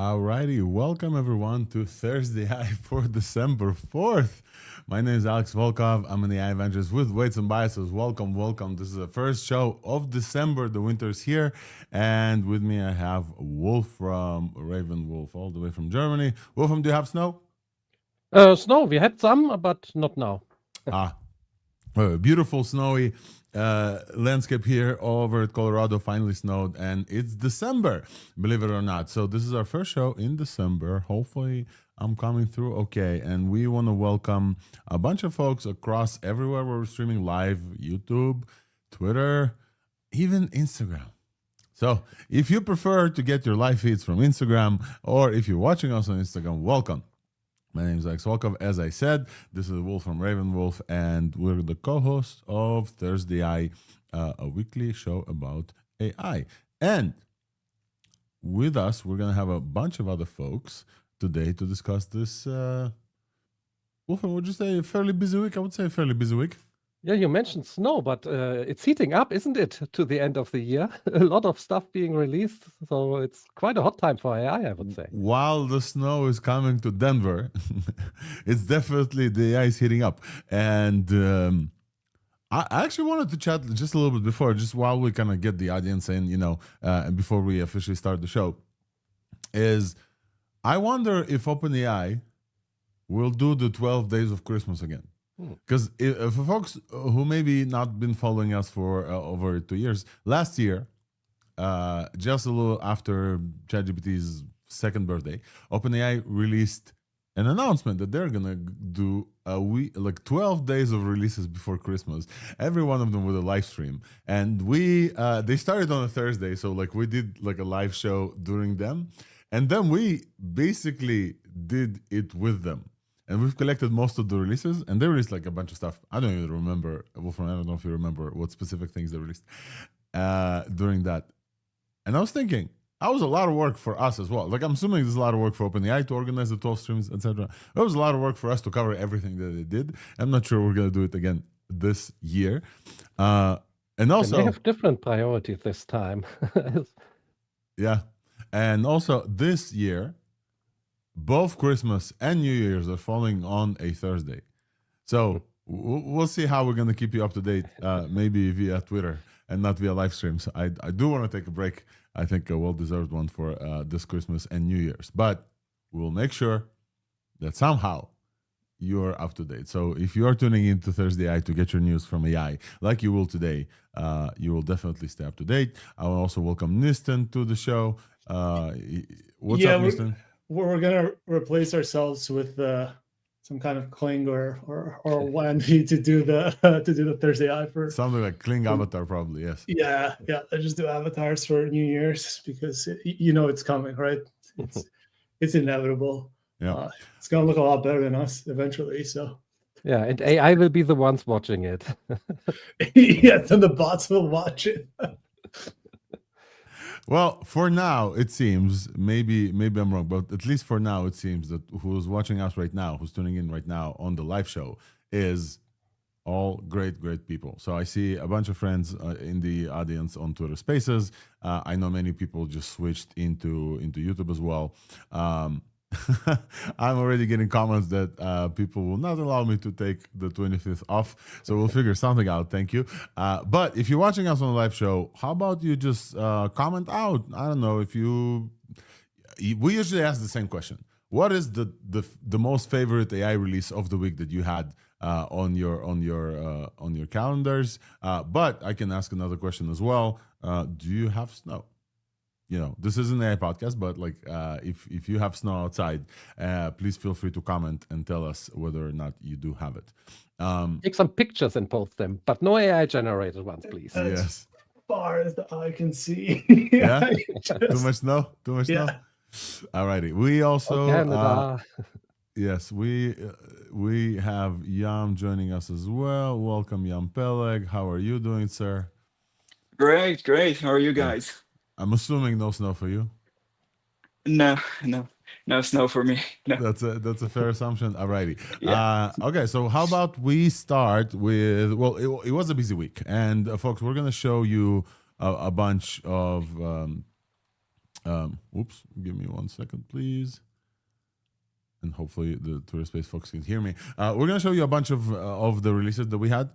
Alrighty, welcome everyone to ThursdAI for December 4th. My name is Alex Volkov. I'm an AI evangelist with Weights and Biases. Welcome, welcome. This is the first show of December. The winter's here. And with me, I have Wolf from Raven Wolf, all the way from Germany. Wolfram, do you have snow? Snow, we had some, but not now. Beautiful snowy landscape here over at Colorado. Finally snowed, and it's December, believe it or not. So this is our first show in December. Hopefully I'm coming through okay. And we want to welcome a bunch of folks across everywhere where we're streaming live: YouTube, Twitter, even Instagram. So if you prefer to get your live feeds from Instagram, or if you're watching us on Instagram, welcome. My name is Alex Volkov. As I said, this is Wolf from Raven Wolf, and we're the co-hosts of ThursdAI, a weekly show about AI. And with us, we're going to have a bunch of other folks today to discuss this. Wolfram, would you say a fairly busy week? I would say a fairly busy week. Yeah, you mentioned snow, but it's heating up, isn't it, to the end of the year? A lot of stuff being released, so it's quite a hot time for AI, I would say. While the snow is coming to Denver, it's definitely the AI is heating up. And I actually wanted to chat just a little bit before, just while we kind of get the audience in, and before we officially start the show, is I wonder if OpenAI will do the 12 days of Christmas again. Because for folks who maybe not been following us for over 2 years, last year, just a little after ChatGPT's second birthday, OpenAI released an announcement that they're gonna do a week, like 12 days of releases before Christmas. Every one of them with a live stream, and they started on a Thursday, so like we did like a live show during them, and then we basically did it with them. And we've collected most of the releases, and they released like a bunch of stuff. I don't even remember, Wolfram, I don't know if you remember what specific things they released during that. And I was thinking, that was a lot of work for us as well. Like, I'm assuming there's a lot of work for OpenAI to organize the 12 streams, etc. It was a lot of work for us to cover everything that they did. I'm not sure we're going to do it again this year. And also, they have different priorities this time. Yeah. And also, this year, both Christmas and New Year's are falling on a Thursday. So we'll see how we're going to keep you up to date, maybe via Twitter and not via live streams. I do want to take a break. I think a well-deserved one for this Christmas and New Year's. But we'll make sure that somehow you're up to date. So if you are tuning into ThursdAI to get your news from AI, like you will today, you will definitely stay up to date. I will also welcome Nistan to the show. What's up, Nistan? We're gonna replace ourselves with some kind of Kling or Wandy to do the ThursdAI for something like Kling avatar, probably. Yes. Yeah. I just do avatars for New Year's because it's coming, right? It's inevitable. Yeah, it's gonna look a lot better than us eventually. So yeah, and AI will be the ones watching it. Yeah, then the bots will watch it. Well, for now, it seems, maybe I'm wrong, but at least for now, it seems that who's watching us right now, who's tuning in right now on the live show, is all great people. So I see a bunch of friends in the audience on Twitter Spaces. I know many people just switched into YouTube as well. I'm already getting comments that people will not allow me to take the 25th off, so we'll figure something out. Thank you. But if you're watching us on the live show, how about you just comment out? I don't know if we usually ask the same question. What is the most favorite AI release of the week that you had on your calendars? But I can ask another question as well. Do you have snow? This is an AI podcast, but like if you have snow outside, please feel free to comment and tell us whether or not you do have it. Take some pictures and post them, but no AI generated ones, please. Yes. As far as the eye can see. Yeah. Too much snow. Snow. Alrighty. We also Canada. Yes, we have Yam joining us as well. Welcome, Yam Peleg. How are you doing, sir? Great. How are you guys? I'm assuming no snow for you. No snow for me. No. That's a fair assumption. Alrighty. Yeah. Okay, so how about we start with, well, it was a busy week, and folks, we're gonna show you a bunch of Oops, give me 1 second, please. And hopefully the Twitter Space folks can hear me. We're gonna show you a bunch of the releases that we had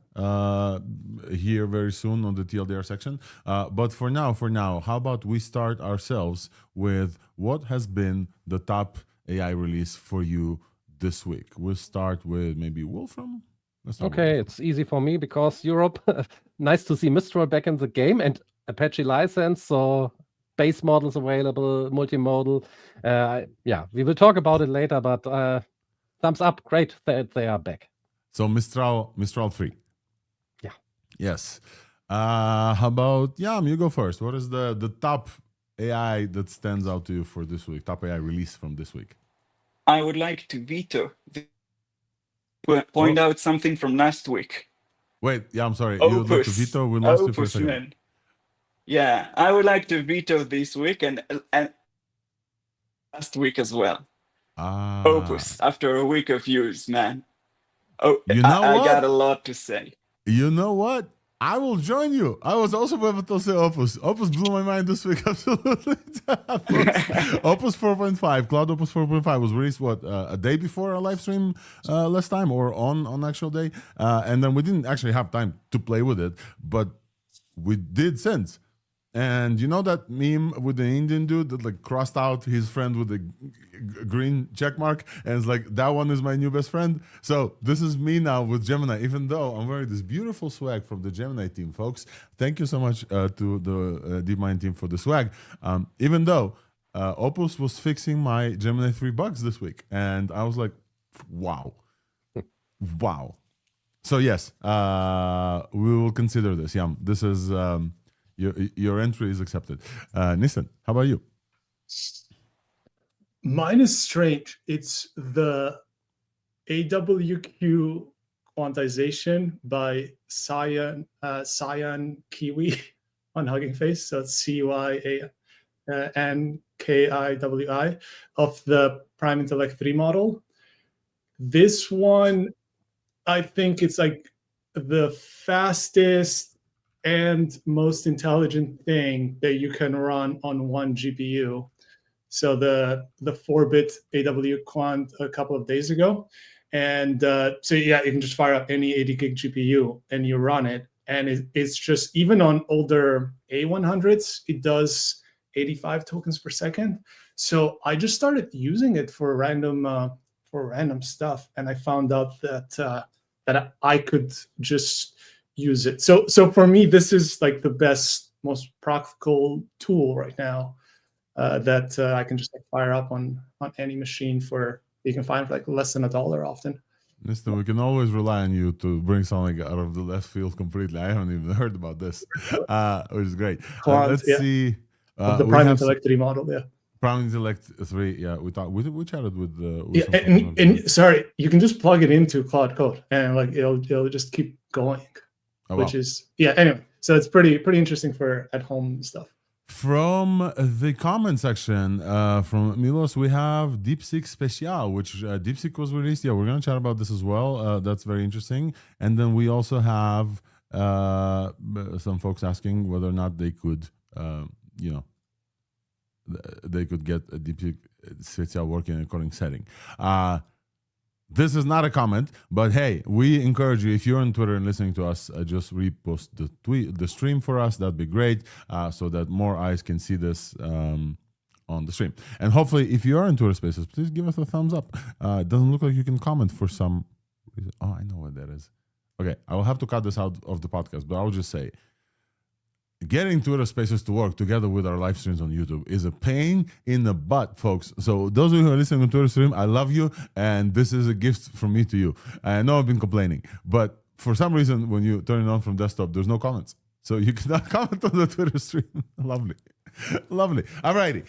here very soon on the TLDR section. But for now, how about we start ourselves with what has been the top AI release for you this week? We'll start with maybe Wolfram. Okay, it's easy for me because Europe. Nice to see Mistral back in the game and Apache license. So base models available, multimodal. Yeah, we will talk about it later, but thumbs up. Great that they are back. So Mistral 3. Yeah. Yes. How about Yam? You go first. What is the top AI that stands out to you for this week? Top AI release from this week? I would like to point out something from last week. Wait, yeah, I'm sorry. You would like to veto? We lost you for a second. Man. Yeah, I would like to veto this week and last week as well. Opus, after a week of use, man. Oh, you know I got a lot to say. You know what? I will join you. I was also about to say Opus. Opus blew my mind this week, absolutely. Opus 4.5, Cloud Opus 4.5 was released, a day before our live stream last time, or on actual day. And then we didn't actually have time to play with it, but we did since. And you know that meme with the Indian dude that like crossed out his friend with the green check mark, and it's like, that one is my new best friend. So this is me now with Gemini, even though I'm wearing this beautiful swag from the Gemini team, folks. Thank you so much to the DeepMind team for the swag. Even though Opus was fixing my Gemini 3 bugs this week, and I was like, wow. Wow. So yes, we will consider this. Yeah, this is... Your entry is accepted. Nissan, how about you? Mine is strange. It's the AWQ quantization by Cyan Kiwi on Hugging Face. So it's CYANKIWI of the Prime Intellect 3 model. This one, I think it's like the fastest and most intelligent thing that you can run on one GPU. So the 4-bit AW quant a couple of days ago. And so yeah, you can just fire up any 80 gig GPU and you run it. And it's just, even on older A100s, it does 85 tokens per second. So I just started using it for random stuff. And I found out that I could just use it. So for me, this is like the best, most practical tool right now that I can just like fire up on any machine you can find for like less than $1 often. Listen, we can always rely on you to bring something out of the left field completely. I haven't even heard about this, which is great. Let's see. The Prime Intellect 3 model, yeah. Prime Intellect 3, yeah. We chatted with yeah, and sorry, you can just plug it into Cloud Code and like it'll just keep going. Oh, which is, yeah, anyway, so it's pretty interesting for at-home stuff. From the comment section, from Milos, we have DeepSeek Special, which DeepSeek was released. Yeah, we're going to chat about this as well. That's very interesting. And then we also have some folks asking whether or not they could, they could get a DeepSeek Special working in a coding setting. This is not a comment, but hey, we encourage you, if you're on Twitter and listening to us, just repost the stream for us. That'd be great, so that more eyes can see this on the stream. And hopefully, if you are in Twitter Spaces, please give us a thumbs up. It doesn't look like you can comment for some reason. Oh, I know what that is. Okay, I will have to cut this out of the podcast, but I'll just say, getting Twitter Spaces to work together with our live streams on YouTube is a pain in the butt, folks. So those of you who are listening on Twitter stream, I love you, and this is a gift from me to you. I know I've been complaining, but for some reason, when you turn it on from desktop, there's no comments. So you cannot comment on the Twitter stream. Lovely. Lovely. Alrighty.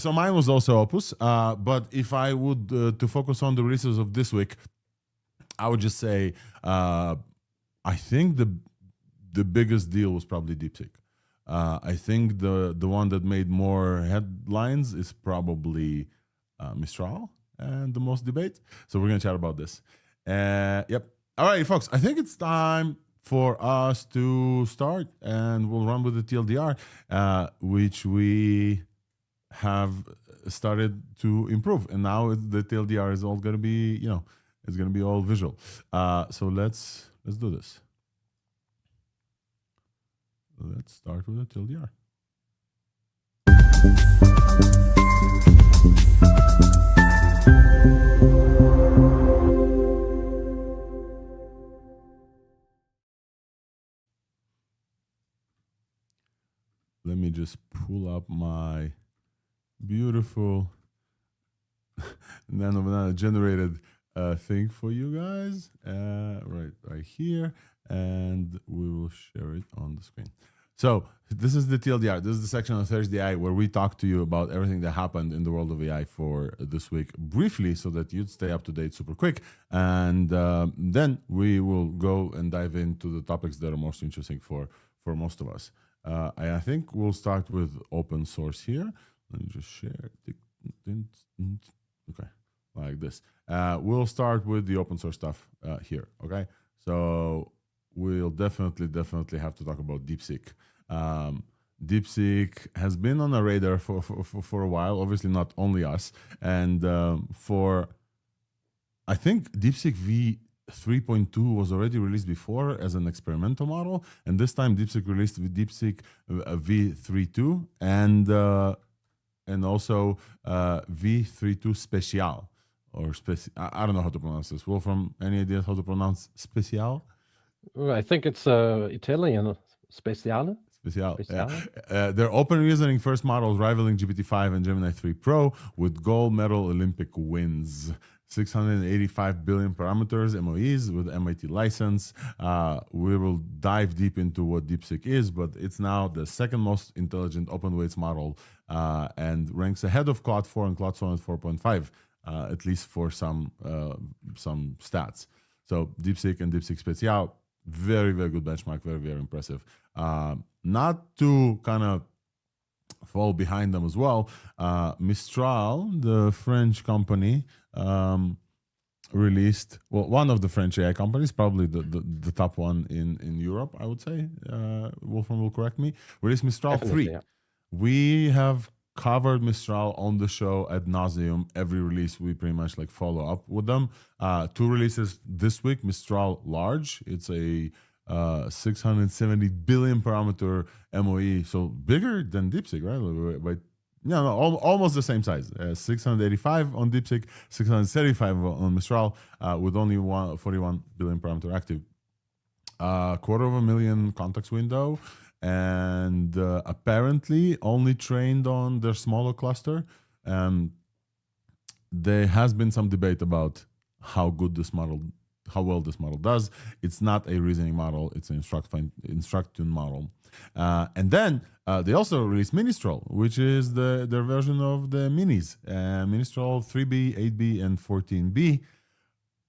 So mine was also Opus, but if I would to focus on the releases of this week, I would just say I think the biggest deal was probably DeepSeek. I think the one that made more headlines is probably Mistral and the most debate. So we're going to chat about this. Yep. All right, folks. I think it's time for us to start, and we'll run with the TLDR, which we have started to improve, and now the TLDR is all going to be, it's going to be all visual. So let's do this. Let's start with the TLDR. Let me just pull up my beautiful nano generated thing for you guys, right here, and we will share it on the screen. So this is the TLDR. This is the section of ThursdAI where we talk to you about everything that happened in the world of AI for this week briefly, so that you'd stay up to date super quick. And then we will go and dive into the topics that are most interesting for most of us. I think we'll start with open source here. Let me just share. Okay, like this. We'll start with the open source stuff here. Okay, so we'll definitely have to talk about DeepSeek. DeepSeek has been on the radar for a while. Obviously, not only us. And I think DeepSeek V3.2 was already released before as an experimental model, and this time DeepSeek released with DeepSeek V3.2 and also V3.2 Special, or I don't know how to pronounce this. Wolfram, any ideas how to pronounce Special? I think it's Italian. Speciale. Special. Yeah. They're open reasoning first models rivaling GPT-5 and Gemini 3 Pro with gold medal Olympic wins. 685 billion parameters, MOEs with MIT license. We will dive deep into what DeepSeek is, but it's now the second most intelligent open weights model and ranks ahead of Claude 4 and Claude Sonnet 4.5, at least for some stats. So DeepSeek and DeepSeek Special, very good benchmark, very impressive. Not to kind of fall behind them as well, Mistral, the French company, released, well, one of the French AI companies, probably the top one in Europe, I would say. Wolfram will correct me. Released Mistral 3. Yeah. We have covered Mistral on the show ad nauseum. Every release we pretty much like follow up with them. 2 releases this week. Mistral Large. It's a 670 billion parameter MOE, so bigger than DeepSeek, right? But almost the same size. 685 on DeepSeek, 675 on Mistral, with only 41 billion parameter active. 250,000 context window, and apparently only trained on their smaller cluster. There has been some debate about how well this model does. It's not a reasoning model, it's an instruction model. And then they also released Mistral, which is their version of the minis. Mistral 3B, 8B, and 14B.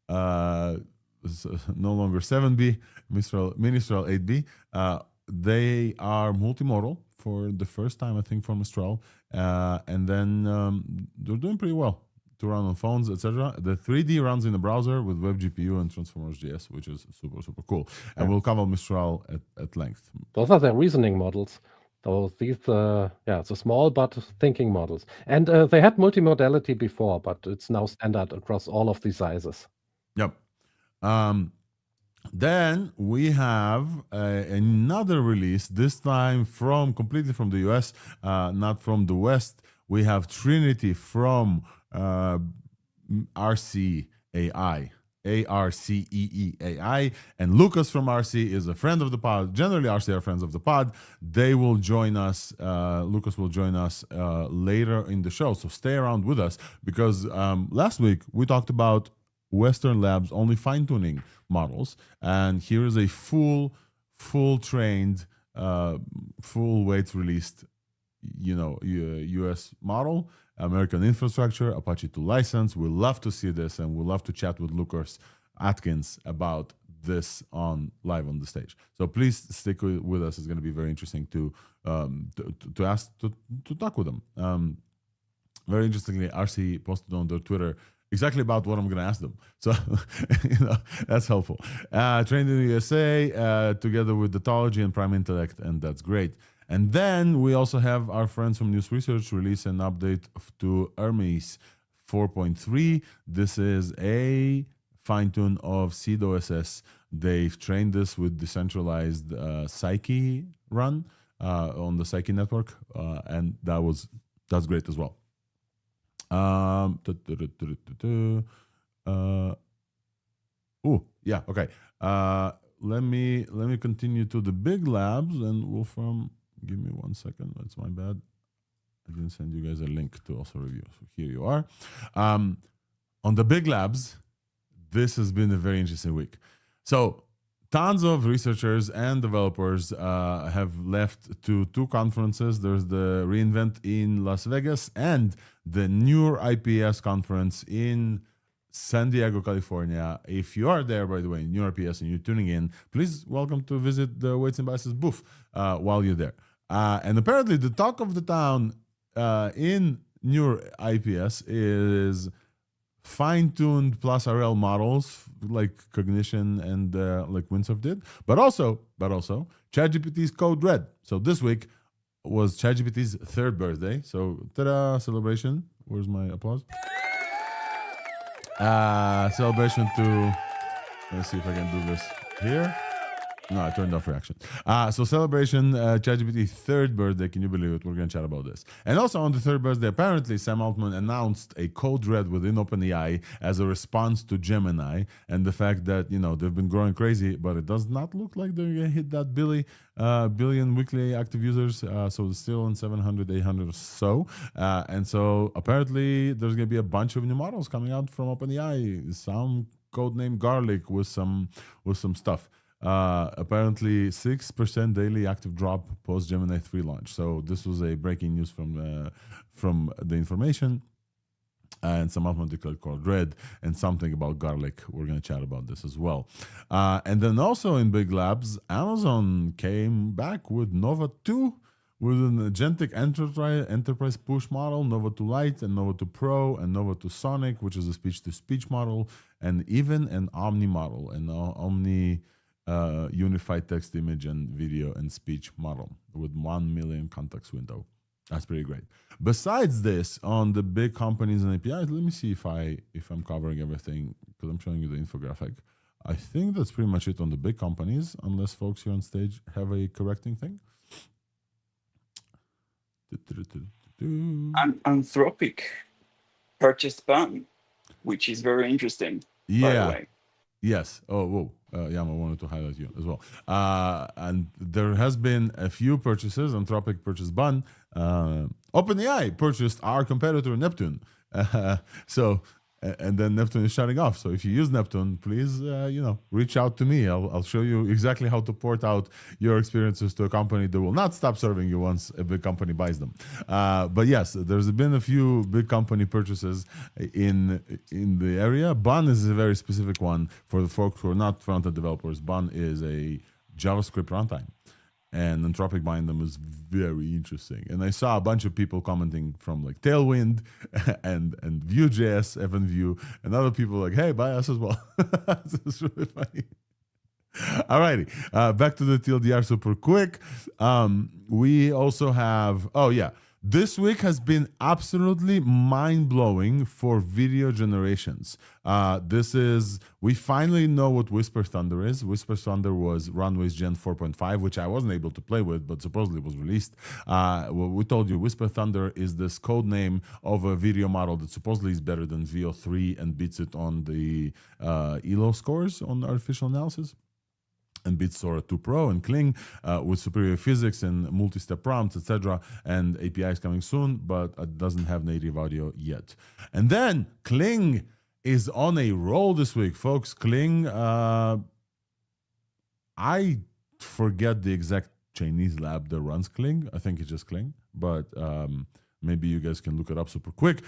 No longer 7B, Mistral 8B. They are multimodal for the first time, I think, for Mistral. And then they're doing pretty well to run on phones, etc. The 3D runs in the browser with WebGPU and Transformers.js, which is super cool. And we'll cover Mistral at length. Those are the reasoning models. So these, it's a small but thinking models. And they had multimodality before, but it's now standard across all of the sizes. Yep. Then we have another release, this time completely from the US, not from the West. We have Trinity from RCEAI, ARCEEAI, and Lucas from RC is a friend of the pod. Generally, RC are friends of the pod. They will join us. Lucas will join us later in the show, so stay around with us, because last week we talked about Western Labs only fine-tuning models, and here is a full trained, full weights released, US model, American infrastructure, Apache 2 license. We'd love to see this, and we'd love to chat with Lucas Atkins about this live on the stage. So please stick with us. It's going to be very interesting to talk with them. Very interestingly, RC posted on their Twitter exactly about what I'm going to ask them. So, that's helpful. Trained in the USA, together with Tautology and Prime Intellect, and that's great. And then we also have our friends from News Research release an update to Hermes 4.3. This is a fine-tune of Seed OSS. They've trained this with decentralized Psyche run on the Psyche network, and that's great as well. Oh yeah, okay. Let me continue to the big labs, and Wolfram, give me 1 second. That's my bad. I didn't send you guys a link to also review. So here you are. On the big labs, this has been a very interesting week. So tons of researchers and developers have left to 2 conferences. There's the reInvent in Las Vegas and the Newer IPS conference in San Diego, California. If you are there, by the way, Newer IPS, and you're tuning in, please welcome to visit the Weights and Biases booth while you're there. And apparently the talk of the town in Newer IPS is fine-tuned plus RL models like Cognition and like Windsurf did, but also ChatGPT's Code Red. So this week was ChatGPT's 3rd birthday. So ta-da, celebration. Where's my applause? Celebration to, let's see if I can do this here. No, I turned off reaction. So celebration, ChatGPT 3rd birthday. Can you believe it? We're going to chat about this. And also on the 3rd birthday, apparently Sam Altman announced a code red within OpenAI as a response to Gemini and the fact that, you know, they've been growing crazy, but it does not look like they're going to hit that billion weekly active users. So it's still in 700, 800 or so. And so apparently there's going to be a bunch of new models coming out from OpenAI. Some codename Garlic with some stuff. Apparently 6% daily active drop post Gemini 3 launch. So this was a breaking news from the information. And some Altman declared code red and something about Garlic. We're going to chat about this as well. And then also in big labs, Amazon came back with Nova 2 with an agentic enterprise push model, Nova 2 Lite and Nova 2 Pro and Nova 2 Sonic, which is a speech-to-speech model, and even an Omni model, an Omni unified text, image, and video and speech model with 1 million context window. That's pretty great. Besides this, on the big companies and APIs, let me see if I'm covering everything, because I'm showing you the infographic. I think that's pretty much it on the big companies, unless folks here on stage have a correcting thing. Anthropic purchased BAN, which is very interesting, by the way. Yes. Oh, whoa. Yama wanted to highlight you as well. And there has been a few purchases. Anthropic purchased BAN. OpenAI purchased our competitor Neptune. And then Neptune is shutting off. So if you use Neptune, please, reach out to me. I'll show you exactly how to port out your experiences to a company that will not stop serving you once a big company buys them. But yes, there's been a few big company purchases in the area. BAN is a very specific one for the folks who are not front-end developers. BAN is a JavaScript runtime. And Anthropic buying them is very interesting. And I saw a bunch of people commenting from like Tailwind and Vue.js, EvanView, and other people like, hey, buy us as well. This is really funny. Alrighty, back to the TLDR super quick. We also have, this week has been absolutely mind-blowing for video generations. We finally know what Whisper Thunder is. Whisper Thunder was Runway's Gen 4.5, which I wasn't able to play with, but supposedly was released. We told you Whisper Thunder is this code name of a video model that supposedly is better than VO3 and beats it on the ELO scores on artificial analysis. And beats Sora 2 Pro and Kling with superior physics and multi-step prompts, etc. And APIs coming soon, but it doesn't have native audio yet. And then Kling is on a roll this week, folks. Kling, I forget the exact Chinese lab that runs Kling. I think it's just Kling, but maybe you guys can look it up super quick.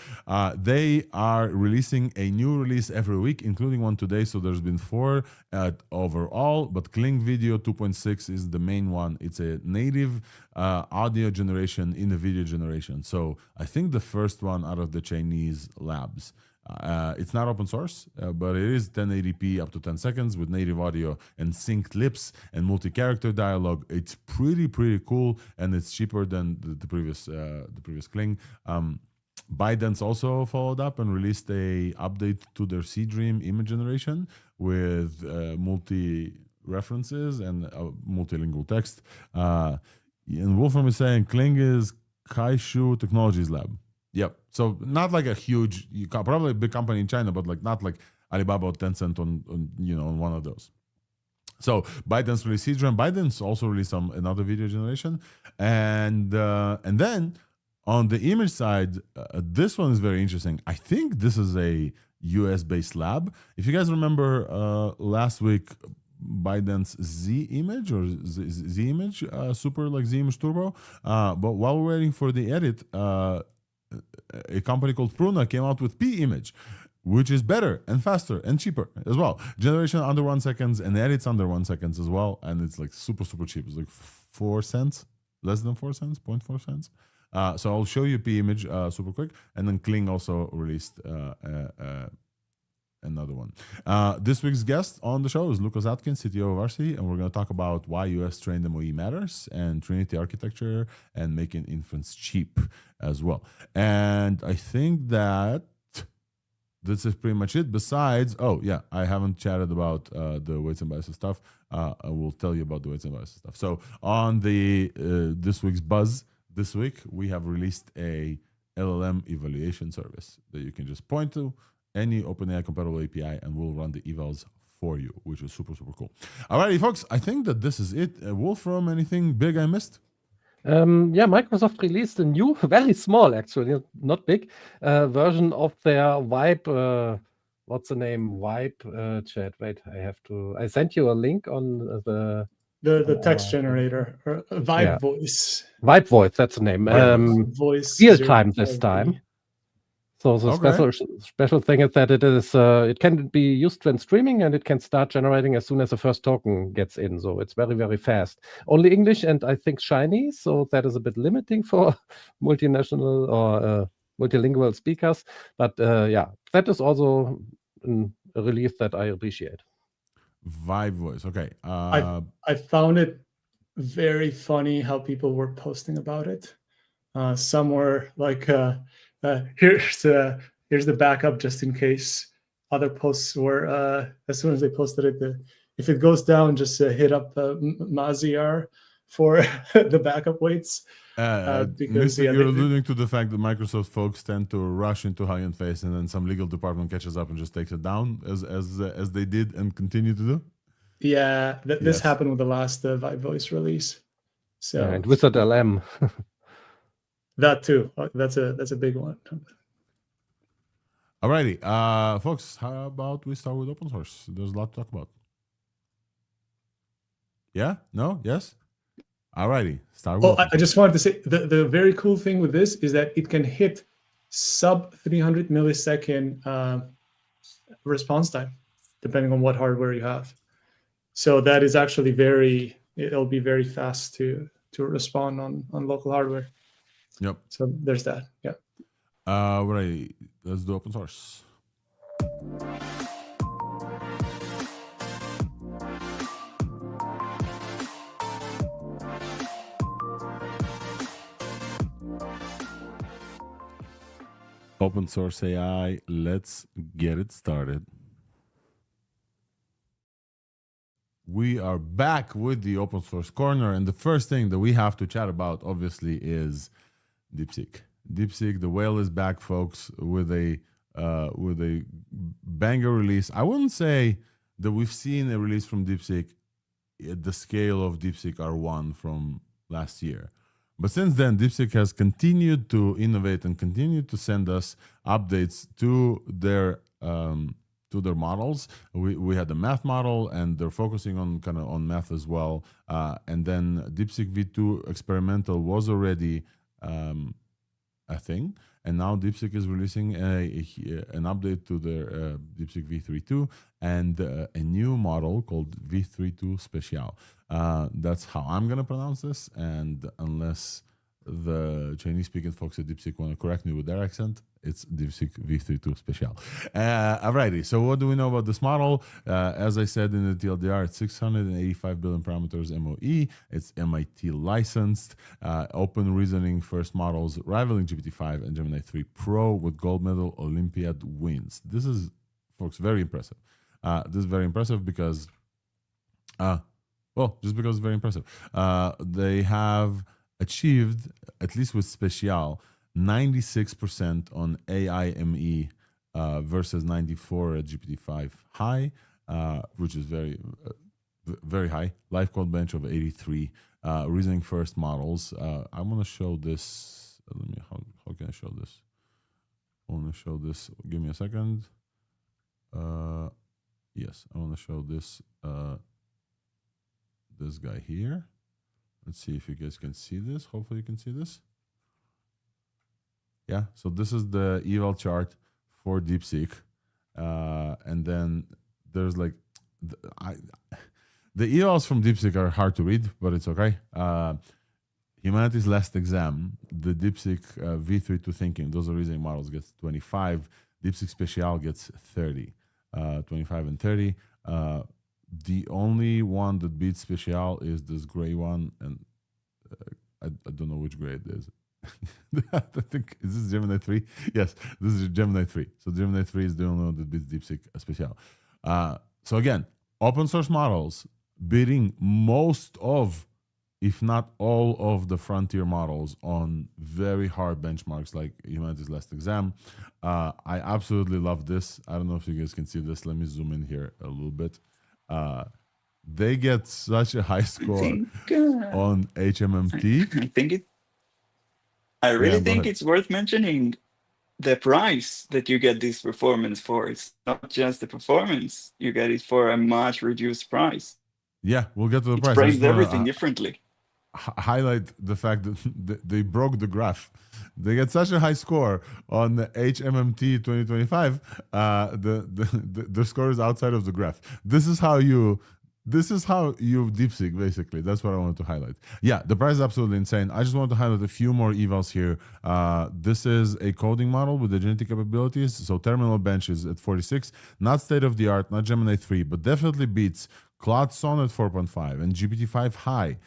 They are releasing a new release every week, including one today. So there's been 4 overall, but Kling Video 2.6 is the main one. It's a native audio generation in a video generation. So I think the first one out of the Chinese labs. It's not open source, but it is 1080p up to 10 seconds with native audio and synced lips and multi-character dialogue. It's pretty cool, and it's cheaper than the previous Kling. ByteDance also followed up and released a update to their Seedream image generation with multi references and multilingual text. And Wolfram is saying Kling is Kaishu Technologies Lab. Yep. So not like a huge, probably a big company in China, but like not like Alibaba or Tencent on one of those. So ByteDance released Seedream. ByteDance also released another video generation, and then on the image side, this one is very interesting. I think this is a US-based lab. If you guys remember last week, ByteDance Z image or Z image, super like Z image turbo. But while we're waiting for the edit, a company called Pruna came out with P image, which is better and faster and cheaper as well. Generation under 1 second and edits under 1 second as well. And it's like super cheap. It's like 4 cents, less than 4 cents, 0.4 cents. So I'll show you P image super quick. And then Kling also released another one. This week's guest on the show is Lucas Atkins, CTO of RC, and we're going to talk about why US trained MOE matters and Trinity architecture and making inference cheap as well. And I think that this is pretty much it. Besides, I haven't chatted about the weights and biases stuff. I will tell you about the weights and biases stuff. So on the this week's buzz, this week we have released a LLM evaluation service that you can just point to any OpenAI compatible API and we'll run the evals for you, which is super cool. Alrighty, folks, I think that this is it. Wolfram, anything big I missed? Microsoft released a new, very small actually, not big, version of their Vibe, what's the name? Vibe chat. Wait, I sent you a link on the text generator, or Vibe Voice. Vibe Voice, that's the name. Voice real time this time. So the special thing is that it can be used when streaming and it can start generating as soon as the first token gets in. So it's very fast. Only English and I think Chinese. So that is a bit limiting for multinational or multilingual speakers. But that is also a release that I appreciate. Vibe Voice. Okay. I found it very funny how people were posting about it. Some were like, here's the backup just in case. Other posts were as soon as they posted it, if it goes down, just hit up Maziar for the backup weights. Because you're alluding to the fact that Microsoft folks tend to rush into Hugging Face and then some legal department catches up and just takes it down as they did and continue to do. Yeah, this happened with the last Vibe Voice release. So and Wizard LM. That too. That's a big one. Alrighty, folks. How about we start with open source? There's a lot to talk about. Yeah? No? Yes? Alrighty. Start with. I just wanted to say the very cool thing with this is that it can hit sub 300 millisecond response time, depending on what hardware you have. So that is actually it'll be very fast to respond on local hardware. Yep. So there's that. Yeah. Right. Let's do open source. Open source AI. Let's get it started. We are back with the open source corner, and the first thing that we have to chat about, obviously, is DeepSeek. DeepSeek, the whale is back, folks, with a banger release. I wouldn't say that we've seen a release from DeepSeek at the scale of DeepSeek R1 from last year. But since then, DeepSeek has continued to innovate and continued to send us updates to their models. We had the math model, and they're focusing on math as well. And then DeepSeek V2 experimental was already a thing, and now DeepSeek is releasing an update to their DeepSeek V3.2 and a new model called V3.2 Special. That's how I'm gonna pronounce this, and unless the Chinese-speaking folks at DeepSeek want to correct me with their accent, it's DeepSeek V3.2 Special. Alrighty, so what do we know about this model? As I said in the TLDR, it's 685 billion parameters MOE. It's MIT licensed. Open reasoning first models rivaling GPT-5 and Gemini 3 Pro with gold medal Olympiad wins. This is, folks, very impressive. This is very impressive because, just because it's very impressive. They have achieved, at least with Special, 96% on AIME versus 94 at GPT-5 high, which is very, very high. Live code bench of 83. Reasoning first models. I'm gonna show this. Let me. How can I show this? I want to show this. Give me a second. Yes, I want to show this. This guy here. Let's see if you guys can see this. Hopefully you can see this. Yeah, so this is the eval chart for DeepSeek. And then there's like, the evals from DeepSeek are hard to read, but it's okay. Humanity's last exam, the DeepSeek V3.2 thinking, those are reasoning models, gets 25. DeepSeek Special gets 30, 25 and 30. The only one that beats Special is this gray one, and I don't know which gray it is. I think, is this Gemini 3? Yes, this is Gemini 3. So Gemini 3 is the only one that beats DeepSeek Special. So again, open source models beating most of, if not all of the frontier models on very hard benchmarks like Humanity's last exam. I absolutely love this. I don't know if you guys can see this. Let me zoom in here a little bit. They get such a high score on HMMT. I really think it's worth mentioning the price that you get this performance for. It's not just the performance, you get it for a much reduced price. Yeah, we'll get to the It price. frames everything differently. Highlight the fact that they broke the graph. They get such a high score on the HMMT 2025. The score is outside of the graph. This is how you DeepSeek, basically. That's what I wanted to highlight. Yeah, the price is absolutely insane. I just want to highlight a few more evals here. This is a coding model with the genetic capabilities. So terminal bench is at 46. Not state of the art, not Gemini 3, but definitely beats Claude Sonnet 4.5 and GPT-5 High.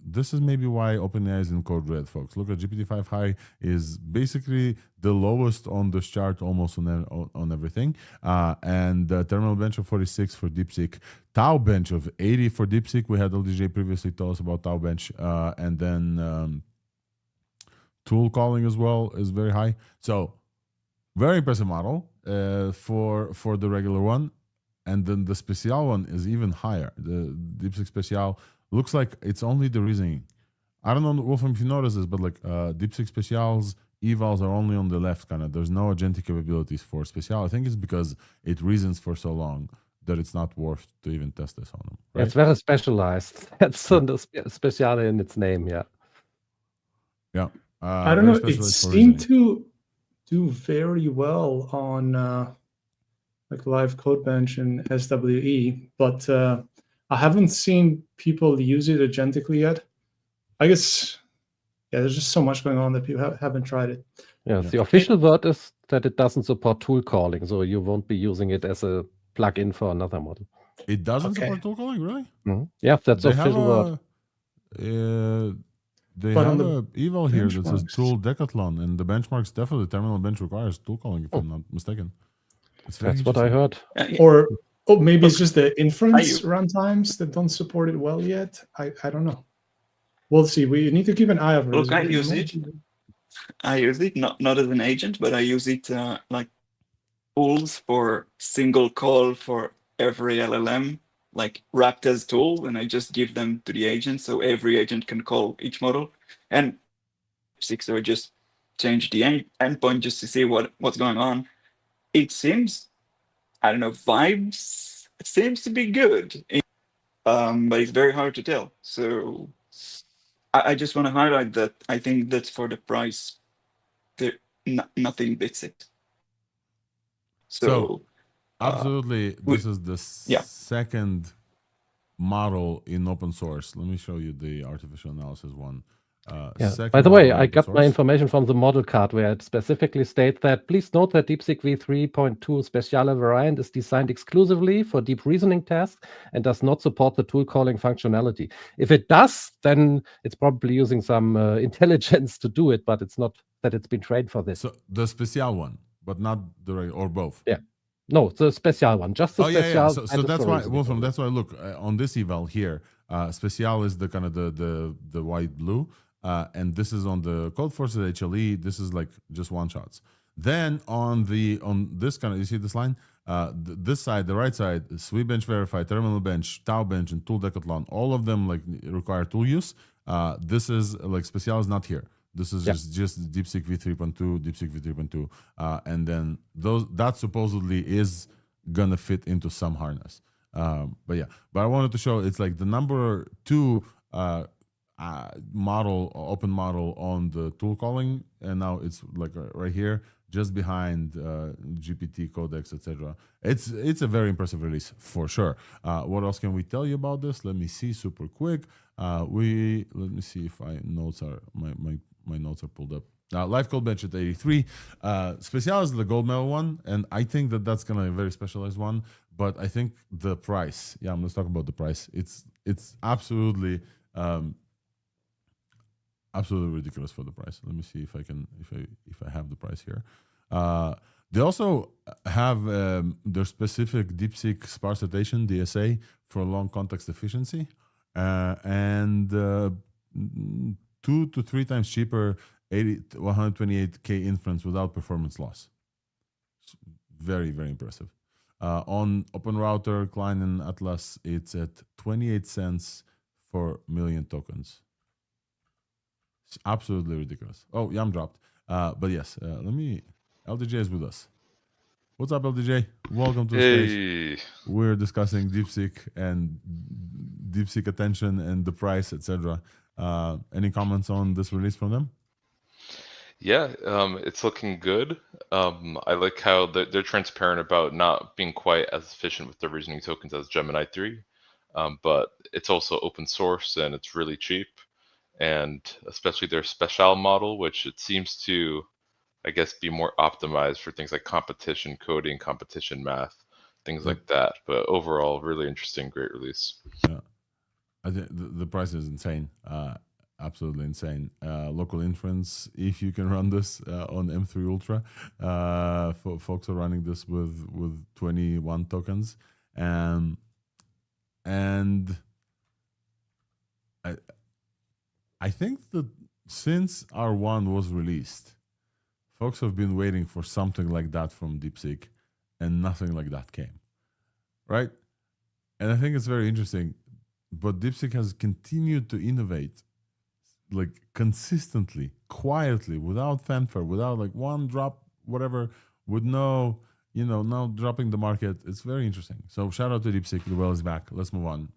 This is maybe why OpenAI is in code red, folks. Look at GPT-5 High is basically the lowest on this chart, almost on everything. And terminal bench of 46 for DeepSeek. Tau bench of 80 for DeepSeek. We had LDJ previously tell us about Tau bench. And then tool calling as well is very high. So very impressive model for the regular one. And then the Special one is even higher. The DeepSeek Special looks like it's only the reasoning. I don't know, Wolfram, if you notice this, but like DeepSeek Special's evals are only on the left, kind of. There's no agentic capabilities for Special. I think it's because it reasons for so long that it's not worth to even test this on them. Right? It's very specialized. That's the Special in its name, yeah. Yeah. I don't know. It seemed to do very well on like live code bench and SWE, but I haven't seen people use it agentically yet. I guess, yeah, there's just so much going on that people haven't tried it. Yeah, the official word is that it doesn't support tool calling, so you won't be using it as a plugin for another model. It doesn't support tool calling, really? Mm-hmm. Yeah, that's the official word. They have an eval here that says tool decathlon, and the benchmarks definitely terminal bench requires tool calling, if I'm not mistaken. That's what I heard. Or maybe it's just the inference runtimes that don't support it well yet. I don't know. We'll see. We need to keep an eye out for Look, I use it. I use it not as an agent, but I use it like tools for single call for every LLM, like wrapped as tools, and I just give them to the agent, so every agent can call each model. And so I just change the endpoint just to see what's going on. It seems, I don't know, vibes. It seems to be good, but it's very hard to tell. So I just want to highlight that I think that for the price, nothing beats it. So absolutely, this is the second model in open source. Let me show you the artificial analysis one. Yeah. Second By the one way, on I open got my source. information from the model card where it specifically states that please note that DeepSeek v3.2 Speciale variant is designed exclusively for deep reasoning tasks and does not support the tool calling functionality. If it does, then it's probably using some intelligence to do it, but it's not that it's been trained for this. So the Special one, but not the regular, or both. Yeah. No, the Special one, just the Oh yeah, Special. So that's why, reasoning Wolfram. only. That's why. Look, on this eval here, Special is the kind of the white blue, and this is on the Code Forces HLE. This is like just one shots. Then on this kind of, you see this line, this side, the right side, Sweet Bench Verify, Terminal Bench, Tau Bench, and Tool Decathlon. All of them like require tool use. This is like Special is not here. This is just DeepSeek v3.2, DeepSeek v3.2, and then that supposedly is gonna fit into some harness. But I wanted to show it's like the number 2 model, open model on the tool calling, and now it's like right here, just behind GPT Codex, etc. It's a very impressive release for sure. What else can we tell you about this? Let me see super quick. Let me see if my notes are pulled up. Live Code Bench at 83. Special is the gold medal one, and I think that's gonna be a very specialized one. But I think the price. Yeah, let's talk about the price. It's absolutely absolutely ridiculous for the price. Let me see if I have the price here. They also have their specific DeepSeek sparse citation DSA for long context efficiency, and 2 to 3 times cheaper, 128K inference without performance loss. It's very, very impressive. On OpenRouter, Klein, and Atlas, it's at 28 cents for million tokens. It's absolutely ridiculous. Oh, Yam dropped. But yes, LDJ is with us. What's up, LDJ? Welcome to the stage. We're discussing DeepSeek and DeepSeek attention and the price, etc. Any comments on this release from them? Yeah, it's looking good. I like how they're transparent about not being quite as efficient with the reasoning tokens as Gemini 3, but it's also open source and it's really cheap. And especially their Special model, which it seems to, I guess, be more optimized for things like competition coding, competition math, things like that. But overall, really interesting, great release. Yeah, I think the price is insane. Absolutely insane. Local inference, if you can run this on M3 Ultra, folks are running this with 21 tokens, and I think that since R1 was released, folks have been waiting for something like that from DeepSeek, and nothing like that came, right? And I think it's very interesting, but DeepSeek has continued to innovate like consistently, quietly, without fanfare, without like one drop, whatever, with no, now dropping the market. It's very interesting. So shout out to DeepSeek. The well is back. Let's move on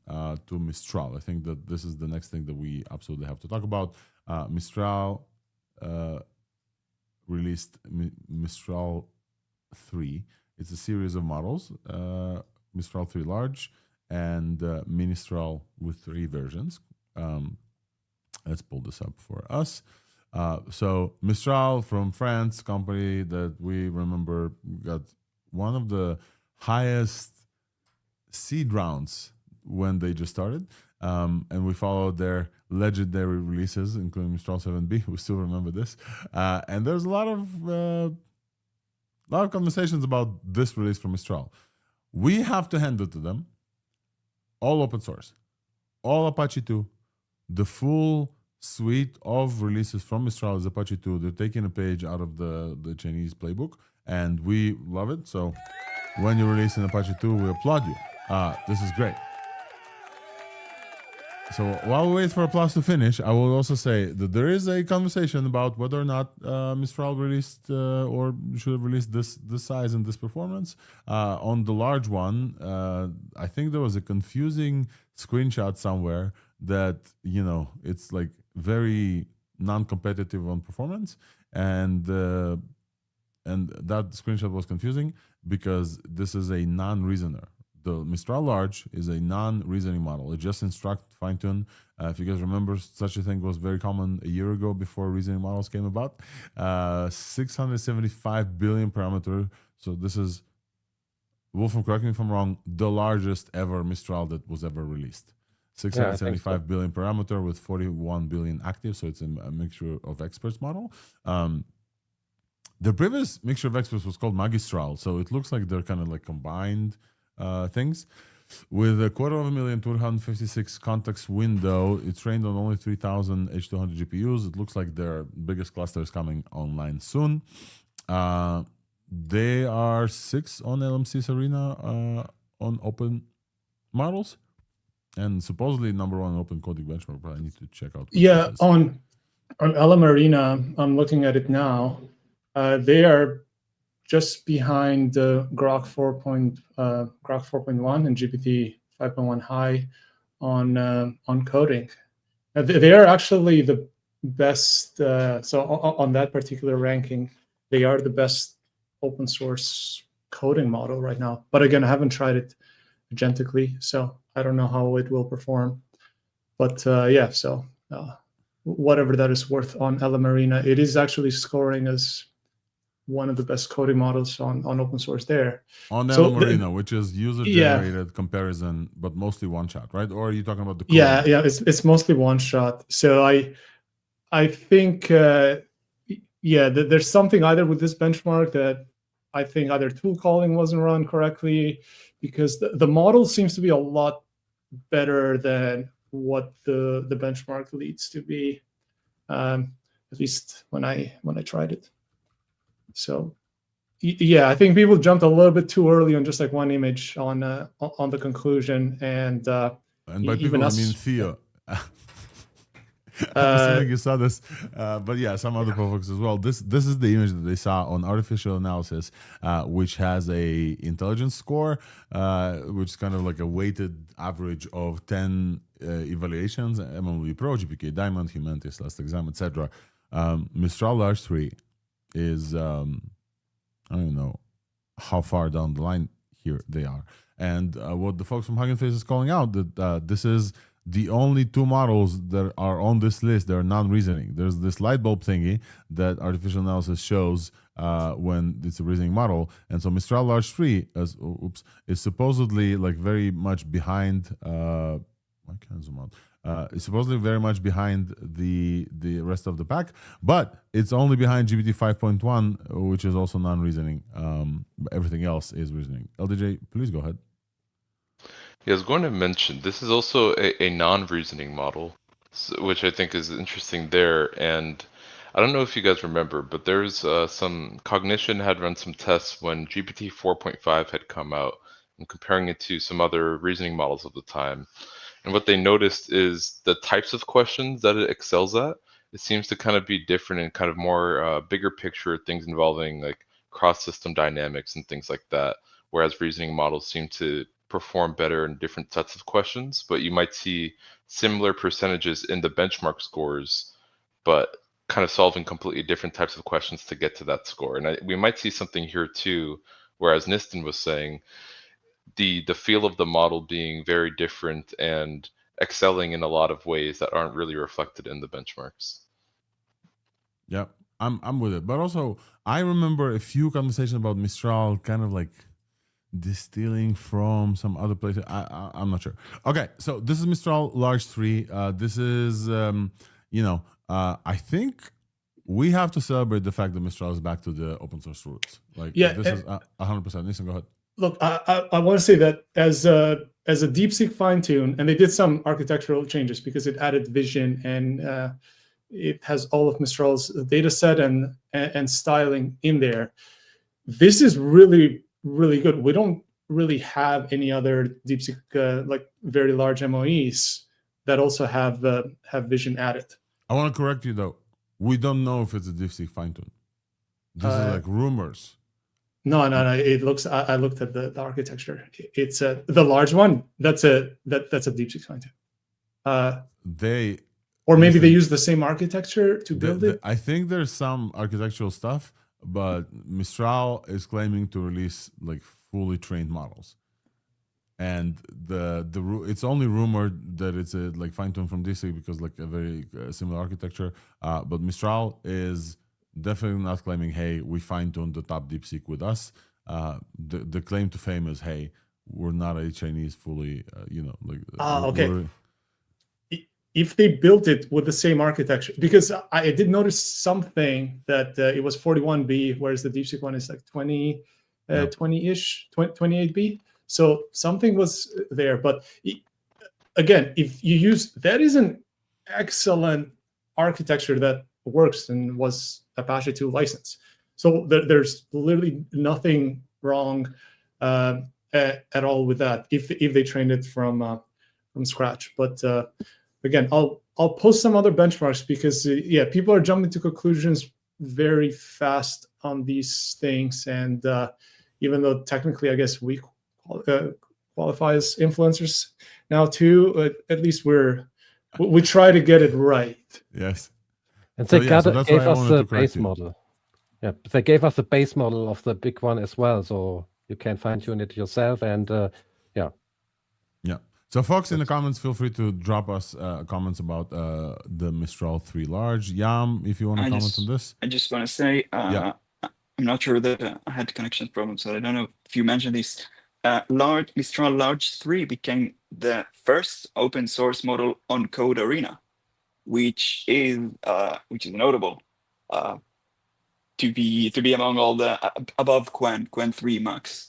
to Mistral. I think that this is the next thing that we absolutely have to talk about. Mistral released Mistral 3. It's a series of models, Mistral 3 large and Ministral with 3 versions. Let's pull this up for us. So Mistral from France, company that we remember got one of the highest seed rounds when they just started. And we followed their legendary releases, including Mistral 7B. We still remember this. And there's a lot of conversations about this release from Mistral. We have to hand it to them. All open source, all Apache 2. The full suite of releases from Mistral is Apache 2. They're taking a page out of the Chinese playbook, and we love it. So when you release an Apache 2, we applaud you. This is great. So while we wait for applause to finish, I will also say that there is a conversation about whether or not Mistral released or should have released this size and this performance. On the large one, I think there was a confusing screenshot somewhere that, it's like very non-competitive on performance, and that screenshot was confusing because this is a non-reasoner. the Mistral Large is a non-reasoning model. It just instruct, fine-tune. If you guys remember, such a thing was very common a year ago before reasoning models came about. 675 billion parameter. So this is, Wolfram, correct me if I'm wrong, the largest ever Mistral that was ever released. 675 billion parameter with 41 billion active. So it's a mixture of experts model. The previous mixture of experts was called Magistral. So it looks like they're kind of like combined things. With 250,000 256 context window, it's trained on only 3,000 H200 GPUs. It looks like their biggest cluster is coming online soon. They are 6 on LMC's Arena on open models, and supposedly number 1 open coding benchmark. But I need to check out. Yeah, on LM Arena, I'm looking at it now. They are just behind Grok 4.1 and GPT 5.1 High on coding. They are actually the best. So on that particular ranking, they are the best open source coding model right now. But again, I haven't tried it agentically, so I don't know how it will perform. But yeah, so whatever that is worth on LM Arena, it is actually scoring as one of the best coding models on open source there. On LM Arena, which is user-generated comparison, but mostly one-shot, right? Or are you talking about the code? Yeah, it's mostly one-shot. So I think, there's something either with this benchmark that I think either tool calling wasn't run correctly, because the model seems to be a lot better than what the benchmark leads to be, at least when I tried it. So yeah, I think people jumped a little bit too early on just like one image on the conclusion, and by people I mean Theo. I'm assuming you saw this, but yeah, some other folks as well. This is the image that they saw on artificial analysis, which has a intelligence score, which is kind of like a weighted average of 10 evaluations: MMV Pro, GPK Diamond, Humanities, Last Exam, etc. Mistral Large 3 is I don't even know how far down the line here they are, and what the folks from Hugging Face is calling out, that this is the only 2 models that are on this list that are non-reasoning. There's this light bulb thingy that artificial analysis shows when it's a reasoning model, and so Mistral Large 3 is supposedly like very much behind. Why can't I zoom out? It's supposedly very much behind the rest of the pack, but it's only behind GPT 5.1, which is also non-reasoning. Everything else is reasoning. LDJ, please go ahead. Yeah, I was going to mention, this is also a non-reasoning model, which I think is interesting there. And I don't know if you guys remember, but there's some Cognition had run some tests when GPT 4.5 had come out, and comparing it to some other reasoning models of the time. And what they noticed is the types of questions that it excels at, it seems to kind of be different and kind of more bigger picture things involving like cross-system dynamics and things like that, whereas reasoning models seem to perform better in different sets of questions, but you might see similar percentages in the benchmark scores, but kind of solving completely different types of questions to get to that score. And we might see something here too, whereas Niston was saying, the feel of the model being very different and excelling in a lot of ways that aren't really reflected in the benchmarks. Yeah, I'm with it. But also, I remember a few conversations about Mistral kind of like distilling from some other places. I'm not sure. Okay, so this is Mistral Large 3. This is, I think we have to celebrate the fact that Mistral is back to the open source roots. Like, this is 100%. Listen, go ahead. Look, I want to say that as a DeepSeek fine tune, and they did some architectural changes because it added vision and it has all of Mistral's data set and styling in there. This is really, really good. We don't really have any other DeepSeek like very large MOEs that also have vision added. I want to correct you though. We don't know if it's a DeepSeek fine tune. This is like rumors. No. It looks. I looked at the architecture. It's the large one. That's a DeepSeek fine tune. Or maybe they use the same architecture to build it. I think there's some architectural stuff, but Mistral is claiming to release like fully trained models, and it's only rumored that it's a like fine-tuned from DeepSeek because like a very similar architecture. But Mistral is definitely not claiming, hey, we fine-tuned the top DeepSeek with us. The claim to fame is, hey, we're not a Chinese fully, okay. If they built it with the same architecture, because I did notice something that it was 41B, whereas the DeepSeek one is like 20-ish, 28B. So something was there. But again, if you use, that is an excellent architecture that works and was Apache 2 license. So there's literally nothing wrong at all with that if they trained it from scratch. But again, I'll post some other benchmarks because yeah, people are jumping to conclusions very fast on these things, and even though technically, I guess we qualify as influencers now too, at least we try to get it right. Yes. And they gave us the base model. Yeah, they gave us the base model of the big one as well, so you can fine tune it yourself. And yeah. So folks in the comments, feel free to drop us comments about the Mistral 3 large. Yam, if you want to comment on this. I just want to say, I'm not sure that I had connection problems, so I don't know if you mentioned this. Mistral Large 3 became the first open source model on Code Arena, which is notable to be among all the above Quen 3 Max.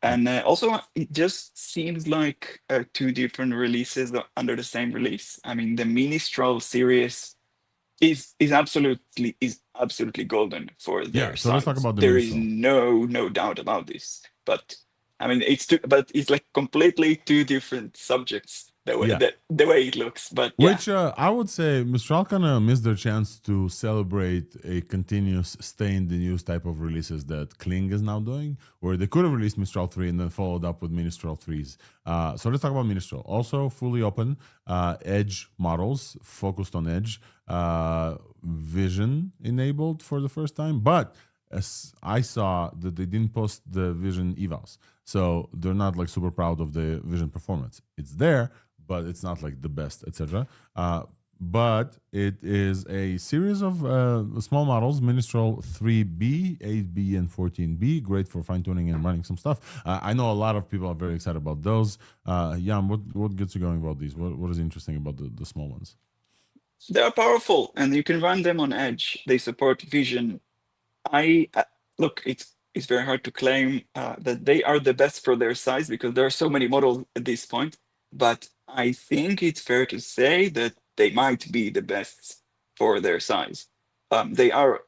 And also, it just seems like 2 different releases under the same release. I mean, the Mistral series is absolutely golden for their so let's talk about the There is no doubt about this. But I mean, it's like completely 2 different subjects. The way it looks, but which I would say Mistral kind of missed their chance to celebrate a continuous stay in the news type of releases that Kling is now doing, where they could have released Mistral 3 and then followed up with Mistral 3s. So let's talk about Mistral. Also fully open, edge models focused on edge, vision enabled for the first time, but as I saw that they didn't post the vision evals, so they're not like super proud of the vision performance. It's there, but it's not like the best, etc. But it is a series of small models, Mistral 3B, 8B, and 14B, great for fine-tuning and running some stuff. I know a lot of people are very excited about those. Jan, what gets you going about these? What is interesting about the small ones? They are powerful, and you can run them on edge. They support vision. Look, it's very hard to claim that they are the best for their size because there are so many models at this point, but I think it's fair to say that they might be the best for their size. They are,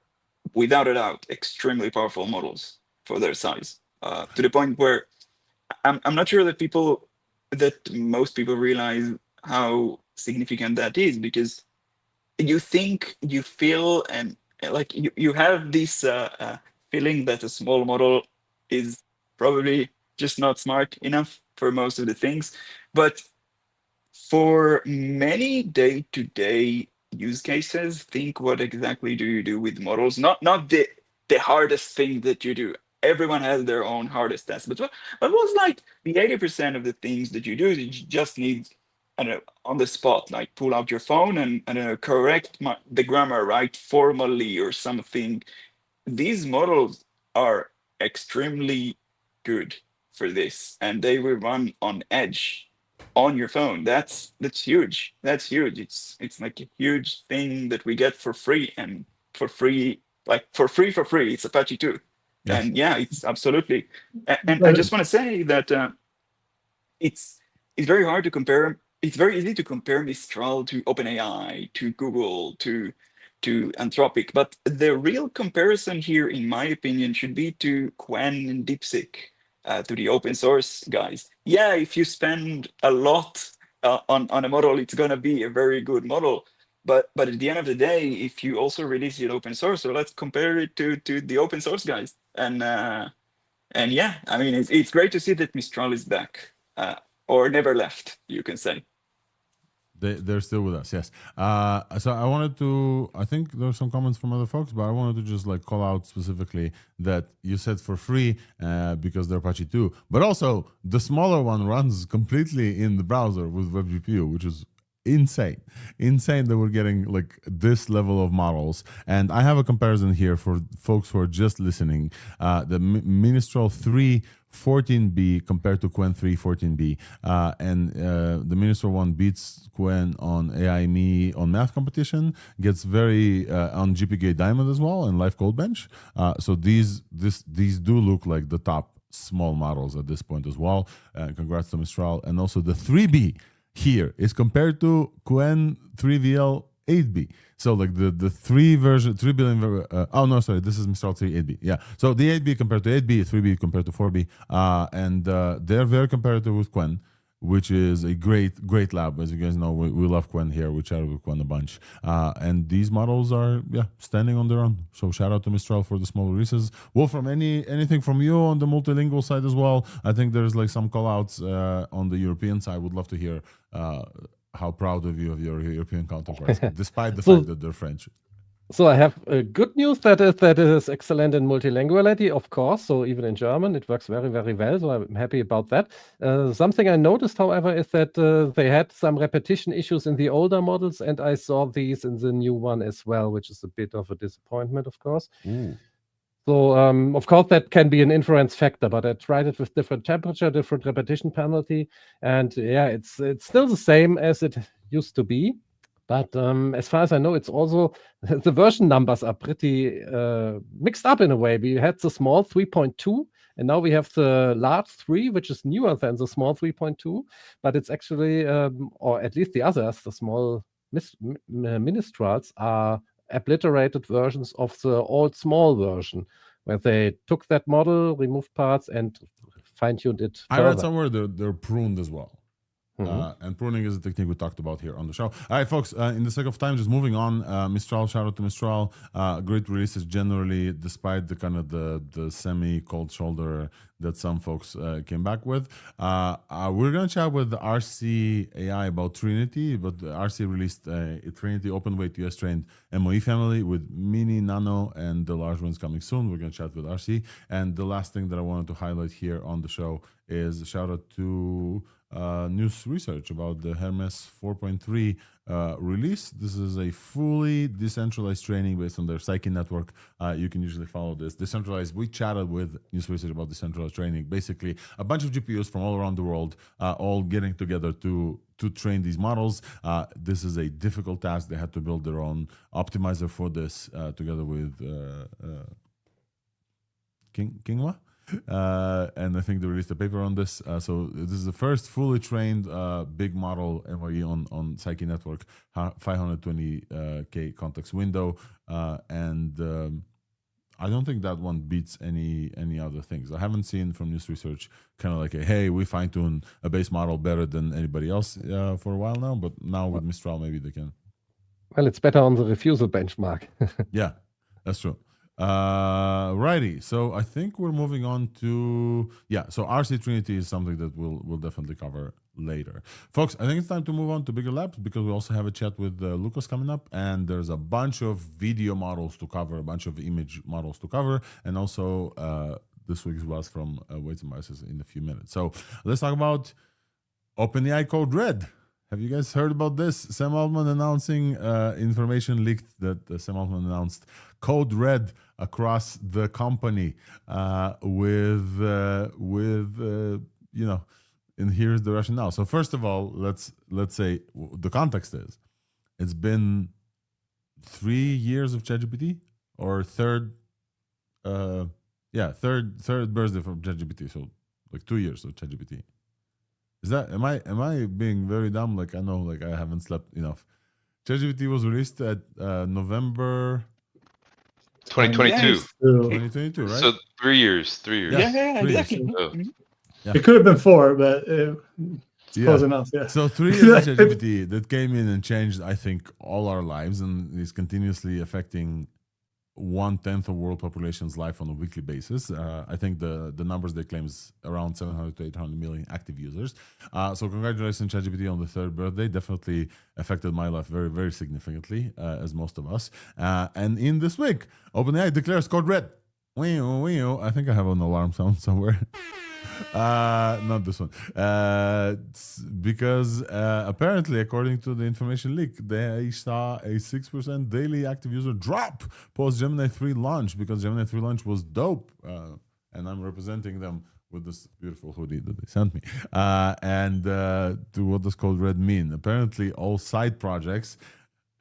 without a doubt, extremely powerful models for their size, to the point where I'm not sure that most people realize how significant that is, because you think, you feel, and like you have this feeling that a small model is probably just not smart enough for most of the things, but for many day-to-day use cases, think what exactly do you do with models? Not the hardest thing that you do. Everyone has their own hardest task, but what was like the 80% of the things that you do, you just need, I don't know, on the spot, like pull out your phone and correct the grammar right formally or something. These models are extremely good for this, and they will run on edge on your phone. That's huge. That's huge. It's like a huge thing that we get for free, and for free. It's Apache 2. Yes. And yeah, it's absolutely. And I just want to say that it's very hard to compare. It's very easy to compare Mistral to OpenAI, to Google, to Anthropic, but the real comparison here, in my opinion, should be to Quen and DeepSeek, to the open source guys. Yeah, if you spend a lot on a model, it's gonna be a very good model. But at the end of the day, if you also release it open source, so let's compare it to the open source guys. And yeah, I mean, it's great to see that Mistral is back, or never left, you can say. They're still with us, yes. So I wanted to, I think there were some comments from other folks, but I wanted to just like call out specifically that you said for free because they're Apache 2, but also the smaller one runs completely in the browser with WebGPU, which is insane that we're getting like this level of models. And I have a comparison here for folks who are just listening. The Mistral 3 14B compared to Qwen 3 14B, and the Mistral one beats Qwen on AI.me on math competition, gets very on GPGate Diamond as well, and Live Code Bench. So these do look like the top small models at this point as well. Congrats to Mistral. And also the 3B here is compared to Qwen 3VL 8B. So like the 3 billion. Oh no, sorry, this is Mistral 3 8B. Yeah. So the 8B compared to 8B, 3B compared to 4B, and they're very competitive with Qwen, which is a great lab. As you guys know, we love Qwen here. We chatted with Qwen a bunch, and these models are standing on their own. So shout out to Mistral for the small releases. Wolfram, anything from you on the multilingual side as well? I think there's like some call outs on the European side. Would love to hear how proud of you of your European counterparts, despite the fact that they're French. So I have good news that is excellent in multilinguality, of course. So even in German, it works very, very well. So I'm happy about that. Something I noticed, however, is that they had some repetition issues in the older models, and I saw these in the new one as well, which is a bit of a disappointment, of course. So, of course, that can be an inference factor, but I tried it with different temperature, different repetition penalty, and yeah, it's still the same as it used to be. But as far as I know, it's also the version numbers are pretty mixed up in a way. We had the small 3.2, and now we have the large 3, which is newer than the small 3.2. But it's actually, or at least the others, the small Mistrals are obliterated versions of the old small version, where they took that model, removed parts, and fine-tuned it further. I read somewhere they're pruned as well. And pruning is a technique we talked about here on the show. All right, folks, in the sake of time, just moving on. Mistral, shout out to Mistral. Great releases generally, despite the kind of the semi-cold shoulder that some folks came back with. We're going to chat with ThursdAI about Trinity, but RC released a Trinity open-weight US-trained MOE family with mini, nano, and the large ones coming soon. We're going to chat with RC. And the last thing that I wanted to highlight here on the show is a shout out to news research about the Hermes 4.3 release. This is a fully decentralized training based on their Psyche network. You can usually follow this. Decentralized, we chatted with news research about decentralized training. Basically, a bunch of GPUs from all around the world all getting together to train these models. This is a difficult task. They had to build their own optimizer for this together with Kingwa. And I think they released a paper on this. So this is the first fully trained big model MOE on Psyche network, 520K context window, and I don't think that one beats any other things. I haven't seen from news research kind of like hey, we fine tune a base model better than anybody else for a while now, but now with Mistral maybe they can. Well, it's better on the refusal benchmark. Yeah, that's true. Righty, so I think we're moving on to so RC Trinity is something that we'll definitely cover later, folks. I think it's time to move on to bigger labs because we also have a chat with Lucas coming up, and there's a bunch of video models to cover, a bunch of image models to cover, and also this week's was from Weights and Biases in a few minutes. So let's talk about OpenAI Code Red. Have you guys heard about this? Sam Altman announcing information leaked that Sam Altman announced Code Red across the company with and here's the rationale. So first of all, let's say the context is it's been 3 years of ChatGPT, or third birthday from ChatGPT, so like 2 years of ChatGPT. Is that am I being very dumb? Like I know, like I haven't slept enough. ChatGPT was released at November 2022. 2022, right? So 3 years. 3 years. Yeah, exactly. Oh. Yeah. It could have been 4, but it's close enough. Yeah. So 3 years of ChatGPT that came in and changed, I think, all our lives, and is continuously affecting 1/10 of world population's life on a weekly basis. I think the numbers they claim is around 700 to 800 million active users. So congratulations, ChatGPT, on the 3rd birthday. Definitely affected my life very, very significantly, as most of us. And in this week, OpenAI declares code red. I think I have an alarm sound somewhere. Not this one. Because apparently, according to the information leak, they saw a 6% daily active user drop post Gemini 3 launch, because Gemini 3 launch was dope. And I'm representing them with this beautiful hoodie that they sent me. And what does code red mean? Apparently, all side projects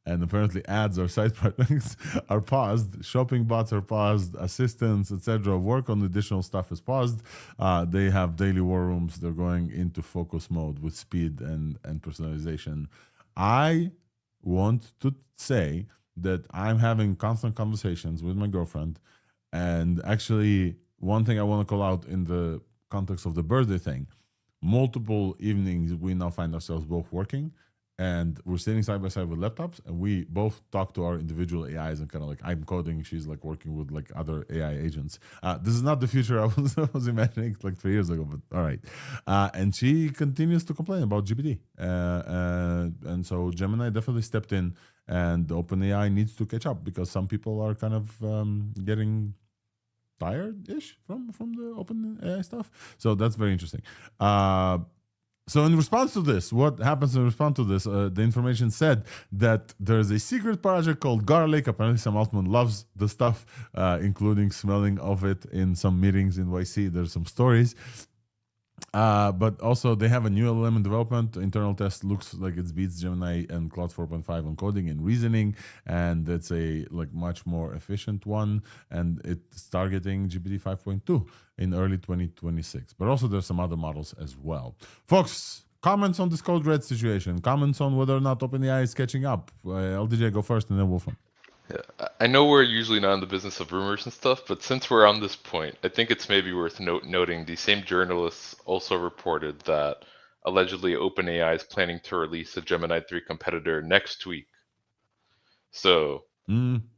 and apparently ads or side projects are paused. Shopping bots are paused. Assistants, etc. Work on additional stuff is paused. They have daily war rooms. They're going into focus mode with speed and personalization. I want to say that I'm having constant conversations with my girlfriend. And actually, one thing I want to call out in the context of the birthday thing, multiple evenings we now find ourselves both working. And we're sitting side by side with laptops, and we both talk to our individual AIs and kind of like, I'm coding, she's like working with like other AI agents. This is not the future I was imagining like 3 years ago, but all right. And she continues to complain about GPT. And so Gemini definitely stepped in, and OpenAI needs to catch up, because some people are kind of getting tired-ish from the OpenAI stuff. So that's very interesting. So in response to this, what happens in response to this? The information said that there's a secret project called Garlic. Apparently Sam Altman loves the stuff, including smelling of it in some meetings in YC. There's some stories. But also they have a new LLM in development. Internal test looks like it beats Gemini and Claude 4.5 on coding and reasoning, and it's a like much more efficient one, and it's targeting GPT 5.2 in early 2026. But also there's some other models as well. Folks, comments on this code red situation, comments on whether or not OpenAI is catching up. LDJ, go first, and then Wolfram. Yeah, I know we're usually not in the business of rumors and stuff, but since we're on this point, I think it's maybe worth noting the same journalists also reported that allegedly OpenAI is planning to release a Gemini 3 competitor next week. So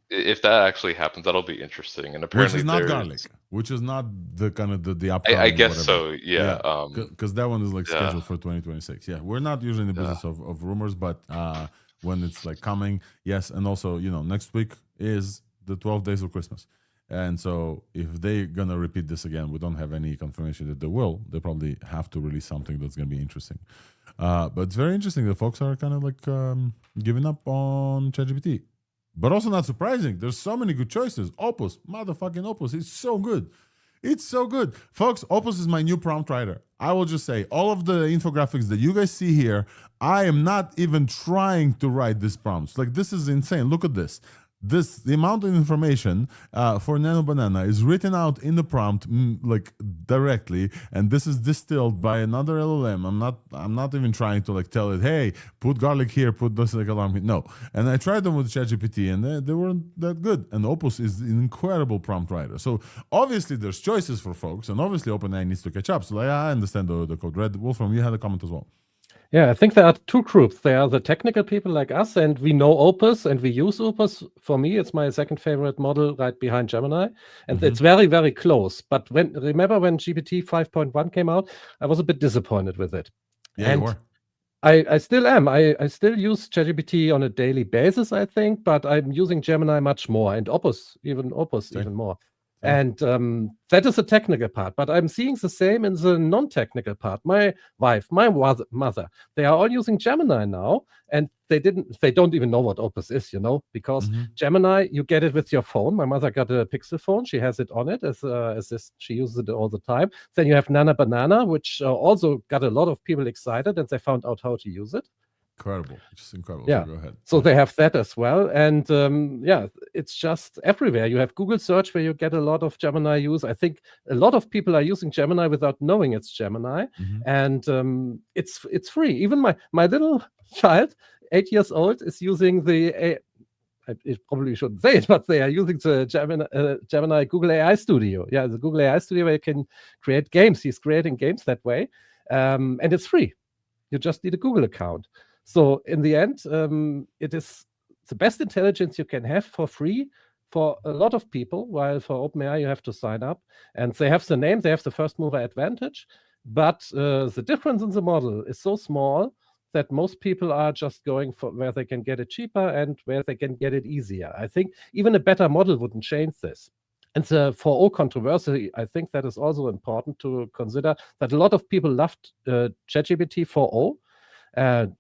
if that actually happens, that'll be interesting. And apparently, which is not Garlic, which is not the kind of the upcoming. I guess whatever. so. Yeah. Because that one is like scheduled for 2026. Yeah, we're not usually in the business of rumors, but when it's like coming, yes. And also, next week is the 12 days of Christmas. And so if they're going to repeat this again, we don't have any confirmation that they will. They probably have to release something that's going to be interesting. But it's very interesting that folks are kind of like giving up on ChatGPT. But also not surprising. There's so many good choices. Opus, motherfucking Opus. It's so good. It's so good. Folks, Opus is my new prompt writer. I will just say, all of the infographics that you guys see here, I am not even trying to write these prompts. Like, this is insane. Look at this. The amount of information for Nano Banana is written out in the prompt like directly, and this is distilled by another LLM. I'm not even trying to like tell it, hey, put garlic here, put this like alarm here. No. And I tried them with ChatGPT, and they weren't that good. And Opus is an incredible prompt writer. So obviously there's choices for folks, and obviously OpenAI needs to catch up. So I understand the code red. Wolfram, you had a comment as well. Yeah, I think there are two groups. There are the technical people like us, and we know Opus, and we use Opus. For me, it's my second favorite model right behind Gemini, and it's very, very close. But remember when GPT 5.1 came out, I was a bit disappointed with it. Yeah, and you were. I still am. I still use ChatGPT on a daily basis, I think, but I'm using Gemini much more, and Opus even more. And that is the technical part, but I'm seeing the same in the non-technical part. My wife, my mother, they are all using Gemini now, and they don't even know what Opus is, because Gemini, you get it with your phone. My mother got a Pixel phone. She has it on it as this. She uses it all the time. Then you have Nano Banana, which also got a lot of people excited, and they found out how to use it. Incredible. Just incredible. Yeah. So go ahead. So they have that as well. And it's just everywhere. You have Google search where you get a lot of Gemini use. I think a lot of people are using Gemini without knowing it's Gemini. And it's free. Even my little child, 8 years old, is using I probably shouldn't say it, but they are using the Gemini Google AI Studio. Yeah, the Google AI Studio where you can create games. He's creating games that way. And it's free. You just need a Google account. So in the end, it is the best intelligence you can have for free for a lot of people, while for OpenAI you have to sign up. And they have the name, they have the first mover advantage, but the difference in the model is so small that most people are just going for where they can get it cheaper and where they can get it easier. I think even a better model wouldn't change this. And the 4.0 controversy, I think that is also important to consider, that a lot of people loved ChatGPT 4.0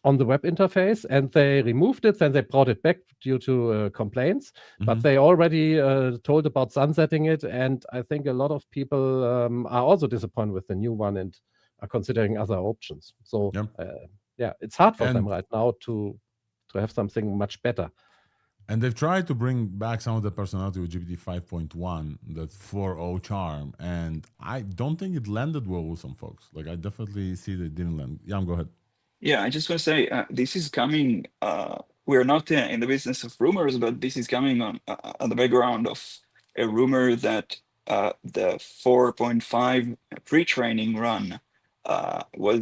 on the web interface, and they removed it, then they brought it back due to complaints, but they already told about sunsetting it, and I think a lot of people are also disappointed with the new one and are considering other options. So yeah, it's hard for them right now to have something much better. And they've tried to bring back some of the personality with GPT 5.1, that 4.0 charm, and I don't think it landed well with some folks. Like, I definitely see that it didn't land. Yeah, go ahead. Yeah, I just want to say this is coming. We're not in the business of rumors, but this is coming on the background of a rumor that the 4.5 pre-training run was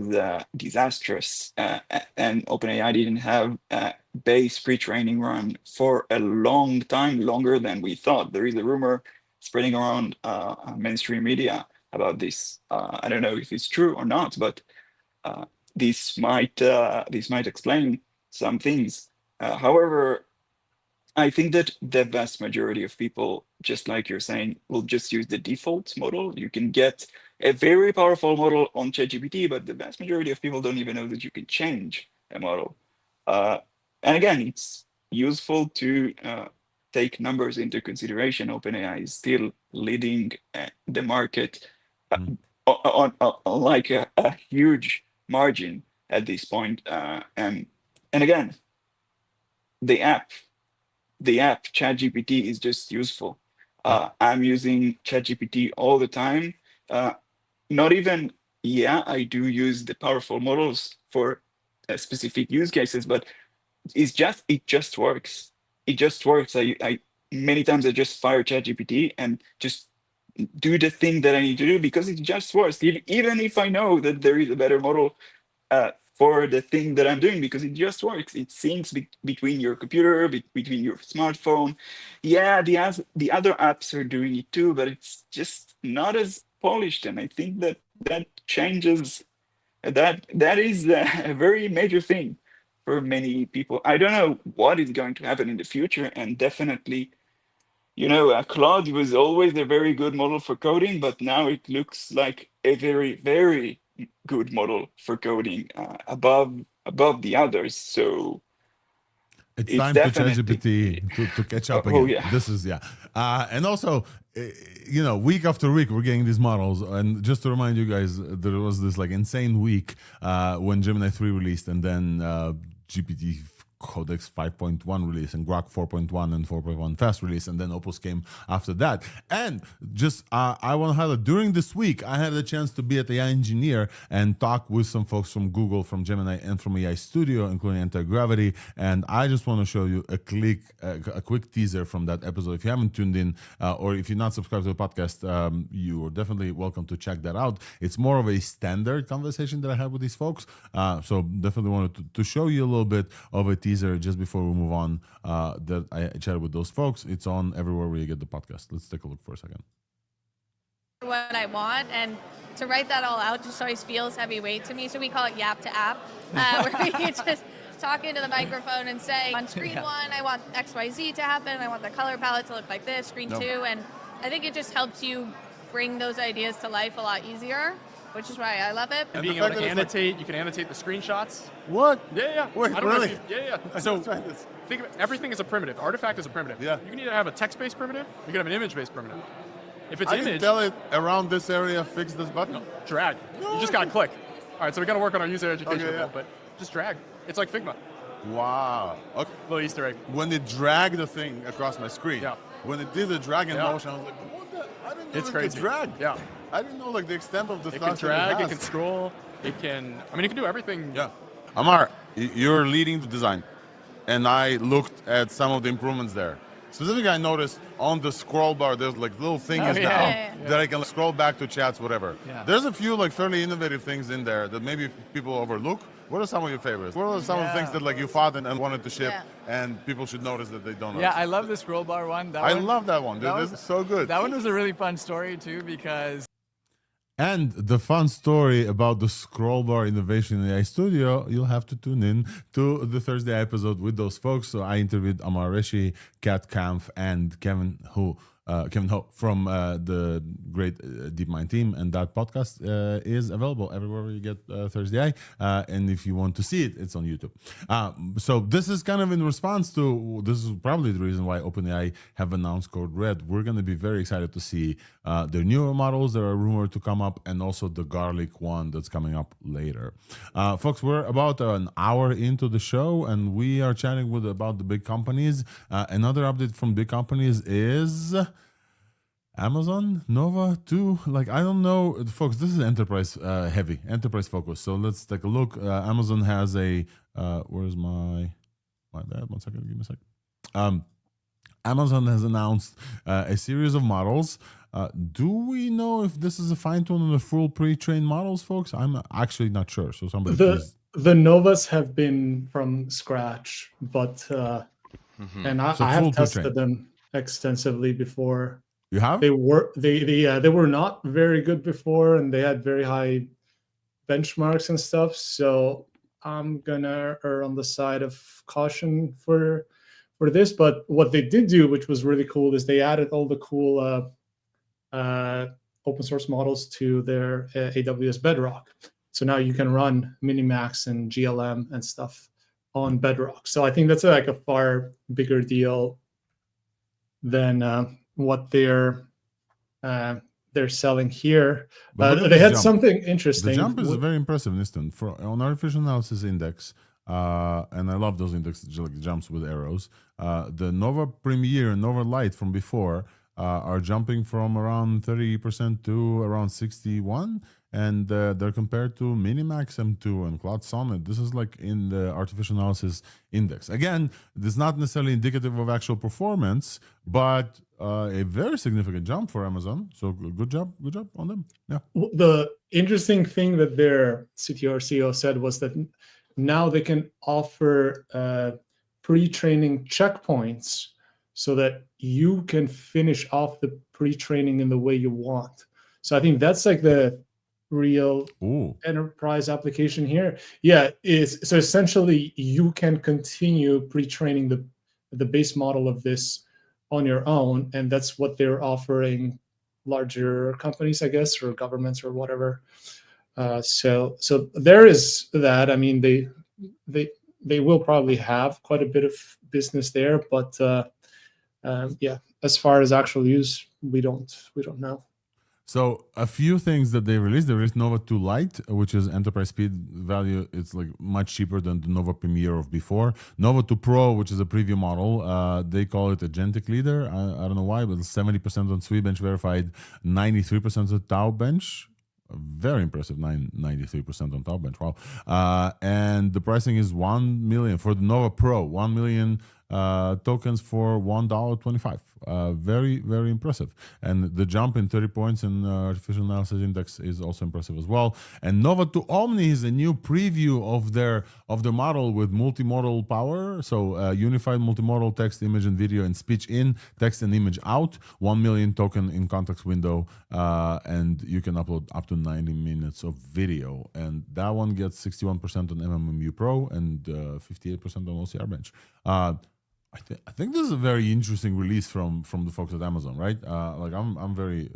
disastrous, and OpenAI didn't have a base pre-training run for a long time, longer than we thought. There is a rumor spreading around mainstream media about this. I don't know if it's true or not, but this might explain some things. However, I think that the vast majority of people, just like you're saying, will just use the default model. You can get a very powerful model on ChatGPT, but the vast majority of people don't even know that you can change a model. And again, it's useful to take numbers into consideration. OpenAI is still leading the market on like a huge margin at this point. And again, the app ChatGPT is just useful. I'm using ChatGPT all the time. Not even, I do use the powerful models for specific use cases, but it just works. It just works. I many times I just fire ChatGPT and just do the thing that I need to do because it just works. Even if I know that there is a better model for the thing that I'm doing, because it just works. It syncs between your computer, between your smartphone. Yeah, the other apps are doing it too, but it's just not as polished. And I think that changes. That is a very major thing for many people. I don't know what is going to happen in the future, and definitely, Claude was always a very good model for coding, but now it looks like a very, very good model for coding, above the others. So it's time to ChatGPT to catch up again. Yeah. This is and also, week after week we're getting these models. And just to remind you guys, there was this like insane week when Gemini 3 released, and then GPT Codex 5.1 release, and Grok 4.1 and 4.1 fast release, and then Opus came after that. And just I want to highlight, during this week I had a chance to be at AI Engineer and talk with some folks from Google, from Gemini, and from AI Studio, including Anti-Gravity. And I just want to show you a quick teaser from that episode. If you haven't tuned in, or if you're not subscribed to the podcast, you are definitely welcome to check that out. It's more of a standard conversation that I had with these folks, so definitely wanted to show you a little bit of a teaser just before we move on, that I chatted with those folks. It's on everywhere where you get the podcast. Let's take a look for a second. What I want, and to write that all out just always feels heavyweight to me, so we call it Yap to App, where we just talk into the microphone and say, on screen 1 I want XYZ to happen, I want the color palette to look like this, screen 2, and I think it just helps you bring those ideas to life a lot easier, which is why I love it. And being able to annotate, you can annotate the screenshots. What? Yeah. Wait, really? Yeah. So think of it, everything is a primitive. Artifact is a primitive. Yeah. You can either have a text-based primitive, you can have an image-based primitive. If it's I image, can tell it around this area, fix this button. drag. You just gotta click. All right, so we gotta work on our user education a bit, but just drag. It's like Figma. Wow. Okay. Little Easter egg. When it dragged the thing across my screen, when it did the drag in motion, I was like, what the? I didn't know It's it crazy. could drag. Yeah. I didn't know like the extent of the It stuff. can drag, it can scroll, it can, it can do everything. Yeah. Amar, you're leading the design, and I looked at some of the improvements there. Specifically, I noticed on the scroll bar, there's like little thingies yeah. now Yeah. that I can scroll back to chats, whatever. Yeah. There's a few like fairly innovative things in there that maybe people overlook. What are some of your favorites? What are some of the things that like you thought and wanted to ship, and people should notice that they don't notice? Yeah, I love the scroll bar one. I love that one, dude. that This was- is so good. That one was a really fun story too, because And the fun story about the scroll bar innovation in AI Studio, you'll have to tune in to the ThursdAI episode with those folks. So I interviewed Amar Reshi, Kat Kampf, and Kevin Ho from the great DeepMind team. And that podcast is available everywhere where you get ThursdAI. And if you want to see it, it's on YouTube. So this is kind of in response to, this is probably the reason why OpenAI have announced Code Red. We're going to be very excited to see their newer models that are rumored to come up, and also the Garlic one that's coming up later. Folks, we're about an hour into the show, and we are chatting about the big companies. Another update from big companies is Amazon, Nova 2. Like, I don't know, folks, this is enterprise heavy, enterprise focus. So let's take a look. Amazon has a, where's my bad, 1 second, give me a sec. Amazon has announced a series of models. Do we know if this is a fine-tune on the full pre-trained models, folks? I'm actually not sure. So somebody please. The Novas have been from scratch, but and I So have full tested pre-trained. them extensively before. You have? They were not very good before, and they had very high benchmarks and stuff. So I'm gonna err on the side of caution for this. But what they did do, which was really cool, is they added all the cool open source models to their AWS Bedrock. So now you can run Minimax and GLM and stuff on Bedrock. So I think that's like a far bigger deal than what they're selling here. But look at They this had jump. something interesting. The jump is very impressive, Nistan. On artificial analysis index, and I love those indexes, like jumps with arrows. The Nova Premier and Nova Lite from before are jumping from around 30% to around 61%, and they're compared to Minimax M2 and Cloud Sonnet. This is like in the artificial analysis index. Again, this is not necessarily indicative of actual performance, but a very significant jump for Amazon. So good job on them. Yeah. The interesting thing that their CTO or CEO said was that now they can offer pre-training checkpoints so that you can finish off the pre-training in the way you want. So I think that's like the real enterprise application here. Yeah, so essentially you can continue pre-training the base model of this on your own, and that's what they're offering larger companies, I guess, or governments or whatever. So there is that. I mean, they will probably have quite a bit of business there, but yeah, as far as actual use, we don't know. So a few things that they released. They released Nova 2 Lite, which is enterprise speed value. It's like much cheaper than the Nova Premier of before. Nova 2 Pro, which is a preview model. They call it Agentic Leader. I don't know why, but 70% on Sweetbench verified, 93% on Tau Bench. Very impressive, 93% on Tau Bench. Wow. And the pricing is $1 million for the Nova Pro, 1 million tokens for $1.25. Very, very impressive. And the jump in 30 points in artificial analysis index is also impressive as well. And Nova 2 Omni is a new preview of the model with multimodal power. So unified multimodal text, image, and video, and speech in, text and image out. 1 million token in context window, and you can upload up to 90 minutes of video. And that one gets 61% on MMMU Pro and 58% on OCR Bench. I think this is a very interesting release from the folks at Amazon, right? Like I'm very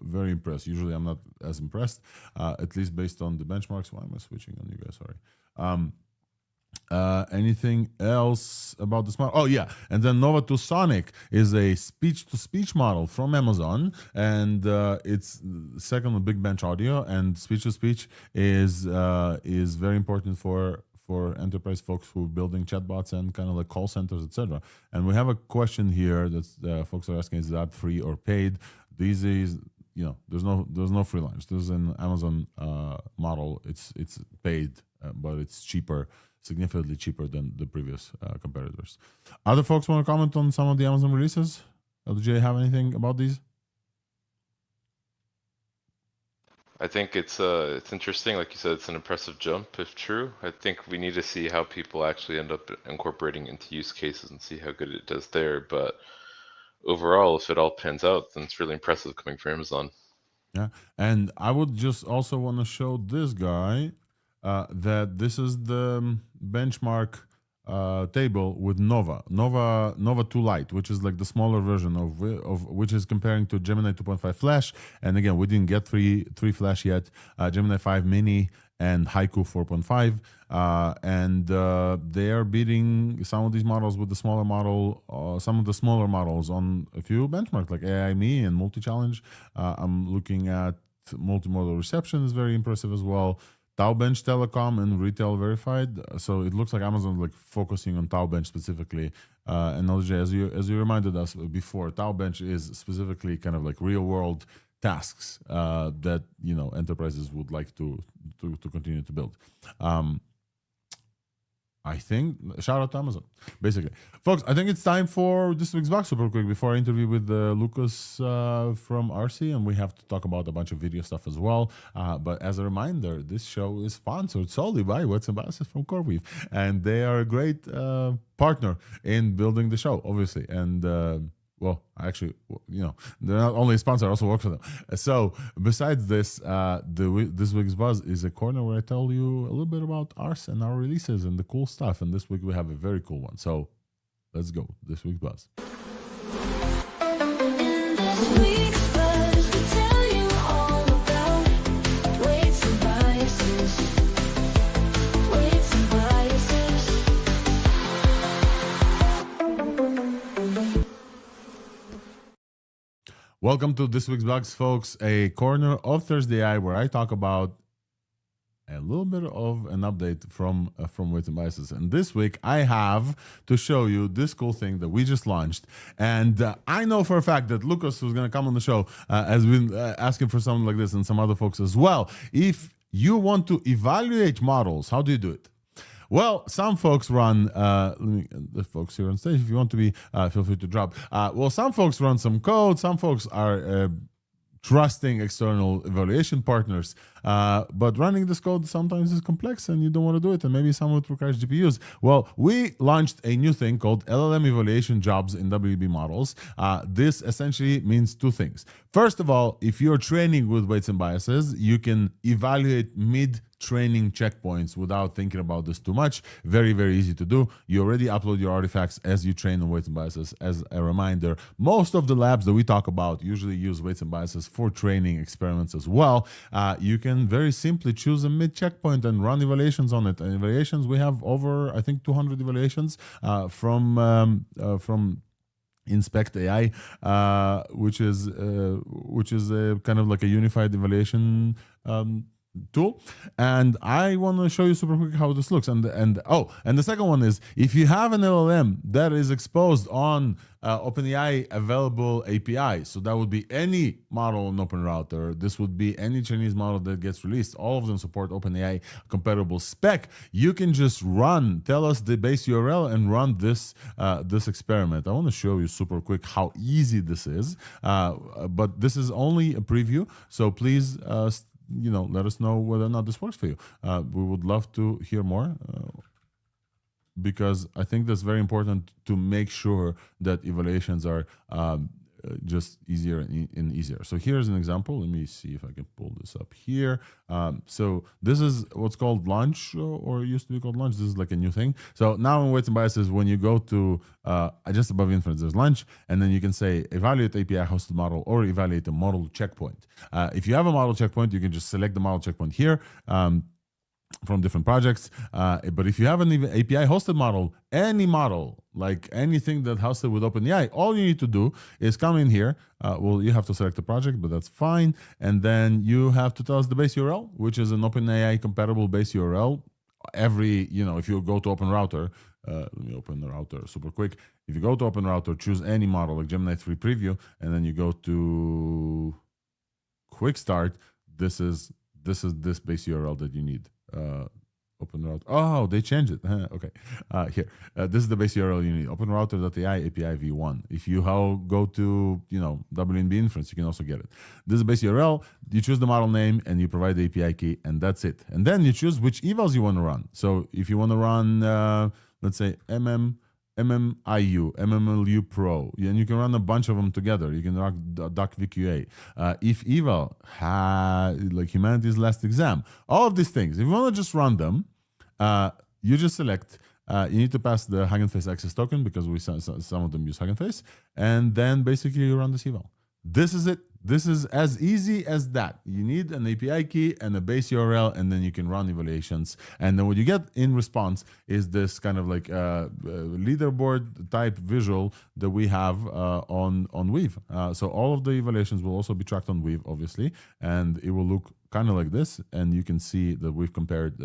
very impressed. Usually I'm not as impressed, at least based on the benchmarks. Why am I switching on you guys? Sorry. Anything else about this model? Oh yeah, and then Nova 2 Sonic is a speech-to-speech model from Amazon, and it's second on Big Bench Audio. And speech-to-speech is very important for enterprise folks who are building chatbots and kind of like call centers, etc. And we have a question here that folks are asking: is that free or paid? These days, there's no free lunch. This is an Amazon model. It's paid, but it's cheaper, significantly cheaper than the previous competitors. Other folks want to comment on some of the Amazon releases? Do you have anything about these? I think it's interesting. Like you said, it's an impressive jump if true. I think we need to see how people actually end up incorporating into use cases and see how good it does there. But overall, if it all pans out, then it's really impressive coming from Amazon. Yeah, and I would just also want to show this guy that this is the benchmark table with Nova 2 Lite, which is like the smaller version of which is comparing to Gemini 2.5 Flash. And again, we didn't get three Flash yet. Gemini 5 Mini and Haiku 4.5, and they are beating some of these models with the smaller model, some of the smaller models on a few benchmarks like AI Me and Multi Challenge. I'm looking at multimodal reception is very impressive as well. Taubench Telecom and Retail Verified. So it looks like Amazon like focusing on Taubench specifically. And LJ, as you reminded us before, Taubench is specifically kind of like real world tasks that enterprises would like to continue to build. I think shout out to Amazon, basically, folks. I think it's time for this week's box super quick before I interview with Lucas from RC, and we have to talk about a bunch of video stuff as well. But as a reminder, this show is sponsored solely by What's Ambassadors from CoreWeave, and they are a great partner in building the show, obviously, and. Well, actually, they're not only a sponsor, I also work for them. So besides this, this week's Buzz is a corner where I tell you a little bit about ours and our releases and the cool stuff. And this week we have a very cool one. So let's go. This week's Buzz. Welcome to this week's Bugs, folks, a corner of ThursdAI where I talk about a little bit of an update from Weights and Biases. And this week I have to show you this cool thing that we just launched. And I know for a fact that Lucas, who's going to come on the show, has been asking for something like this, and some other folks as well. If you want to evaluate models, how do you do it? Well, some folks run, the folks here on stage, if you want to be, feel free to drop. Well, some folks run some code. Some folks are trusting external evaluation partners. But running this code sometimes is complex and you don't want to do it. And maybe some of it requires GPUs. Well, we launched a new thing called LLM evaluation jobs in WB models. This essentially means two things. First of all, if you're training with weights and biases, you can evaluate mid-training checkpoints without thinking about this too much. Very, very easy to do. You already upload your artifacts as you train on weights and biases. As a reminder, most of the labs that we talk about usually use weights and biases for training experiments as well. You can very simply choose a mid-checkpoint and run evaluations on it. And evaluations, we have over, I think, 200 evaluations from Inspect AI, which is a kind of like a unified evaluation tool. And I want to show you super quick how this looks. And the second one is, if you have an LLM that is exposed on OpenAI available API, so that would be any model on OpenRouter, this would be any Chinese model that gets released, all of them support OpenAI compatible spec, you can just tell us the base URL and run this experiment. I want to show you super quick how easy this is, but this is only a preview, so please let us know whether or not this works for you. We would love to hear more, because I think that's very important to make sure that evaluations are just easier and easier. So here's an example. Let me see if I can pull this up here. So this is what's called Launch, or used to be called Launch. This is like a new thing. So now in Weights and Biases, when you go to just above inference, there's Launch, and then you can say evaluate API hosted model or evaluate a model checkpoint. If you have a model checkpoint, you can just select the model checkpoint here. From different projects, but if you have an API hosted model, any model, like anything that hosted with OpenAI, all you need to do is come in here. Well, you have to select the project, but that's fine. And then you have to tell us the base URL, which is an OpenAI compatible base URL. If you go to OpenRouter, let me open the router super quick. If you go to OpenRouter, choose any model like Gemini 3 Preview, and then you go to Quick Start. This is this base URL that you need. Open router. Oh, they changed it. Okay. Here. This is the base URL you need. OpenRouter.ai API v1. If you go to, WNB inference, you can also get it. This is the base URL. You choose the model name and you provide the API key, and that's it. And then you choose which evals you want to run. So if you want to run, let's say MMIU, MMLU Pro, and you can run a bunch of them together. You can run Doc VQA. If eval, like Humanity's Last Exam, all of these things. If you want to just run them, you just select. You need to pass the Hugging Face access token because some of them use Hugging Face, and then basically you run this eval. This is it. This is as easy as that. You need an API key and a base URL, and then you can run evaluations. And then what you get in response is this kind of like leaderboard type visual that we have on Weave. So all of the evaluations will also be tracked on Weave, obviously, and it will look kind of like this. And you can see that we've compared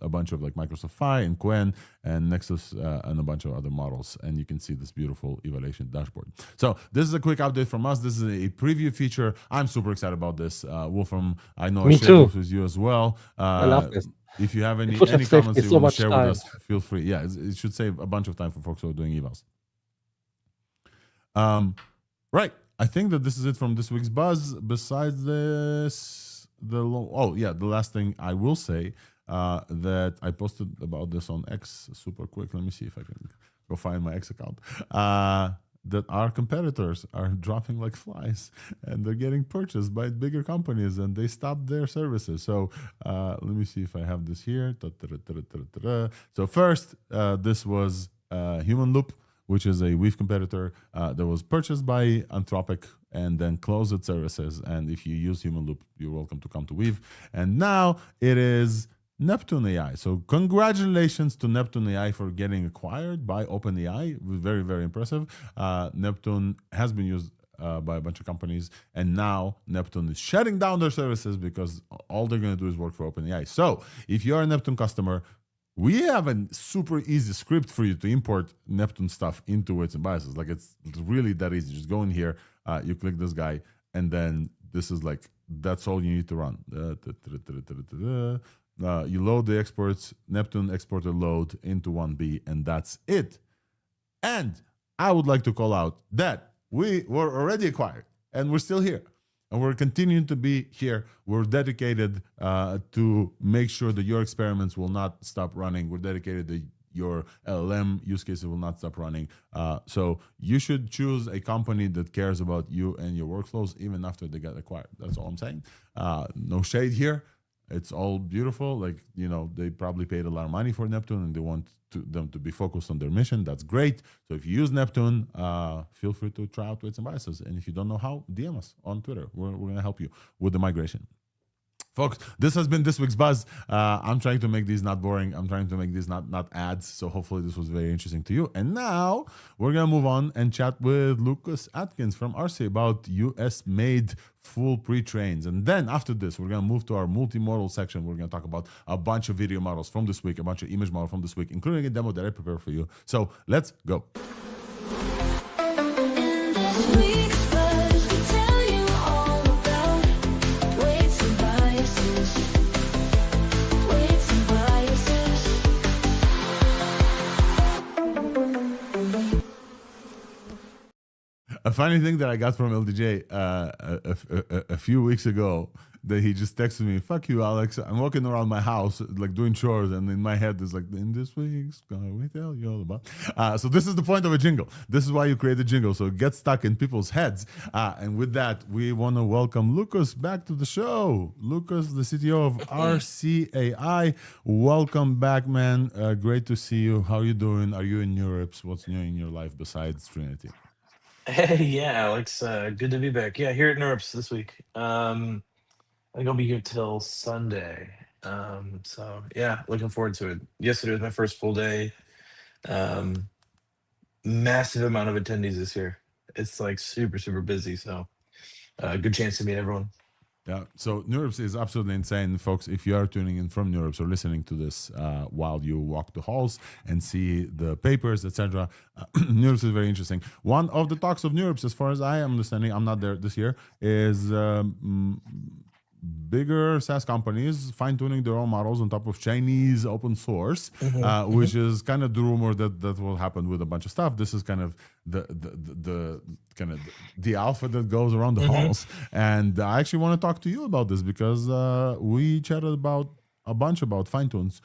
a bunch of like Microsoft Phi and Quen and Nexus and a bunch of other models. And you can see this beautiful evaluation dashboard. So this is a quick update from us. This is a preview feature. I'm super excited about this. Wolfram, I know I shared this with you as well. I love this. If you have any saved comments me you so want to much share time. with us, feel free. Yeah, it should save a bunch of time for folks who are doing evals. Right. I think that this is it from this week's Buzz. Besides this, the last thing I will say that I posted about this on X super quick. Let me see if I can go find my X account. That our competitors are dropping like flies and they're getting purchased by bigger companies and they stopped their services. So let me see if I have this here. So first, this was Human Loop, which is a Weave competitor that was purchased by Anthropic and then closed its services. And if you use Human Loop, you're welcome to come to Weave. And now it is Neptune AI. So congratulations to Neptune AI for getting acquired by OpenAI. Very, very impressive. Neptune has been used by a bunch of companies, and now Neptune is shutting down their services because all they're going to do is work for OpenAI. So if you're a Neptune customer, we have a super easy script for you to import Neptune stuff into Weights and Biases. Like it's really that easy. Just go in here, you click this guy, and then this is like, that's all you need to run. You load the exports, Neptune exporter load into 1B, and that's it. And I would like to call out that we were already acquired, and we're still here. And we're continuing to be here. We're dedicated to make sure that your experiments will not stop running. We're dedicated to your LLM use cases will not stop running. So you should choose a company that cares about you and your workflows even after they get acquired. That's all I'm saying. No shade here. It's all beautiful. Like, they probably paid a lot of money for Neptune and they want them to be focused on their mission. That's great. So if you use Neptune, feel free to try out Weights and Biases. And if you don't know how, DM us on Twitter. We're going to help you with the migration. Folks, this has been this week's Buzz. I'm trying to make these not boring. I'm trying to make these not ads. So hopefully this was very interesting to you. And now we're going to move on and chat with Lucas Atkins from RC about US-made full pre-trains. And then after this, we're going to move to our multimodal section. We're going to talk about a bunch of video models from this week, a bunch of image models from this week, including a demo that I prepared for you. So let's go. A funny thing that I got from LDJ a few weeks ago, that he just texted me, "Fuck you, Alex. I'm walking around my house, like doing chores, and in my head is like, in this week's gonna we tell you all about." So this is the point of a jingle. This is why you create a jingle, so it gets stuck in people's heads. And with that, we want to welcome Lucas back to the show. Lucas, the CTO of RCAI. Welcome back, man. Great to see you. How are you doing? Are you in Europe? What's new in your life besides Trinity? Hey, yeah, Alex. Good to be back. Yeah, here at NeurIPS this week. I think I'll be here till Sunday. So yeah, looking forward to it. Yesterday was my first full day. Massive amount of attendees this year. It's like super, super busy. So good chance to meet everyone. Yeah, so NeurIPS is absolutely insane, folks. If you are tuning in from NeurIPS or listening to this while you walk the halls and see the papers, etc., NeurIPS is very interesting. One of the talks of NeurIPS, as far as I am understanding, I'm not there this year, is bigger SaaS companies fine-tuning their own models on top of Chinese open source, which is kind of the rumor that will happen with a bunch of stuff. This is kind of the alpha that goes around the halls. And I actually want to talk to you about this because we chatted about a bunch about fine-tunes,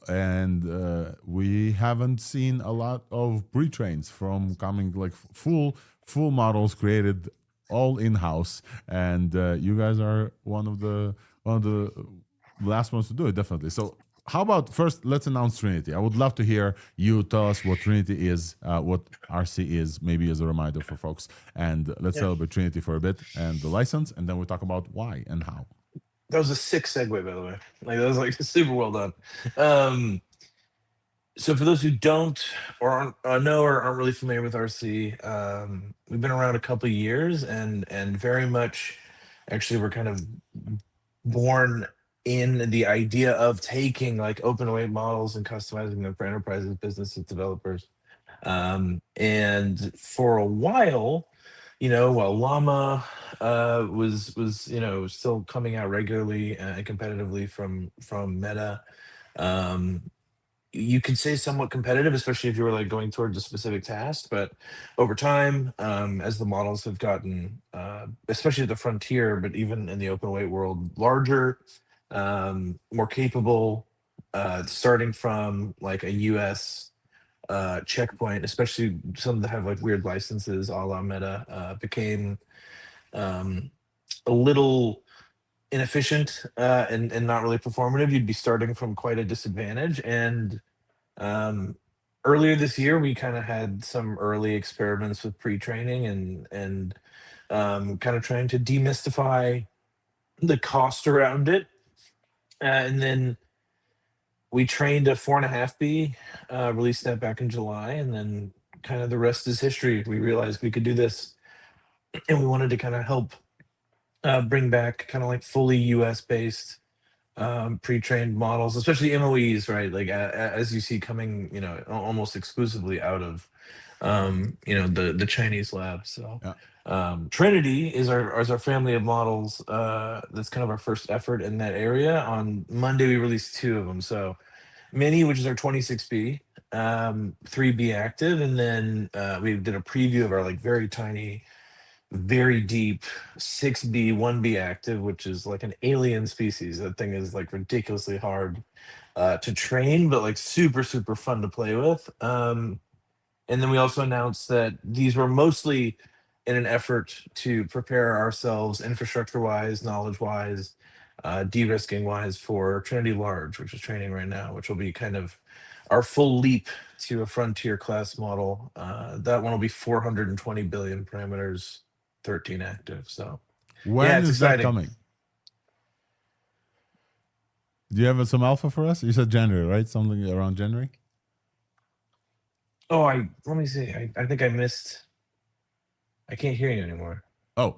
and we haven't seen a lot of pre-trains from coming, like full models created all in-house, and you guys are one of the last ones to do it, definitely. So how about first let's announce Trinity. I would love to hear you tell us what Trinity is, what RC is, maybe as a reminder for folks, and let's celebrate Trinity for a bit and the license, and then we'll talk about why and how. That was a sick segue, by the way. Like, that was like super well done. So for those who don't or aren't know or aren't really familiar with RC, we've been around a couple of years, and very much, actually, we're kind of born in the idea of taking like open-weight models and customizing them for enterprises, businesses, developers. And for a while, while Llama was still coming out regularly and competitively from Meta, you could say somewhat competitive, especially if you were like going towards a specific task. But over time, as the models have gotten, especially at the frontier, but even in the open weight world, larger, more capable, starting from like a US checkpoint, especially some that have like weird licenses a la Meta, became a little inefficient and not really performative. You'd be starting from quite a disadvantage. And earlier this year, we kind of had some early experiments with pre-training and kind of trying to demystify the cost around it. And then we trained a 4.5B, released that back in July, and then kind of the rest is history. We realized we could do this, and we wanted to kind of help bring back kind of like fully US-based pre-trained models, especially MOEs, right? Like as you see coming, almost exclusively out of, the Chinese lab. So Trinity is our family of models. That's kind of our first effort in that area. On Monday, we released 2 of them. So Mini, which is our 26B, 3B active, and then we did a preview of our like very tiny, very deep 6B 1B active, which is like an alien species. That thing is like ridiculously hard to train, but like super fun to play with. And then we also announced that these were mostly in an effort to prepare ourselves infrastructure wise, knowledge wise, de-risking wise for Trinity Large, which is training right now, which will be kind of our full leap to a frontier class model. That one will be 420 billion parameters, 13 active. So when is exciting. that coming? Do you have some alpha for us? You said January, right? Something around January? Oh, let me see. I think I missed. I can't hear you anymore. Oh,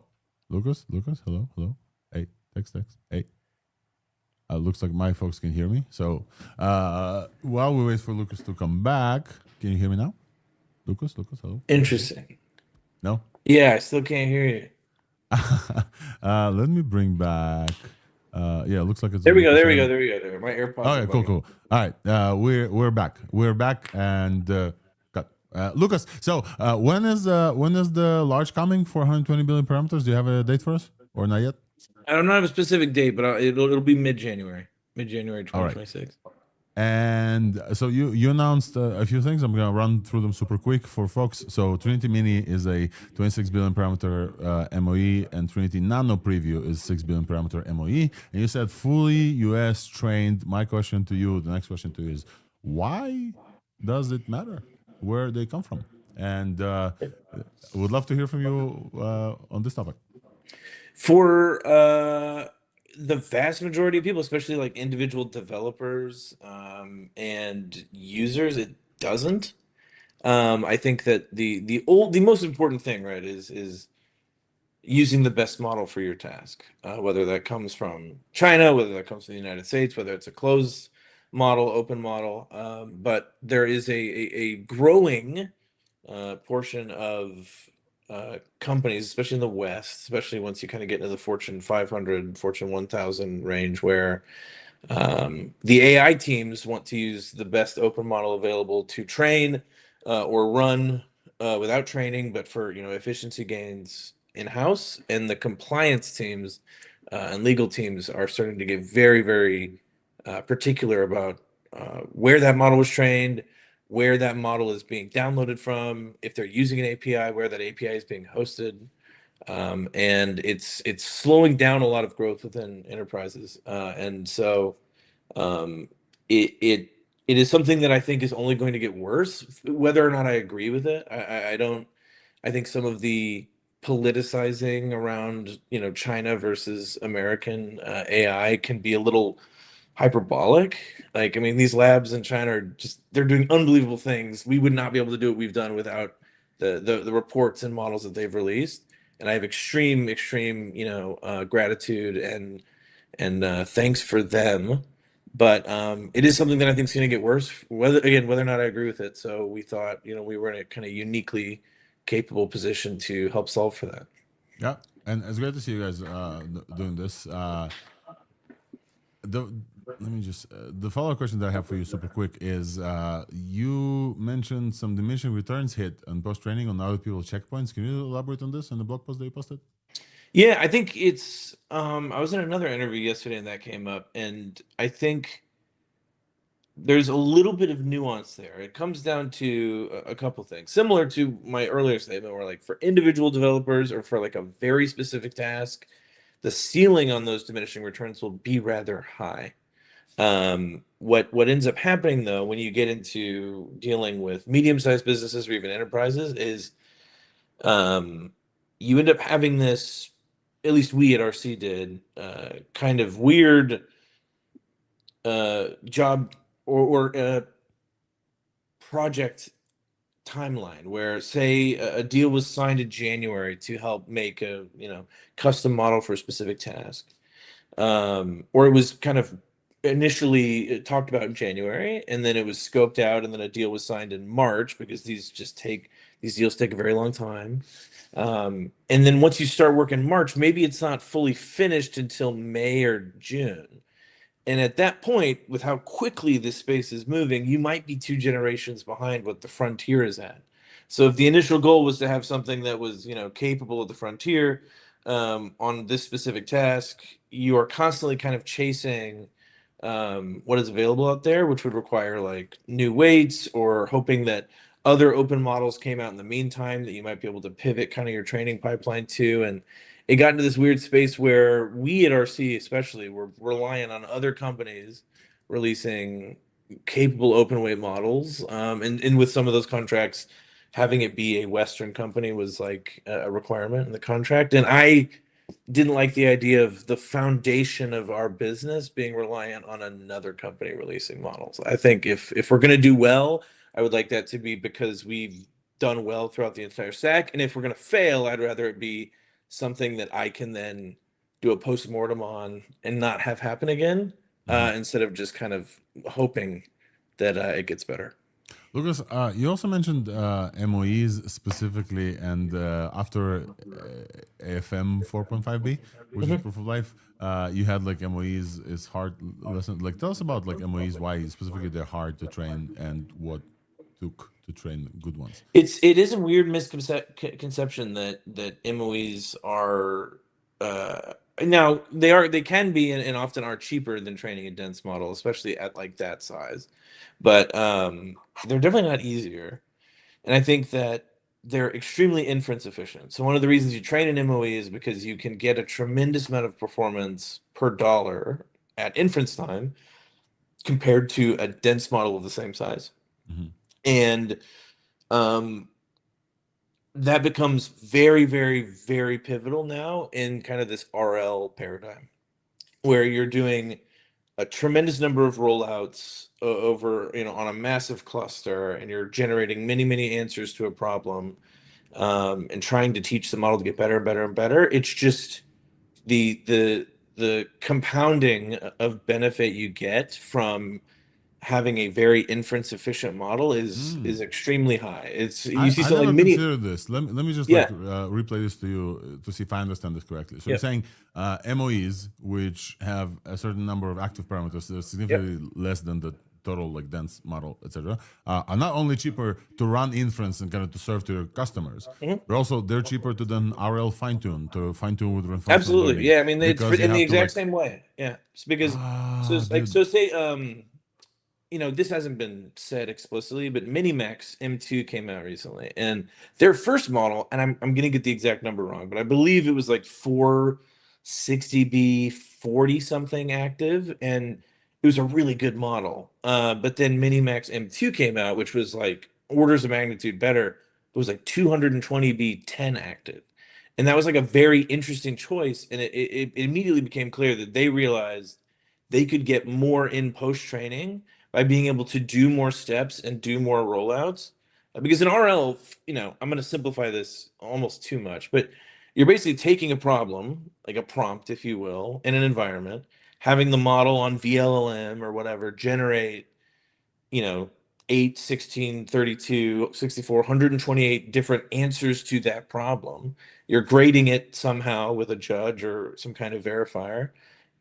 Lucas, hello. Hey, text. Hey. Looks like my folks can hear me. So while we wait for Lucas to come back, can you hear me now? Lucas, hello. Interesting. No? Yeah, I still can't hear you. Let me bring back. Yeah, looks like it's. There we go. My AirPods. Oh yeah, cool. All right, we're back. And got Lucas. So when is the large coming for 120 billion parameters? Do you have a date for us or not yet? I don't have a specific date, but it'll be mid-January 2026. Right. And so you announced a few things. I'm gonna run through them super quick for folks. So Trinity Mini is a 26 billion parameter MOE, and Trinity Nano Preview is 6 billion parameter MOE. And you said fully US trained. My question to you, the next question to you is, why does it matter where they come from? And would love to hear from you on this topic. For the vast majority of people, especially like individual developers and users, it doesn't. I think that the most important thing, right, is using the best model for your task, whether that comes from China, whether that comes from the United States, whether it's a closed model, open model. But there is a growing portion of companies, especially in the West, especially once you kind of get into the Fortune 500, Fortune 1000 range, where the AI teams want to use the best open model available to train or run without training, but for efficiency gains in-house. And the compliance teams and legal teams are starting to get very, very particular about where that model was trained, where that model is being downloaded from, if they're using an API, where that API is being hosted. And it's slowing down a lot of growth within enterprises. And so it is something that I think is only going to get worse, whether or not I agree with it. I don't. I think some of the politicizing around China versus American AI can be a little hyperbolic. Like, I mean, these labs in China are they're doing unbelievable things. We would not be able to do what we've done without the reports and models that they've released. And I have extreme gratitude and thanks for them. But it is something that I think is going to get worse, whether or not I agree with it. So we thought, we were in a kind of uniquely capable position to help solve for that. Yeah, and it's great to see you guys doing this. Let me just the follow-up question that I have for you, super quick, is you mentioned some diminishing returns hit on post-training on other people's checkpoints. Can you elaborate on this in the blog post that you posted? Yeah, I think it's. I was in another interview yesterday and that came up, and I think there's a little bit of nuance there. It comes down to a couple things, similar to my earlier statement, where like for individual developers or for like a very specific task, the ceiling on those diminishing returns will be rather high. What ends up happening though, when you get into dealing with medium-sized businesses or even enterprises, is you end up having this. At least we at RC did kind of weird job or project timeline where, say, a deal was signed in January to help make a custom model for a specific task, or it was kind of initially talked about in January, and then it was scoped out, and then a deal was signed in March, because these deals take a very long time. And then once you start work in March, maybe it's not fully finished until May or June. And at that point, with how quickly this space is moving, you might be 2 generations behind what the frontier is at. So if the initial goal was to have something that was, capable of the frontier on this specific task, you are constantly kind of chasing what is available out there, which would require like new weights, or hoping that other open models came out in the meantime that you might be able to pivot kind of your training pipeline to. And it got into this weird space where we at RC especially were relying on other companies releasing capable open weight models. And with some of those contracts, having it be a Western company was like a requirement in the contract. And I didn't like the idea of the foundation of our business being reliant on another company releasing models. I think if we're going to do well, I would like that to be because we've done well throughout the entire stack. And if we're going to fail, I'd rather it be something that I can then do a post-mortem on and not have happen again, instead of just kind of hoping that it gets better. Lucas, you also mentioned MOEs specifically, and after AFM 4.5b, which is proof of life, you had like MOEs is hard lesson. Like, tell us about like MOEs, why specifically they're hard to train, and what took to train good ones. It is a weird misconception that MOEs are now they can be and often are cheaper than training a dense model, especially at like that size, but they're definitely not easier. And I think that they're extremely inference efficient. So one of the reasons you train an MOE is because you can get a tremendous amount of performance per dollar at inference time compared to a dense model of the same size. And that becomes very, very, very pivotal now in kind of this RL paradigm, where you're doing a tremendous number of rollouts over, on a massive cluster, and you're generating many, many answers to a problem, and trying to teach the model to get better and better and better. It's just the compounding of benefit you get from having a very inference efficient model is extremely high. It's you see I something never like mini. considered this. Let me just Yeah. replay this to you to see if I understand this correctly. So Yep. you're saying MOEs, which have a certain number of active parameters, they're significantly less than the total like dense model, etc., are not only cheaper to run inference and kind of to serve to your customers, but also they're cheaper to then RL fine tune with reinforcement Absolutely. learning. Yeah. I mean, it's because you in the have to exact like same way. Yeah. It's because dude. so say you know, this hasn't been said explicitly, but Minimax M2 came out recently, and their first model, and I'm gonna get the exact number wrong, but I believe it was like 460B 40 something active, and it was a really good model. But then Minimax M2 came out, which was like orders of magnitude better. It was like 220B 10 active. And that was like a very interesting choice. And it immediately became clear that they realized they could get more in post training by being able to do more steps and do more rollouts. Because in RL, you know, I'm going to simplify this almost too much, but you're basically taking a problem, like a prompt, if you will, in an environment, having the model on VLLM or whatever generate, you know, 8, 16, 32, 64, 128 different answers to that problem. You're grading it somehow with a judge or some kind of verifier.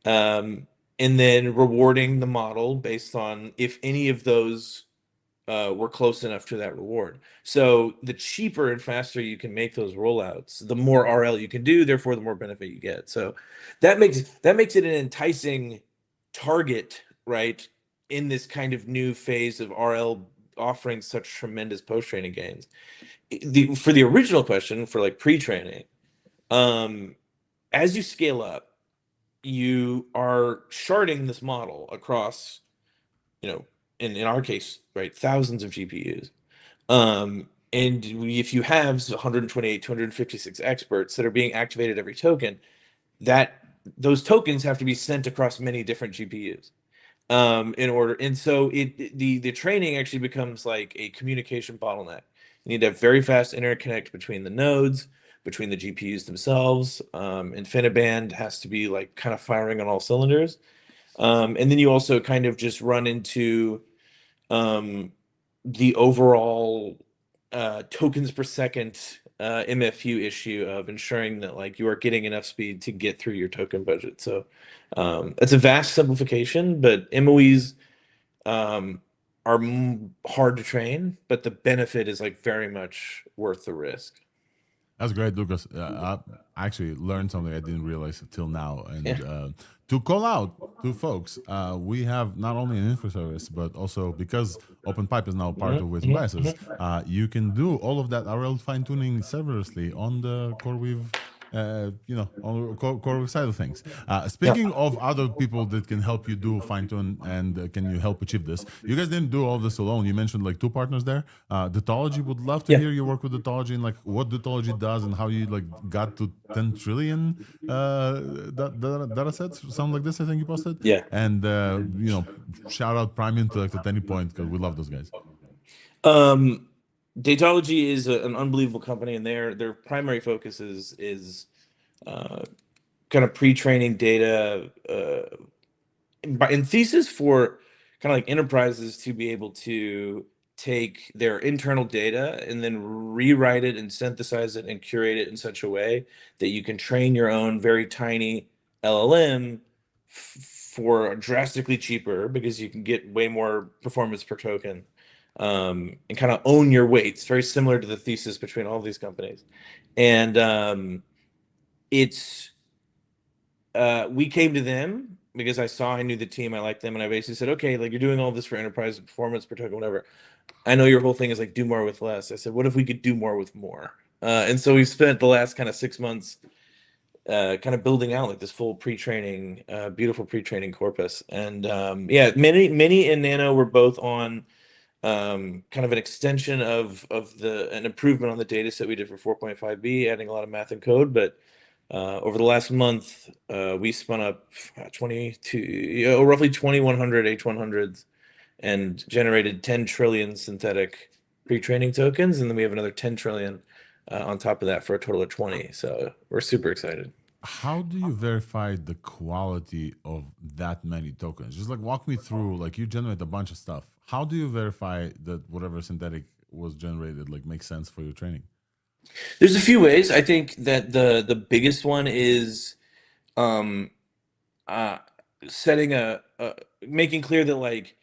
And then rewarding the model based on if any of those were close enough to that reward. So the cheaper and faster you can make those rollouts, the more RL you can do, therefore the more benefit you get. So that makes it an enticing target, right, in this kind of new phase of RL offering such tremendous post-training gains. For the original question, for like pre-training, as you scale up, you are sharding this model across, you know, in our case, right, thousands of GPUs. And if you have 128, 256 experts that are being activated every token, that those tokens have to be sent across many different GPUs in order. And so the training actually becomes like a communication bottleneck. You need to have very fast interconnect between the nodes, between the GPUs themselves. InfiniBand has to be like kind of firing on all cylinders. And then you also kind of just run into the overall tokens per second MFU issue of ensuring that like you are getting enough speed to get through your token budget. So it's a vast simplification, but MOEs are hard to train, but the benefit is like very much worth the risk. That's great, Lucas. I actually learned something I didn't realize until now. And to call out to folks, we have not only an info service, but also because OpenPipe is now part of Weights and Biases, you can do all of that RL fine tuning serverlessly on the CoreWeave. You know, on the core side of things. Speaking of other people that can help you do fine tune and can you help achieve this? You guys didn't do all this alone. You mentioned like 2 partners there. Datology, would love to hear you work with Datology and like what Datology does and how you like got to 10 trillion data sets, something like this. I think you posted. Yeah. And you know, shout out Prime Intellect at any point because we love those guys. Datology is an unbelievable company, and their primary focus is kind of pre-training data in thesis for kind of like enterprises to be able to take their internal data and then rewrite it and synthesize it and curate it in such a way that you can train your own very tiny LLM for drastically cheaper because you can get way more performance per token. And kind of own your weights, very similar to the thesis between all these companies. And we came to them because I knew the team, I liked them, and I basically said, okay, like you're doing all this for enterprise performance per token, whatever. I know your whole thing is like do more with less. I said, what if we could do more with more? And so we've spent the last kind of 6 months kind of building out like this full pre-training, beautiful pre-training corpus. And yeah, Mini and Nano were both on kind of an extension of an improvement on the data set we did for 4.5B, adding a lot of math and code. But over the last month, we spun up roughly 2,100 H100s and generated 10 trillion synthetic pre-training tokens. And then we have another 10 trillion on top of that for a total of 20. So we're super excited. how do you verify the quality of that many tokens? Just like walk me through, like you generate a bunch of stuff. How do you verify that whatever synthetic was generated like makes sense for your training? There's a few ways. I think that the biggest one is um, uh, setting making clear that like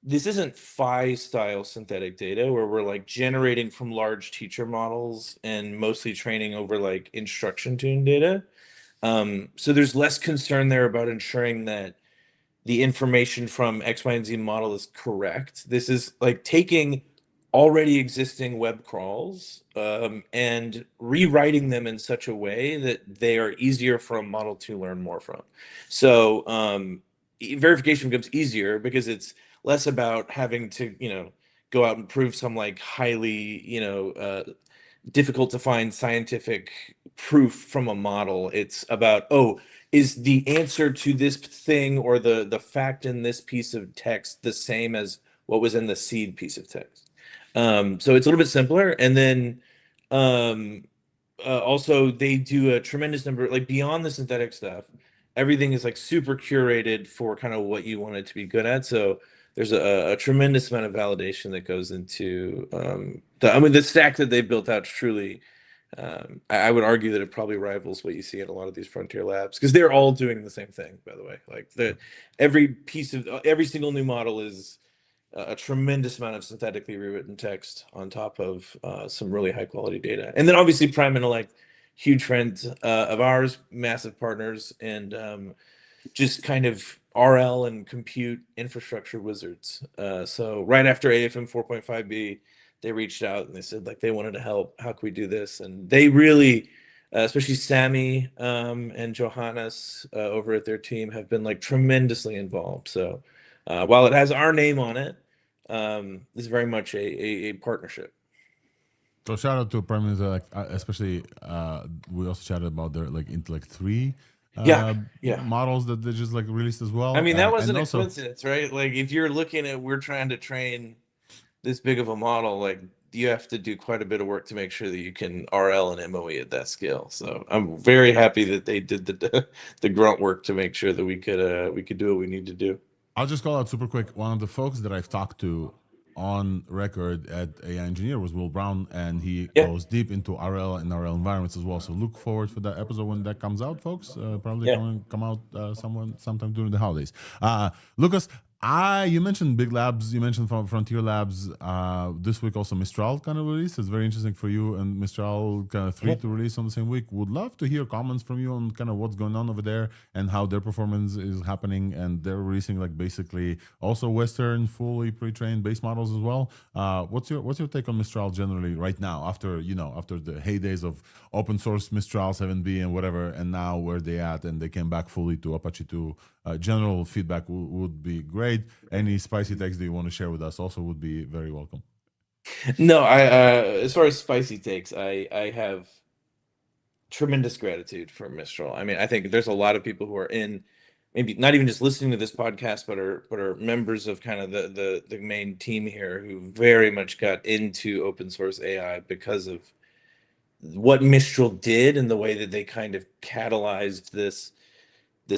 this isn't phi style synthetic data where we're like generating from large teacher models and mostly training over like instruction tuned data. So there's less concern there about ensuring that the information from X, Y, and Z model is correct. This is like taking already existing web crawls and rewriting them in such a way that they are easier for a model to learn more from. So verification becomes easier because it's less about having to, go out and prove some like highly, difficult to find scientific proof from a model. It's about, oh, is the answer to this thing or the fact in this piece of text the same as what was in the seed piece of text? So it's a little bit simpler. And then also they do a tremendous number, like beyond the synthetic stuff, everything is like super curated for kind of what you want it to be good at. So there's a tremendous amount of validation that goes into the stack that they've built out truly. I would argue that it probably rivals what you see in a lot of these frontier labs because they're all doing the same thing, by the way. Like every single new model is a tremendous amount of synthetically rewritten text on top of some really high quality data. And then obviously Prime Intellect, huge friends of ours, massive partners, and just kind of RL and compute infrastructure wizards. So right after AFM 4.5b, they reached out and they said like they wanted to help. How can we do this? And they really, especially Sammy and Johannes over at their team, have been like tremendously involved. So while it has our name on it, this is very much a partnership. So shout out to Prime Intellect, especially we also chatted about their like Intellect 3 models that they just like released as well. I mean, that wasn't and a coincidence, right? Like if you're looking at, we're trying to train this big of a model, like you have to do quite a bit of work to make sure that you can RL and MOE at that scale. So I'm very happy that they did the grunt work to make sure that we could do what we need to do. I'll just call out super quick. One of the folks that I've talked to on record at AI Engineer was Will Brown, and he goes deep into RL and RL environments as well. So look forward for that episode when that comes out, folks. Probably come out sometime during the holidays. Lucas, you mentioned big labs, you mentioned from Frontier Labs. This week also Mistral kind of release. It's very interesting for you and Mistral kind of 3 to release on the same week. Would love to hear comments from you on kind of what's going on over there and how their performance is happening. And they're releasing like basically also Western fully pre-trained base models as well. What's your take on Mistral generally right now after the heydays of open source Mistral 7B and whatever, and now where they at and they came back fully to Apache 2? General feedback would be great. Any spicy takes that you want to share with us also would be very welcome. No, as far as spicy takes, I have tremendous gratitude for Mistral. I mean, I think there's a lot of people who are in, maybe not even just listening to this podcast, but are members of kind of the main team here who very much got into open source AI because of what Mistral did and the way that they kind of catalyzed this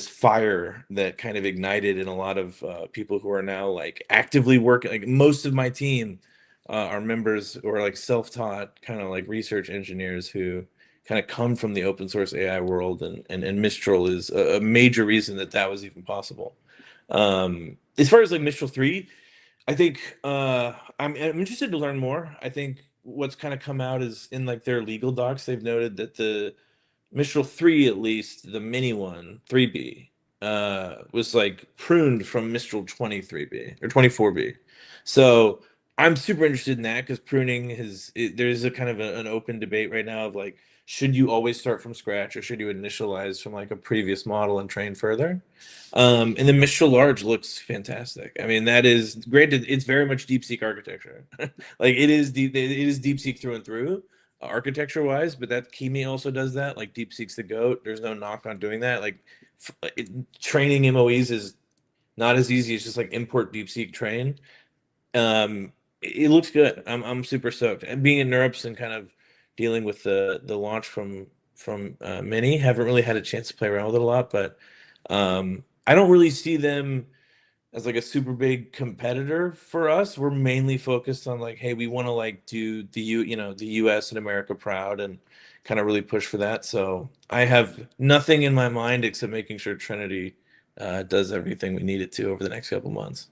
fire that kind of ignited in a lot of people who are now like actively working. Like most of my team are members or like self-taught kind of like research engineers who kind of come from the open source AI world, and Mistral is a major reason that was even possible. As far as like Mistral 3, I think I'm interested to learn more. I think what's kind of come out is in like their legal docs, they've noted that the Mistral 3, at least the mini one, 3B, was like pruned from Mistral 23B or 24B. So I'm super interested in that because pruning there's a kind of an open debate right now of like, should you always start from scratch or should you initialize from like a previous model and train further? And the Mistral Large looks fantastic. I mean, that is great. It's very much DeepSeek architecture. Like it is DeepSeek through and through. Architecture wise, but that Kimi also does that. Like DeepSeek's the GOAT. There's no knock on doing that. Like training MOEs is not as easy as just like import DeepSeek train. It looks good. I'm super stoked. And being in NeurIPS and kind of dealing with the launch from many. Haven't really had a chance to play around with it a lot, but I don't really see them as like a super big competitor for us. We're mainly focused on like, hey, we want to like do the US and America proud and kind of really push for that. So I have nothing in my mind except making sure Trinity does everything we need it to over the next couple months.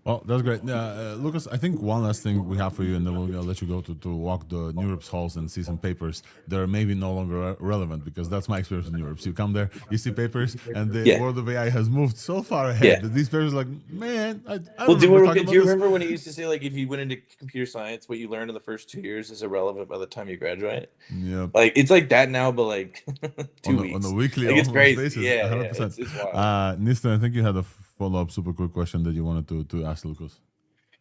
Well, that's great. Lucas, I think one last thing we have for you, and then we'll let you go to walk the NeurIPS halls and see some papers that are maybe no longer relevant, because that's my experience with NeurIPS. You come there, you see papers, and the world of AI has moved so far ahead that these papers are like, man, I Well, do you this. remember when he used to say, like, if you went into computer science, what you learned in the first 2 years is irrelevant by the time you graduate? Yeah. Like, it's like that now, but like 2 weeks. On a weekly like, it's crazy. basis. Yeah, 100%. it's wild. Nistan, I think you had a follow-up super quick question that you wanted to ask Lucas.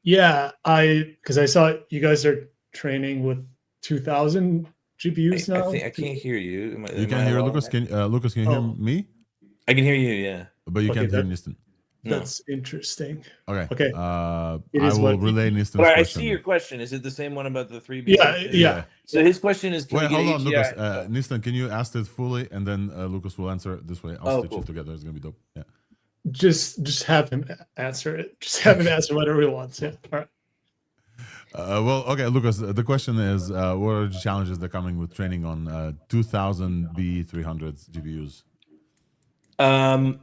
Yeah, because I saw you guys are training with 2,000 GPUs now. I can't hear you. You can't hear Lucas? Lucas, can you hear me? I can hear you, yeah. But you can't hear Nistan. That's interesting. Okay. I will relay Nistan's question. I see your question. Is it the same one about the 3B? Yeah. So his question is, wait, hold on, Lucas. Nistan, can you ask it fully, and then Lucas will answer it this way. I'll stitch it together. It's gonna be dope. Yeah. Just have him answer it. Just have him answer whatever he wants. Yeah. All right. Well, okay, Lucas. The question is, what are the challenges that are coming with training on 2,000 B300 GPUs?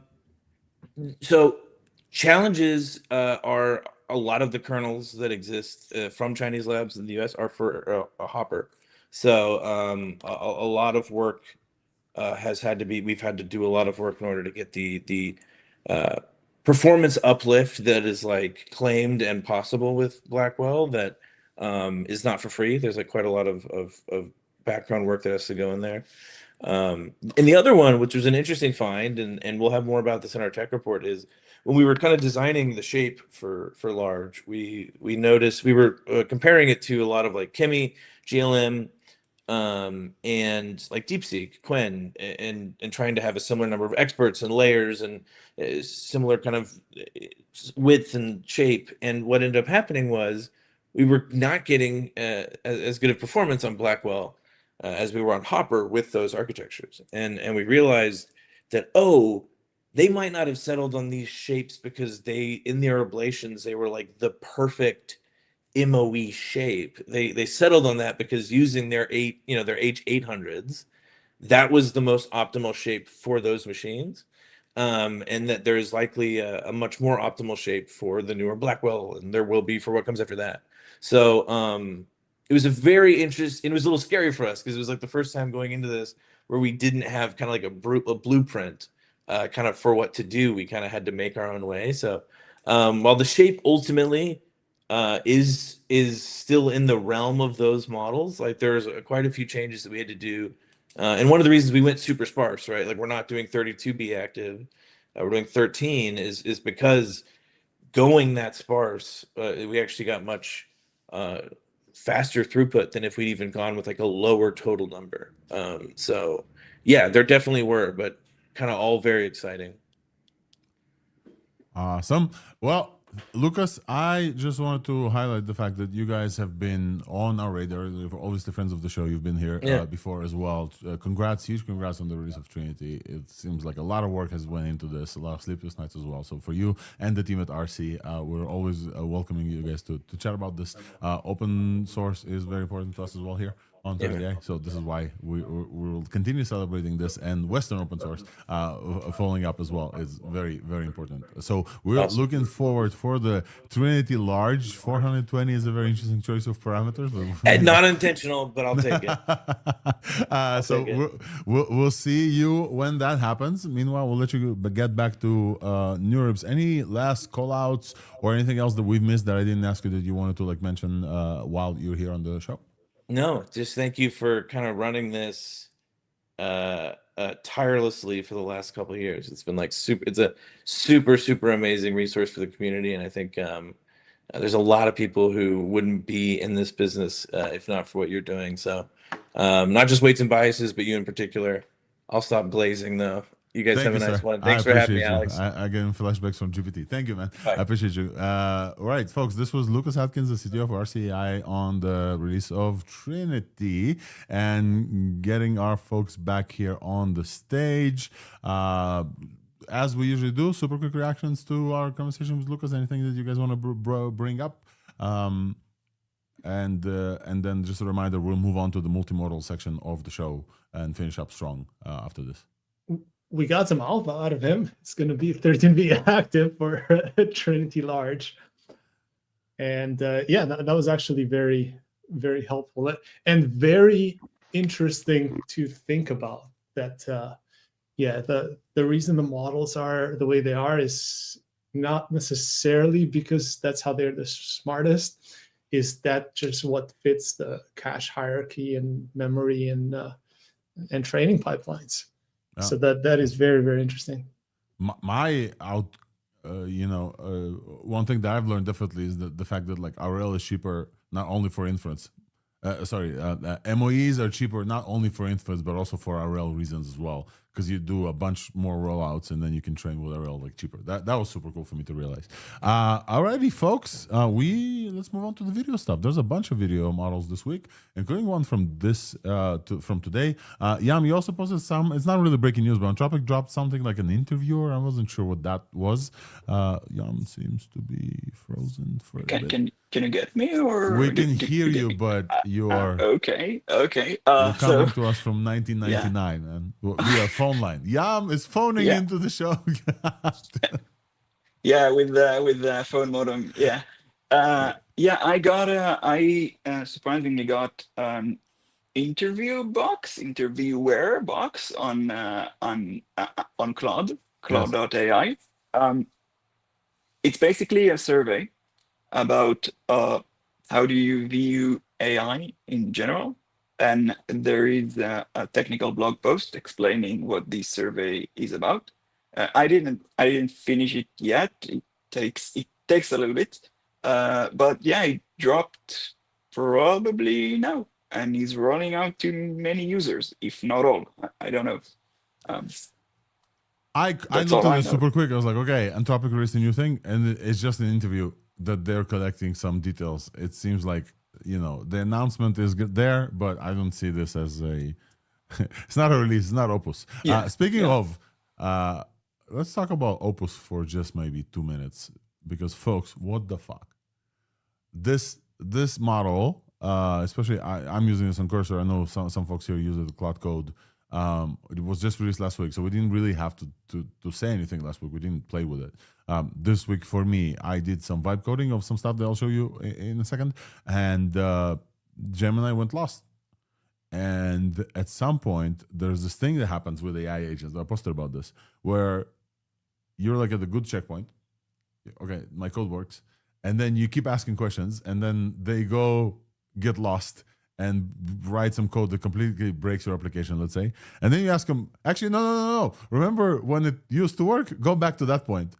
So challenges are a lot of the kernels that exist from Chinese labs in the US are for a Hopper. So a lot of work has had to be. We've had to do a lot of work in order to get the performance uplift that is like claimed and possible with Blackwell that is not for free. There's like quite a lot of background work that has to go in there. And the other one, which was an interesting find, and we'll have more about this in our tech report, is when we were kind of designing the shape for large, we noticed we were comparing it to a lot of like Chemi, GLM, and like DeepSeek, Quen, and trying to have a similar number of experts and layers and similar kind of width and shape. And what ended up happening was we were not getting as good of performance on Blackwell as we were on Hopper with those architectures. And we realized that, they might not have settled on these shapes because in their ablations, they were like the perfect MOE shape. They settled on that because using their H800s, that was the most optimal shape for those machines. And that there's likely a much more optimal shape for the newer Blackwell, and there will be for what comes after that. So it was a very interesting. It was a little scary for us because it was like the first time going into this where we didn't have kind of like a blueprint kind of for what to do. We kind of had to make our own way. So while the shape ultimately is still in the realm of those models, like there's quite a few changes that we had to do. And one of the reasons we went super sparse, right? Like we're not doing 32B active, we're doing 13 is because going that sparse, we actually got much faster throughput than if we'd even gone with like a lower total number. So yeah, there definitely were, but kind of all very exciting. Awesome. Well, Lucas, I just wanted to highlight the fact that you guys have been on our radar. You're obviously friends of the show. You've been here before as well. Huge congrats on the release of Trinity. It seems like a lot of work has went into this, a lot of sleepless nights as well. So for you and the team at RC, we're always welcoming you guys to chat about this. Open source is very important to us as well here on ThursdAI. So this is why we will continue celebrating this, and Western open source following up as well is very, very important. So we're looking forward for the Trinity large. 420 is a very interesting choice of parameters. Not intentional, but I'll take it. So we'll see you when that happens. Meanwhile, we'll let you get back to NeurIPS. Any last call outs or anything else that we've missed that I didn't ask you that you wanted to like mention while you're here on the show? No, just thank you for kind of running this tirelessly for the last couple of years. It's been like it's a super amazing resource for the community, and I think there's a lot of people who wouldn't be in this business if not for what you're doing. So not just weights and biases, but you in particular. I'll stop glazing though. You guys Thank have a you, nice sir. one. I Thanks for having me, appreciate you. Alex. I get flashbacks from GPT. Thank you, man. Bye. I appreciate you. All right, folks, this was Lucas Atkins, the CTO of RCAI, on the release of Trinity, and getting our folks back here on the stage. As we usually do, super quick reactions to our conversation with Lucas. Anything that you guys want to bring up? And then just a reminder, we'll move on to the multimodal section of the show and finish up strong after this. We got some alpha out of him. It's going to be 13V active for Trinity Large. And yeah, that was actually very, very helpful and very interesting to think about. That, yeah, the reason the models are the way they are is not necessarily because that's how they're the smartest. Is that just what fits the cache hierarchy and memory and training pipelines? Yeah. So that is very, very interesting. One thing that I've learned definitely is the fact that like RL is cheaper not only for inference. MOEs are cheaper not only for inference but also for RL reasons as well, because you do a bunch more rollouts and then you can train with RL like cheaper. That was super cool for me to realize. Alrighty, folks, let's move on to the video stuff. There's a bunch of video models this week, including one from from today. Yam, you also posted some. It's not really breaking news, but Anthropic dropped something like an interviewer. I wasn't sure what that was. Yam seems to be frozen for a bit. Can you get me, or we can hear you, but you are okay. you're coming to us from 1999, and via phone line. Yam is phoning into the show. Yeah, with the phone modem. Yeah, I surprisingly got interviewer box on Claude.ai. It's basically a survey about how do you view AI in general, and there is a technical blog post explaining what this survey is about. I didn't finish it yet. It takes a little bit, but yeah, it dropped probably now and is rolling out to many users, if not all. I don't know. I looked at it super quick. I was like, okay, Anthropic released a new thing, and it's just an interview that they're collecting some details. It seems like, the announcement is there, but I don't see this as a it's not a release, it's not Opus. Speaking of, let's talk about Opus for just maybe 2 minutes, because folks, what the fuck? This model, especially I'm using this on Cursor. I know some folks here use it, Cloud Code. It was just released last week, so we didn't really have to say anything last week. We didn't play with it. This week for me, I did some vibe coding of some stuff that I'll show you in a second, and Gemini went lost. And at some point, there's this thing that happens with AI agents. I posted about this, where you're like at a good checkpoint. Okay, my code works, and then you keep asking questions, and then they get lost and write some code that completely breaks your application, let's say. And then you ask them, actually, no. Remember when it used to work? Go back to that point.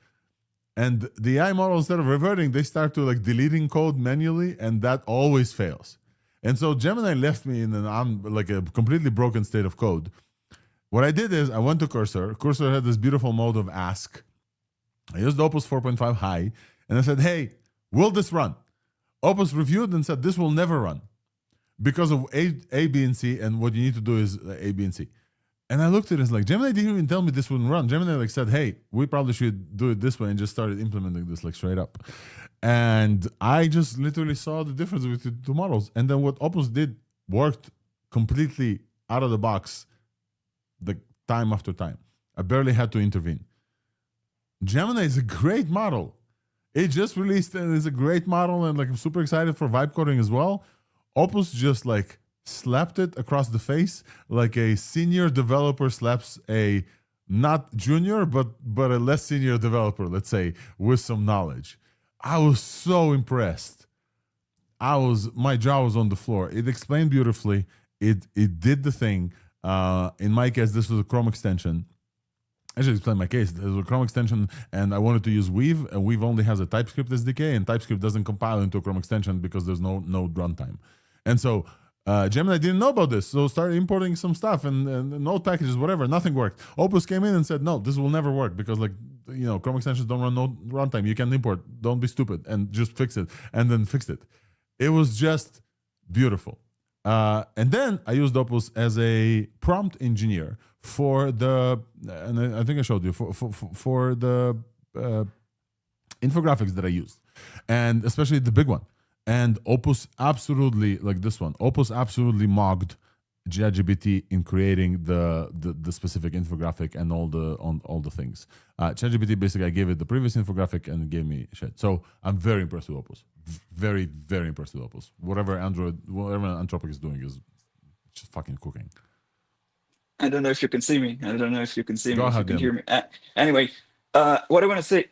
And the AI model, instead of reverting, they start to like deleting code manually, and that always fails. And so Gemini left me in like a completely broken state of code. What I did is I went to Cursor. Cursor had this beautiful mode of ask. I used Opus 4.5 high, and I said, hey, will this run? Opus reviewed and said, this will never run, because of A, B, and C, and what you need to do is A, B, and C. And I looked at it and like, Gemini didn't even tell me this wouldn't run. Gemini like said, hey, we probably should do it this way, and just started implementing this like straight up. And I just literally saw the difference between the two models. And then what Opus did worked completely out of the box, the time after time. I barely had to intervene. Gemini is a great model. It just released and is a great model, and like I'm super excited for vibe coding as well. Opus just like slapped it across the face like a senior developer slaps a not junior but a less senior developer, let's say, with some knowledge. I was so impressed. My jaw was on the floor. It explained beautifully. It did the thing. In my case, this was a Chrome extension. I should explain my case. There's a Chrome extension, and I wanted to use Weave, and Weave only has a TypeScript SDK, and TypeScript doesn't compile into a Chrome extension because there's no node runtime. And so Gemini didn't know about this, so started importing some stuff and node packages, whatever. Nothing worked. Opus came in and said, no, this will never work because, like, you know, Chrome extensions don't run node runtime. You can import. Don't be stupid and just fix it. And then fixed it. It was just beautiful. And then I used Opus as a prompt engineer for the, and I think I showed you, for the infographics that I used, and especially the big one. And Opus absolutely, like this one, Opus absolutely mocked ChatGPT in creating the specific infographic and all the things. ChatGPT basically, I gave it the previous infographic and it gave me shit. So I'm very impressed with Opus. Very, very impressed with Opus. Whatever Anthropic is doing is just fucking cooking. I don't know if you can see me. I don't know if you can see me. Go if ahead, you can Dem. hear me. Anyway, what I want to say,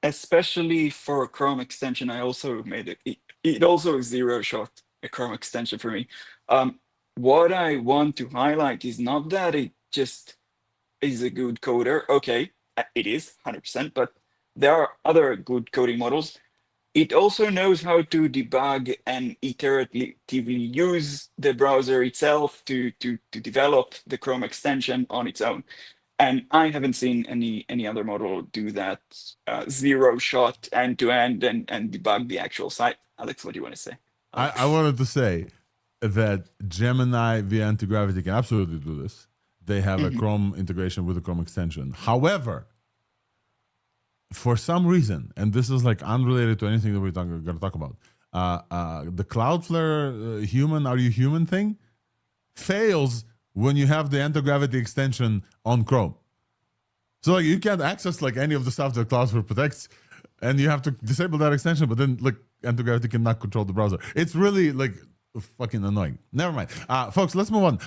especially for Chrome extension, I also made it. It also is zero shot a Chrome extension for me. What I want to highlight is not that it just is a good coder. Okay, it is 100%, but there are other good coding models. It also knows how to debug and iteratively use the browser itself to develop the Chrome extension on its own. And I haven't seen any other model do that zero shot end to end and debug the actual site. Alex, what do you want to say? I wanted to say that Gemini via anti-gravity can absolutely do this. They have a Chrome integration with the Chrome extension. However, for some reason, and this is like unrelated to anything that we're going to talk about, the Cloudflare human, are you human thing fails when you have the anti-gravity extension on Chrome. So like you can't access like any of the stuff that Cloudflare protects, and you have to disable that extension, but then like anti-gravity cannot control the browser. It's really like fucking annoying. Never mind. Folks, let's move on.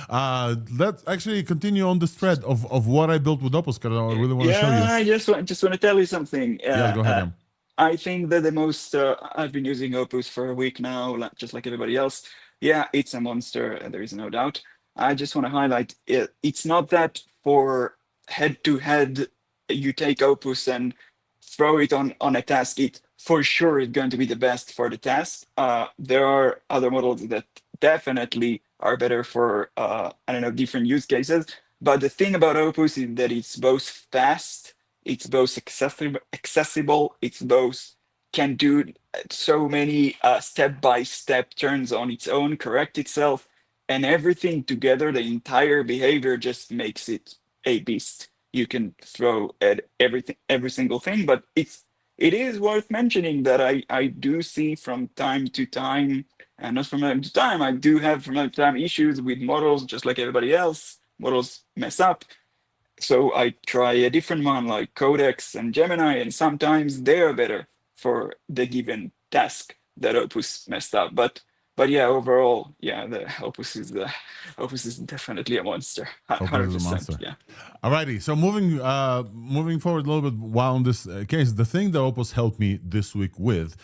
Let's actually continue on this thread of what I built with Opus, because I really want to show you. I just want to tell you something. Yeah, go ahead, Em. I think that the most, I've been using Opus for a week now, just like everybody else. Yeah, it's a monster, there is no doubt. I just want to highlight, it's not that for head-to-head, you take Opus and throw it on a task. It for sure is going to be the best for the task. There are other models that definitely are better for, I don't know, different use cases. But the thing about Opus is that it's both fast, it's both accessible, it's both can do so many step-by-step turns on its own, correct itself, and everything together, the entire behavior just makes it a beast. You can throw at every single thing, but it is worth mentioning that I do see from time to time, and not from time to time, I do have from time to time issues with models, just like everybody else. Models mess up. So I try a different one like Codex and Gemini, and sometimes they are better for the given task that Opus messed up. But yeah, overall, yeah, the Opus is definitely a monster. 100%. Yeah. Alrighty, so moving forward a little bit while on this case, the thing that Opus helped me this week with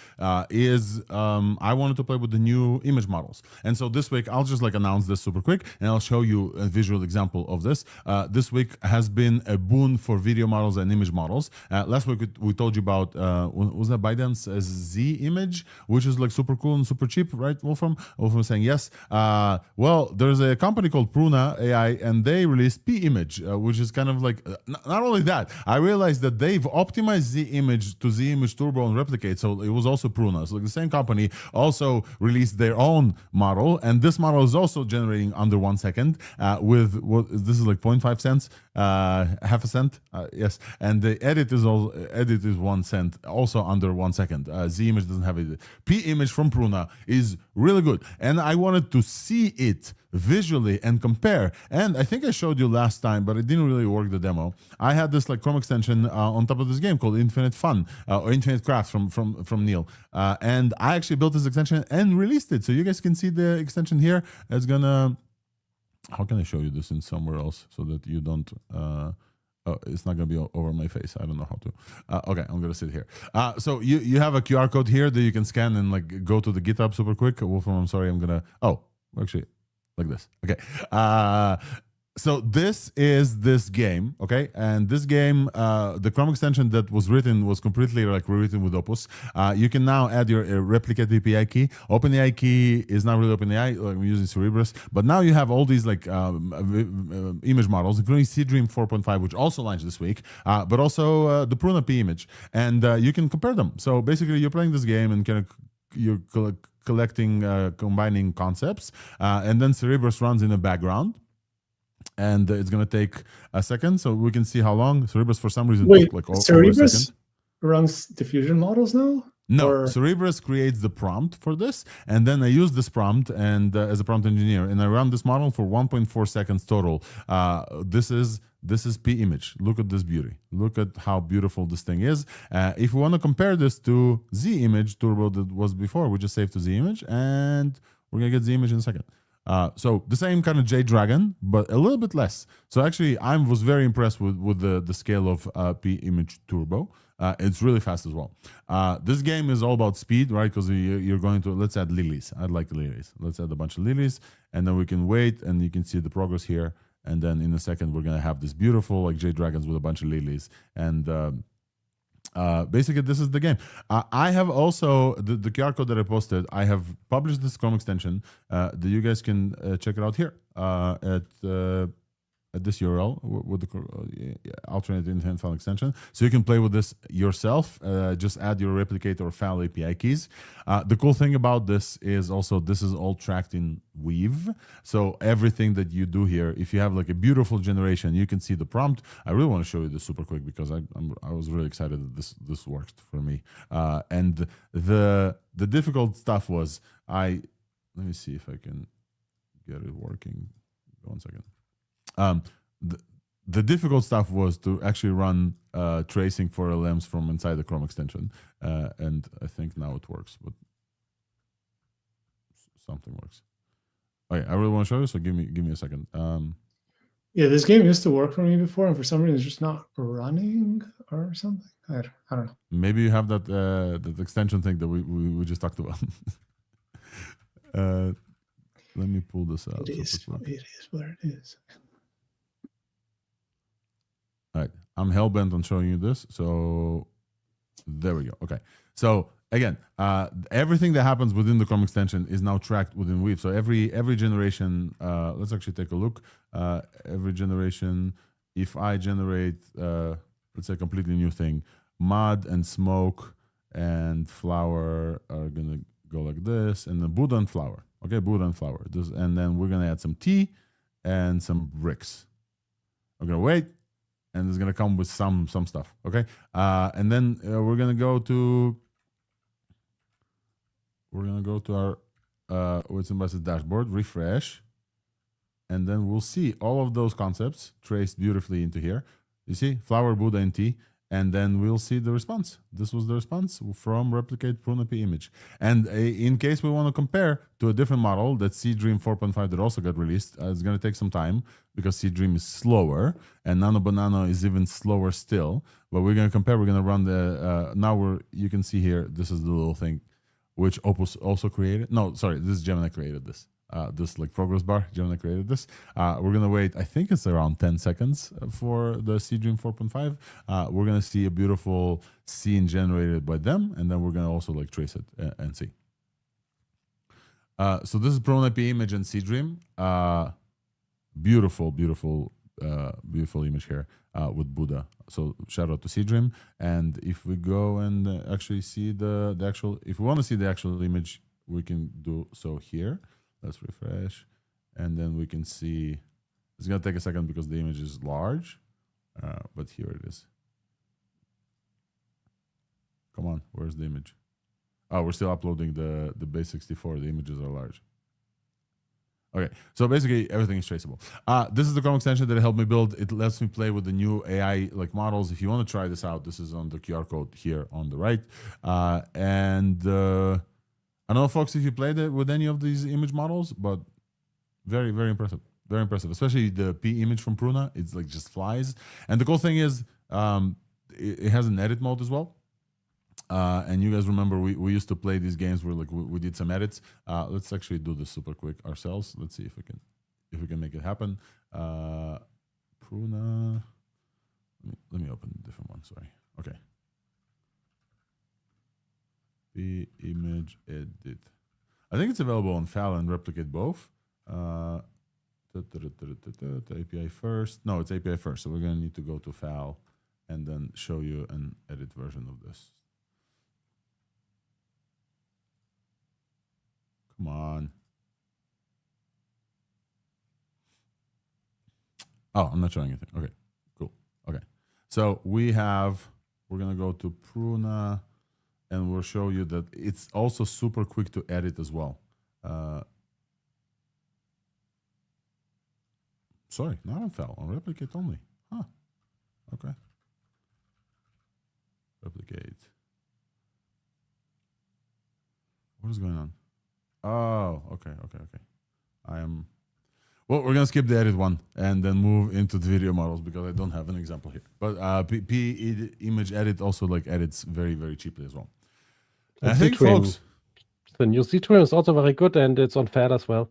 is I wanted to play with the new image models. And so this week, I'll just like announce this super quick and I'll show you a visual example of this. This week has been a boon for video models and image models. Last week, we told you about, was that ByteDance Z image, which is like super cool and super cheap, right, Wolfram saying yes. Well, there's a company called Pruna AI, and they released P image, which is kind of like not only that. I realized that they've optimized Z image to Z image turbo and replicate, so it was also Pruna. So like the same company also released their own model, and this model is also generating under 1 second with what this is like 0.5 cents, half a cent, yes, and the edit is 1 cent, also under 1 second. Z image doesn't have it. P image from Pruna is really good, and I wanted to see it visually and compare. And I think I showed you last time, but it didn't really work the demo. I had this like Chrome extension on top of this game called Infinite Fun or Infinite Craft from Neil, and I actually built this extension and released it, so you guys can see the extension here. It's gonna. How can I show you this in somewhere else so that you don't? Oh, it's not gonna be over my face. I don't know how to. Okay, I'm gonna sit here. So you have a QR code here that you can scan and like go to the GitHub super quick. Wolfram, I'm sorry, I'm gonna. Oh, actually, like this. Okay. So this is this game, okay? And this game, the Chrome extension that was written was completely like rewritten with Opus. You can now add your replicate API key. OpenAI key is not really OpenAI. Like we're using Cerebrus, but now you have all these like image models, including Seedream 4.5, which also launched this week, but also the Pruna P image, and you can compare them. So basically, you're playing this game and kind of you're collecting, combining concepts, and then Cerebrus runs in the background. And it's gonna take a second, so we can see how long Cerebrus for some reason Wait, took like over a Cerebrus second. runs diffusion models now? No, Or- Cerebrus creates the prompt for this, and then I use this prompt and as a prompt engineer, and I run this model for 1.4 seconds total. This is P image. Look at this beauty. Look at how beautiful this thing is. If we want to compare this to Z image turbo that was before, we just save to Z image, and we're gonna get Z image in a second. So the same kind of JDragon, but a little bit less. So actually, I was very impressed with the scale of P image turbo. It's really fast as well. This game is all about speed, right? Because you're going to, let's add lilies. I'd like lilies. Let's add a bunch of lilies, and then we can wait, and you can see the progress here. And then in a second, we're gonna have this beautiful like JDragons with a bunch of lilies. And basically, this is the game. I have also the QR code that I posted. I have published this Chrome extension that you guys can check it out here at this URL with the alternate intent file extension. So you can play with this yourself. Just add your replicator or file API keys. The cool thing about this is also this is all tracked in Weave. So everything that you do here, if you have like a beautiful generation, you can see the prompt. I really want to show you this super quick because I was really excited that this worked for me. And the difficult stuff was let me see if I can get it working. 1 second. The difficult stuff was to actually run tracing for LLMs from inside the Chrome extension, and I think now it works, but something works. Okay, I really want to show you, so give me a second. Yeah, this game used to work for me before, and for some reason it's just not running or something. I don't know. Maybe you have that extension thing that we just talked about. Let me pull this out. It is what it is. All right, I'm hell-bent on showing you this, so there we go. Okay, so again, everything that happens within the Chrome extension is now tracked within Weave. So every generation, let's actually take a look. Every generation, if I generate, let's say a completely new thing, mud and smoke and flower are gonna go like this, and then Buddha and flower. Okay, Buddha and flower. And then we're gonna add some tea and some bricks. I'm gonna wait. And it's gonna come with some stuff, okay? And then we're gonna go to our what's in dashboard, refresh, and then we'll see all of those concepts traced beautifully into here. You see, flower, Buddha, and tea, and then we'll see the response. This was the response from replicate Pruna P image. And in case we want to compare to a different model, that Seedream 4.5 that also got released, it's going to take some time because Seedream is slower, and Nano Banana is even slower still. But we're going to compare. We're going to run the you can see here. This is the little thing which Opus also created. No, sorry, this is Gemini created this. This like progress bar, Gemini created this. We're gonna wait, I think it's around 10 seconds for the Seedream 4.5. We're gonna see a beautiful scene generated by them, and then we're gonna also like trace it and see. So this is Pruna P image and Seedream. Beautiful image here with Buddha. So shout out to Seedream. And if we go and actually see the actual, if we want to see the actual image, we can do so here. Let's refresh, and then we can see, it's gonna take a second because the image is large, but here it is. Come on, where's the image? Oh, we're still uploading the base 64, the images are large. Okay, so basically everything is traceable. This is the Chrome extension that helped me build. It lets me play with the new AI like models. If you want to try this out, this is on the QR code here on the right. I don't know, folks, if you played it with any of these image models, but very, very impressive. Very impressive, especially the P image from Pruna. It's like just flies. And the cool thing is it has an edit mode as well. And you guys remember we used to play these games where like we did some edits. Let's actually do this super quick ourselves. Let's see if we can make it happen. Pruna. Let me open a different one. Sorry. Okay. The image edit. I think it's available on FAL and replicate both. API first. No, it's API first. So we're going to need to go to FAL and then show you an edit version of this. Come on. Oh, I'm not showing anything. Okay, cool. Okay. So we're going to go to Pruna and we'll show you that it's also super quick to edit as well. Sorry, not on FAL, on replicate only. Huh. Okay. Replicate. What is going on? Oh, okay. Well, we're going to skip the edit one and then move into the video models because I don't have an example here. But image edit also like edits very, very cheaply as well. I think, folks, the new C-Dream is also very good and it's on FAL as well.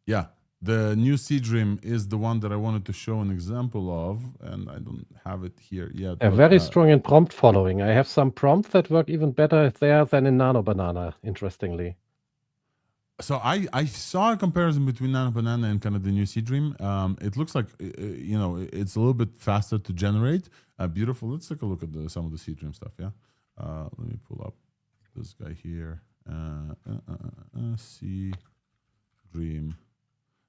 Yeah. The new C-Dream is the one that I wanted to show an example of, and I don't have it here yet. Very strong in prompt following. I have some prompts that work even better there than in Nano Banana, interestingly. So I saw a comparison between Nano Banana and kind of the new C-Dream. It looks like, it's a little bit faster to generate. Beautiful. Let's take a look at some of the C-Dream stuff, yeah? Let me pull up this guy here. C-Dream.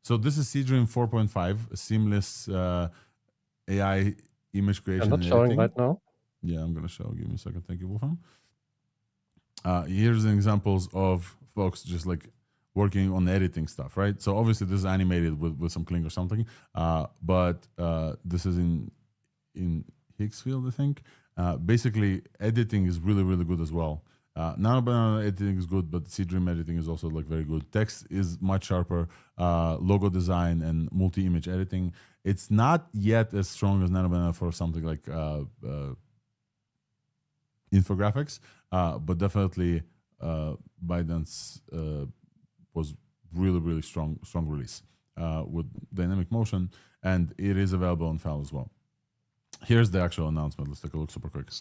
So this is C-Dream 4.5, a seamless AI image creation. I'm not showing right now. Yeah, I'm going to show. Give me a second. Thank you, Wolfram. Here's examples of folks just like working on editing stuff, right? So obviously this is animated with some cling or something, but this is in Higgsfield, I think. Basically, editing is really, really good as well. Nano Banana editing is good, but C-Dream editing is also like very good. Text is much sharper. Logo design and multi-image editing. It's not yet as strong as Nano Banana for something like infographics, but definitely ByteDance was really, really strong release with dynamic motion, and it is available on FAL as well. Here's the actual announcement. Let's take a look super quick.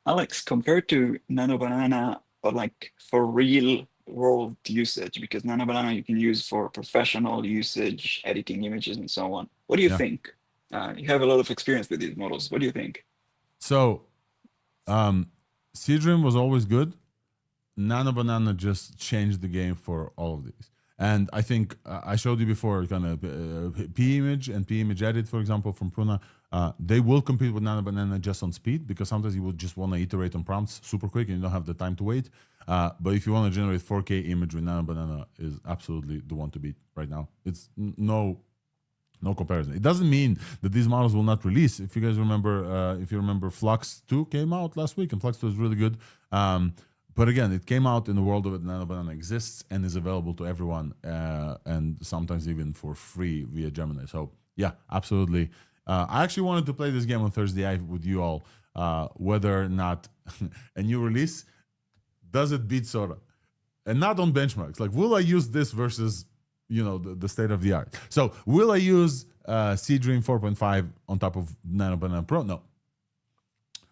Alex, compared to Nano Banana, but like for real world usage, because Nano Banana you can use for professional usage, editing images and so on. What do you think? You have a lot of experience with these models. What do you think? So, C-Dream was always good. Nano Banana just changed the game for all of these. And I think I showed you before kind of P-Image and P-Image Edit, for example, from Pruna. They will compete with Nano Banana just on speed because sometimes you will just want to iterate on prompts super quick and you don't have the time to wait. But if you want to generate 4K image with Nano Banana is absolutely the one to beat right now. It's no comparison. It doesn't mean that these models will not release. If you guys remember, Flux 2 came out last week and Flux 2 is really good. But again, it came out in the world of it. Nano Banana exists and is available to everyone, and sometimes even for free via Gemini. So yeah, absolutely. I actually wanted to play this game on ThursdAI with you all, whether or not a new release, does it beat SOTA? And not on benchmarks. Like, will I use this versus, the state of the art? So will I use C-Dream 4.5 on top of Nano Banana Pro? No.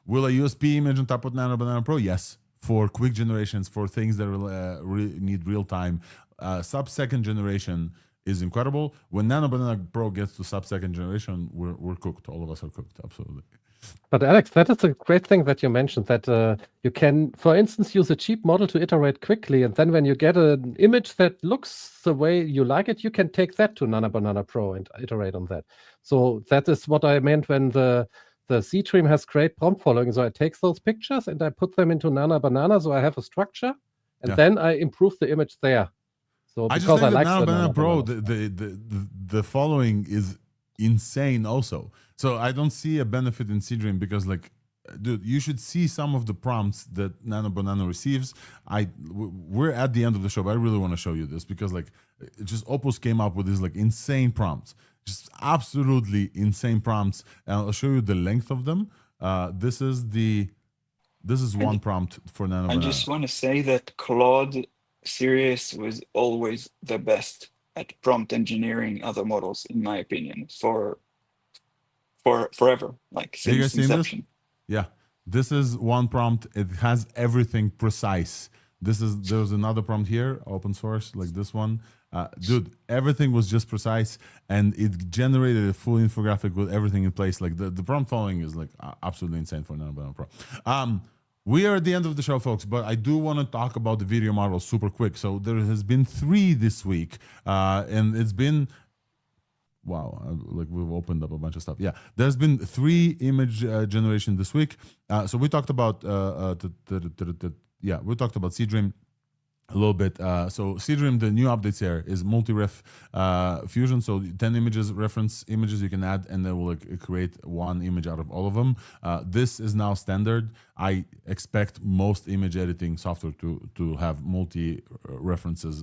Will I use P-Image on top of Nano Banana Pro? Yes. For quick generations, for things that need real time. Sub-second generation is incredible. When Nano Banana Pro gets to sub-second generation, we're cooked. All of us are cooked, absolutely. But Alex, that is a great thing that you mentioned, that you can, for instance, use a cheap model to iterate quickly. And then when you get an image that looks the way you like it, you can take that to Nano Banana Pro and iterate on that. So that is what I meant when the C-Dream has great prompt following. So I take those pictures and I put them into Nano Banana, so I have a structure, and then I improve the image there. So I just think that Nano Banana Pro, the following is insane also. So I don't see a benefit in C-Dream because, like, dude, you should see some of the prompts that Nano Banana receives. We're at the end of the show, but I really want to show you this because, like, just Opus came up with these like insane prompts. Just absolutely insane prompts, and I'll show you the length of them. This is one prompt for Nano Banana. I just want to say that Claude series was always the best at prompt engineering other models, in my opinion, for forever, like Have you guys since seen inception. this? Yeah, this is one prompt. It has everything precise. There's another prompt here, open source, like this one. Dude, everything was just precise, and it generated a full infographic with everything in place. Like the prompt following is like absolutely insane for Nano Pro. We are at the end of the show, folks, but I do want to talk about the video model super quick. So there has been 3 this week, and it's been wow, like we've opened up a bunch of stuff. Yeah, there's been 3 image generation this week. So we talked about we talked about Seadream a little bit. So Seadream, the new updates here is multi-ref fusion. So 10 images, reference images you can add, and then will create one image out of all of them. This is now standard. I expect most image editing software to have multi-references,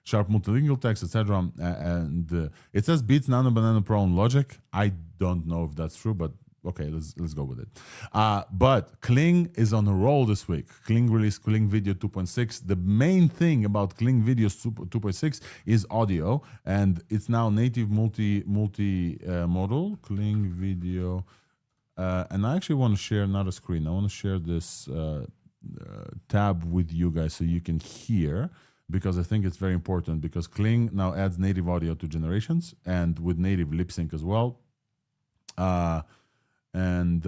sharp multilingual text, etc. And it says beats Nano Banana Pro on logic. I don't know if that's true, but okay, let's go with it. But Kling is on a roll this week. Kling released Kling Video 2.6. The main thing about Kling Video 2.6 is audio, and it's now native multi-modal. Kling Video, and I actually want to share another screen. I want to share this tab with you guys so you can hear, because I think it's very important, because Kling now adds native audio to generations and with native lip sync as well. This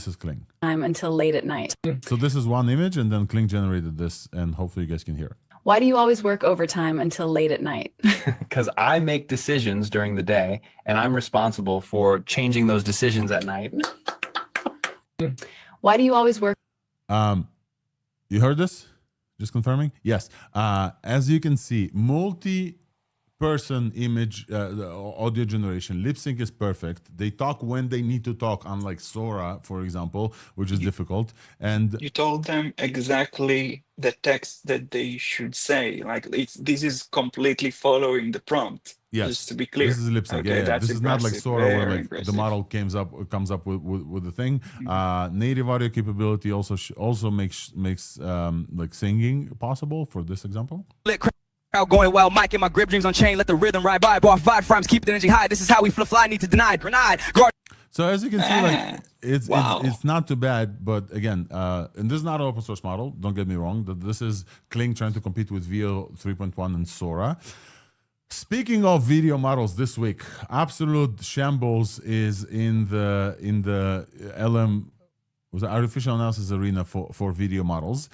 is Kling. Until late at night. So this is one image, and then Kling generated this, and hopefully you guys can hear. Why do you always work overtime until late at night? Because I make decisions during the day, and I'm responsible for changing those decisions at night. Why do you always work? You heard this? Just confirming? Yes. As you can see, multi-person image audio generation, lip sync is perfect. They talk when they need to talk, unlike Sora, for example, which is difficult. And you told them exactly the text that they should say. Like this is completely following the prompt. Yes, just to be clear. This is lip sync. Okay, yeah. This is not like Sora where like impressive. the model comes up with the thing. Native audio capability also makes like singing possible for this example. Crowd going wild, mic in my grip, dreams on chain, let the rhythm ride by, bar 5 frames, keep the energy high. This is how we fly, need to deny, grenade. Guard. So as you can see, like it's not too bad, but again, and this is not an open source model. Don't get me wrong. This is Kling trying to compete with VO 3.1 and Sora. Speaking of video models this week, absolute shambles is in the LM, was the artificial analysis arena for video models.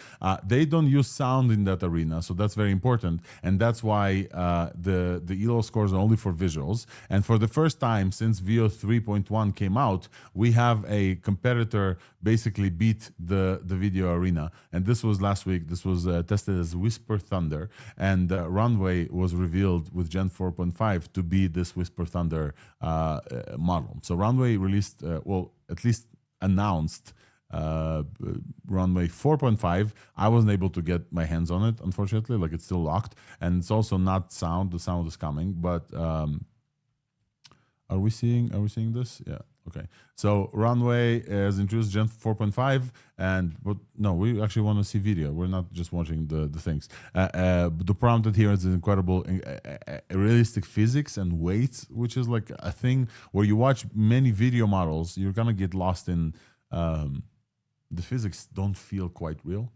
They don't use sound in that arena, so that's very important, and that's why the ELO scores are only for visuals. And for the first time since VO 3.1 came out, we have a competitor basically beat the video arena, and this was last week. This was tested as Whisper Thunder, and Runway was revealed with Gen 4.5 to be this Whisper Thunder model. So Runway released, well, at least announced Runway 4.5. I wasn't able to get my hands on it, unfortunately. Like, it's still locked, and it's also not sound. The sound is coming, but are we seeing this? Yeah. Okay. So Runway has introduced Gen 4.5, but no, we actually want to see video. We're not just watching the things. The prompt adherence is incredible. Realistic physics and weights, which is like a thing where you watch many video models, you're gonna get lost in the physics don't feel quite real,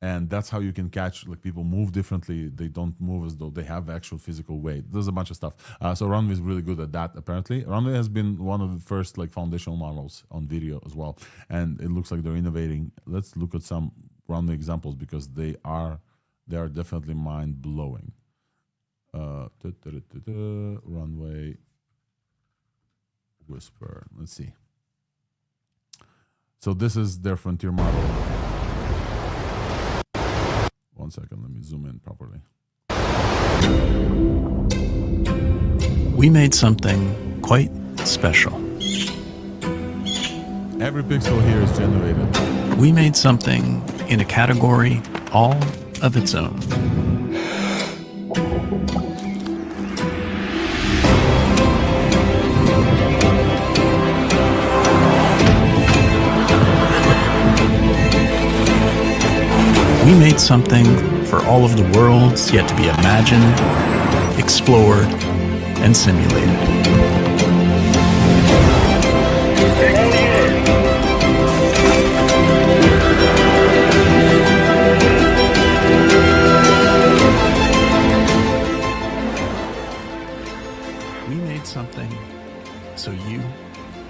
and that's how you can catch, like, people move differently. They don't move as though they have actual physical weight. There's a bunch of stuff. So Runway is really good at that, apparently. Runway has been one of the first, like, foundational models on video as well, and it looks like they're innovating. Let's look at some Runway examples, because they are definitely mind-blowing. Runway Whisper. Let's see. So this is their frontier model. 1 second, let me zoom in properly. We made something quite special. Every pixel here is generated. We made something in a category all of its own. We made something for all of the worlds yet to be imagined, explored, and simulated. We made something so you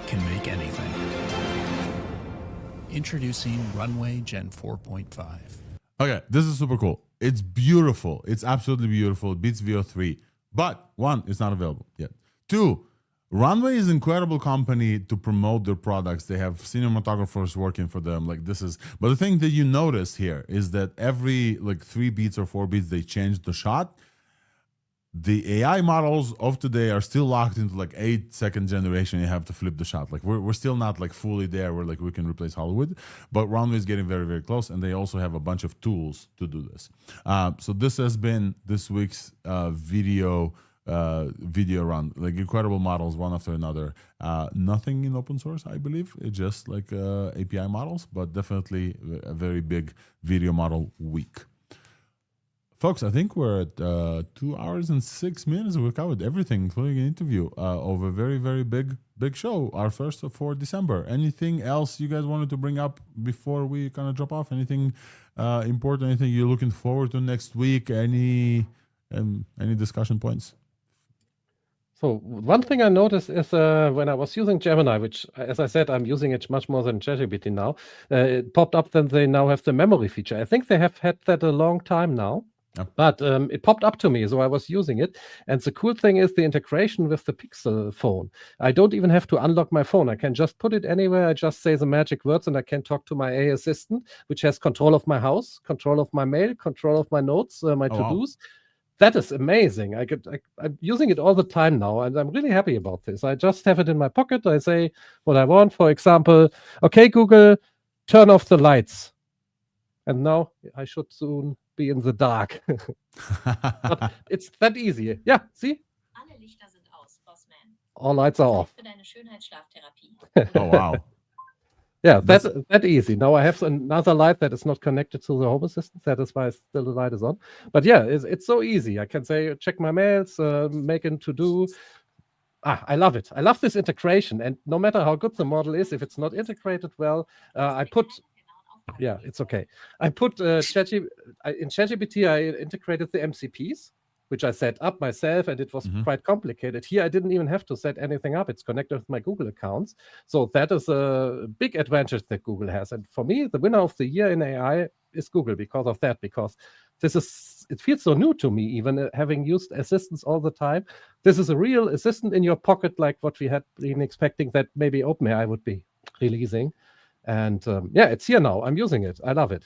can make anything. Introducing Runway Gen 4.5. Okay, this is super cool. It's beautiful. It's absolutely beautiful. It beats VO3. But one, it's not available yet. Two, Runway is an incredible company to promote their products. They have cinematographers working for them. Like this is, but the thing that you notice here is that every like 3 beats or 4 beats, they change the shot. The AI models of today are still locked into like 8-second generation. You have to flip the shot. Like we're still not like fully there where like we can replace Hollywood, but Runway is getting very, very close, and they also have a bunch of tools to do this. So this has been this week's video run, like incredible models one after another. Nothing in open source, I believe. It's just like API models, but definitely a very big video model week. Folks, I think we're at 2 hours and 6 minutes. We covered everything, including an interview of a very, very big show, our first for December. Anything else you guys wanted to bring up before we kind of drop off? Anything important? Anything you're looking forward to next week? Any discussion points? So one thing I noticed is when I was using Gemini, which, as I said, I'm using it much more than ChatGPT now, it popped up that they now have the memory feature. I think they have had that a long time now. Yep. But it popped up to me, so I was using it. And the cool thing is the integration with the Pixel phone. I don't even have to unlock my phone. I can just put it anywhere. I just say the magic words, and I can talk to my AI assistant, which has control of my house, control of my mail, control of my notes, my to-dos. Wow. That is amazing. I'm using it all the time now, and I'm really happy about this. I just have it in my pocket. I say what I want. For example, okay, Google, turn off the lights. And now I should soon be in the dark. But it's that easy. Yeah, see? Alle Lichter sind aus, Bossman. All lights are off. Für deine Schönheitsschlaftherapie. Oh, wow. Yeah, that's that easy. Now I have another light that is not connected to the Home Assistant. That is why still the light is on. But yeah, it's so easy. I can say, check my mails, make a to-do. I love it. I love this integration. And no matter how good the model is, if it's not integrated well, yeah, it's okay. I put in ChatGPT, I integrated the MCPs, which I set up myself, and it was quite complicated. Here, I didn't even have to set anything up. It's connected with my Google accounts. So that is a big advantage that Google has. And for me, the winner of the year in AI is Google because of that, because it feels so new to me, even having used assistants all the time. This is a real assistant in your pocket, like what we had been expecting that maybe OpenAI would be releasing. And yeah, it's here now. I'm using it. I love it.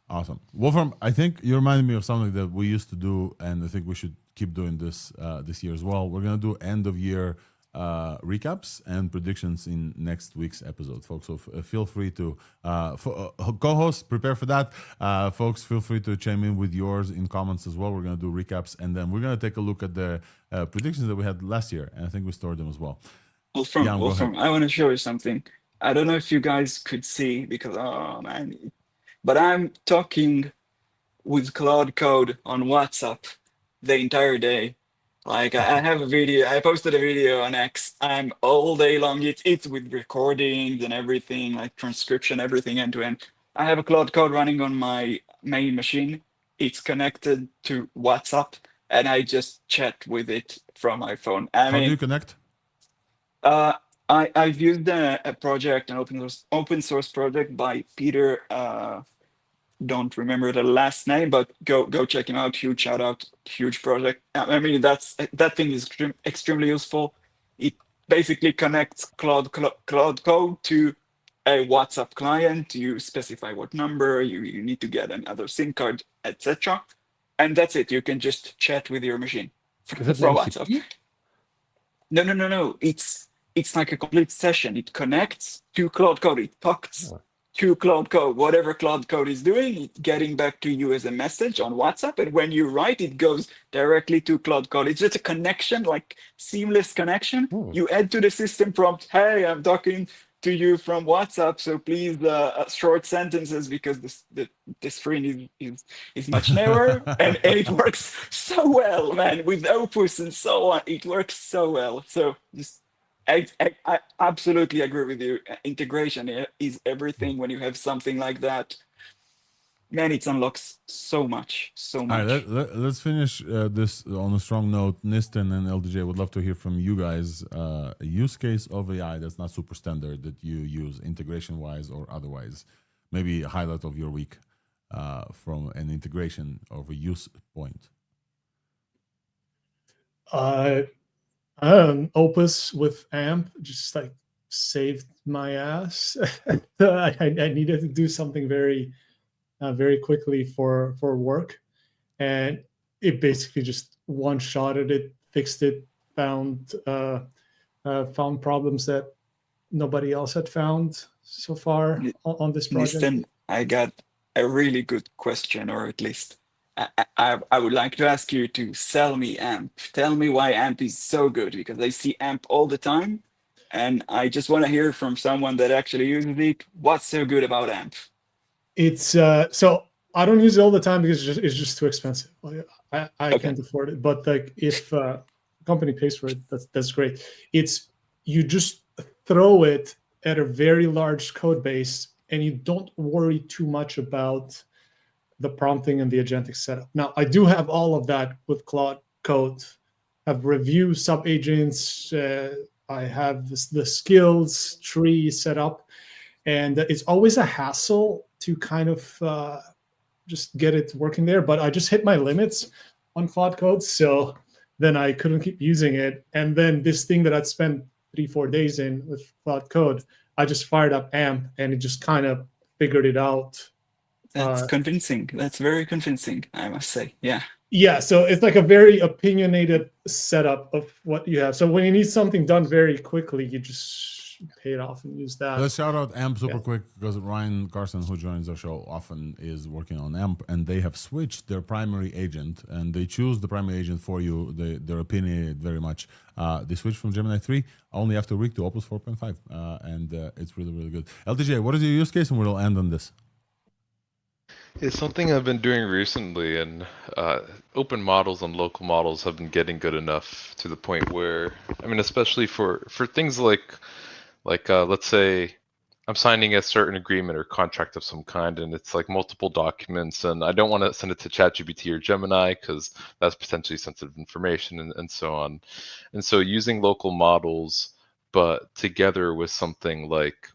Awesome. Wolfram, I think you reminded me of something that we used to do, and I think we should keep doing this this year as well. We're going to do end of year recaps and predictions in next week's episode, folks. So feel free to, co-hosts, prepare for that. Folks, feel free to chime in with yours in comments as well. We're going to do recaps, and then we're going to take a look at the predictions that we had last year, and I think we stored them as well. Wolfram, I want to show you something. I don't know if you guys could see because, oh man, but I'm talking with Cloud Code on WhatsApp the entire day. Like I have a video, I posted a video on X. I'm all day long. It's with recordings and everything, like transcription, everything end to end. I have a Cloud Code running on my main machine. It's connected to WhatsApp, and I just chat with it from my phone. How do you connect? I've used a project, an open source project by Peter. Don't remember the last name, but go check him out. Huge shout out, huge project. I mean, that thing is extremely useful. It basically connects Cloud Code to a WhatsApp client. You specify what number you need to get another SIM card, etc. And that's it. You can just chat with your machine from WhatsApp. No. It's like a complete session. It connects to Cloud Code. It talks to Cloud Code. Whatever Cloud Code is doing, it's getting back to you as a message on WhatsApp. And when you write, it goes directly to Cloud Code. It's just a connection, like seamless connection. You add to the system prompt, hey, I'm talking to you from WhatsApp, so please short sentences because the screen is much narrower and it works so well, man. With Opus and so on, it works so well. So just I absolutely agree with you. Integration is everything when you have something like that. Man, it unlocks so much, so much. All right, let's finish this on a strong note. Nistan and LDJ would love to hear from you guys a use case of AI that's not super standard that you use integration-wise or otherwise. Maybe a highlight of your week from an integration of a use point. Opus with AMP just like saved my ass. I needed to do something very quickly for work, and it basically just one-shotted it, fixed it, found problems that nobody else had found so far on this project. Listen, I got a really good question, or at least I would like to ask you to sell me AMP. Tell me why AMP is so good, because I see AMP all the time, and I just want to hear from someone that actually uses it. What's so good about AMP? It's so I don't use it all the time because it's just too expensive. I can't afford it. But like if a company pays for it, that's great. It's you just throw it at a very large code base and you don't worry too much about the prompting and the agentic setup. Now I do have all of that with Claude Code. I have review sub-agents. I have the skills tree set up, and it's always a hassle to kind of just get it working there. But I just hit my limits on Claude Code, so then I couldn't keep using it. And then this thing that I'd spent 3-4 days in with Claude Code, I just fired up AMP, and it just kind of figured it out. That's convincing. That's very convincing, I must say. Yeah. Yeah, so it's like a very opinionated setup of what you have. So when you need something done very quickly, you just pay it off and use that. Let's shout out AMP super quick, because Ryan Carson, who joins our show often, is working on AMP, and they have switched their primary agent, and they choose the primary agent for you. They're opinionated very much. They switched from Gemini 3 only after a week to Opus 4.5, and it's really, really good. LTJ, what is your use case? And we'll end on this. It's something I've been doing recently, and open models and local models have been getting good enough to the point where, I mean, especially for things like let's say I'm signing a certain agreement or contract of some kind, and it's like multiple documents, and I don't want to send it to ChatGPT or Gemini because that's potentially sensitive information and so on. And so using local models, but together with something like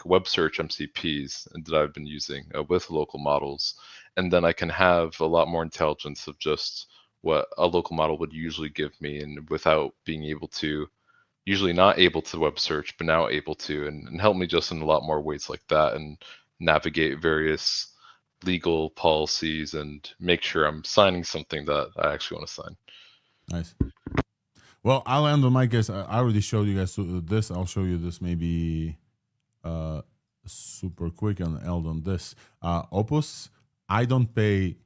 web search MCPs that I've been using with local models, and then I can have a lot more intelligence of just what a local model would usually give me, and without being able to, usually not able to web search, but now able to, and help me just in a lot more ways like that, and navigate various legal policies and make sure I'm signing something that I actually want to sign. Nice. Well, I'll end on my case. I already showed you guys this. I'll show you this maybe super quick and end on this. Opus, I don't pay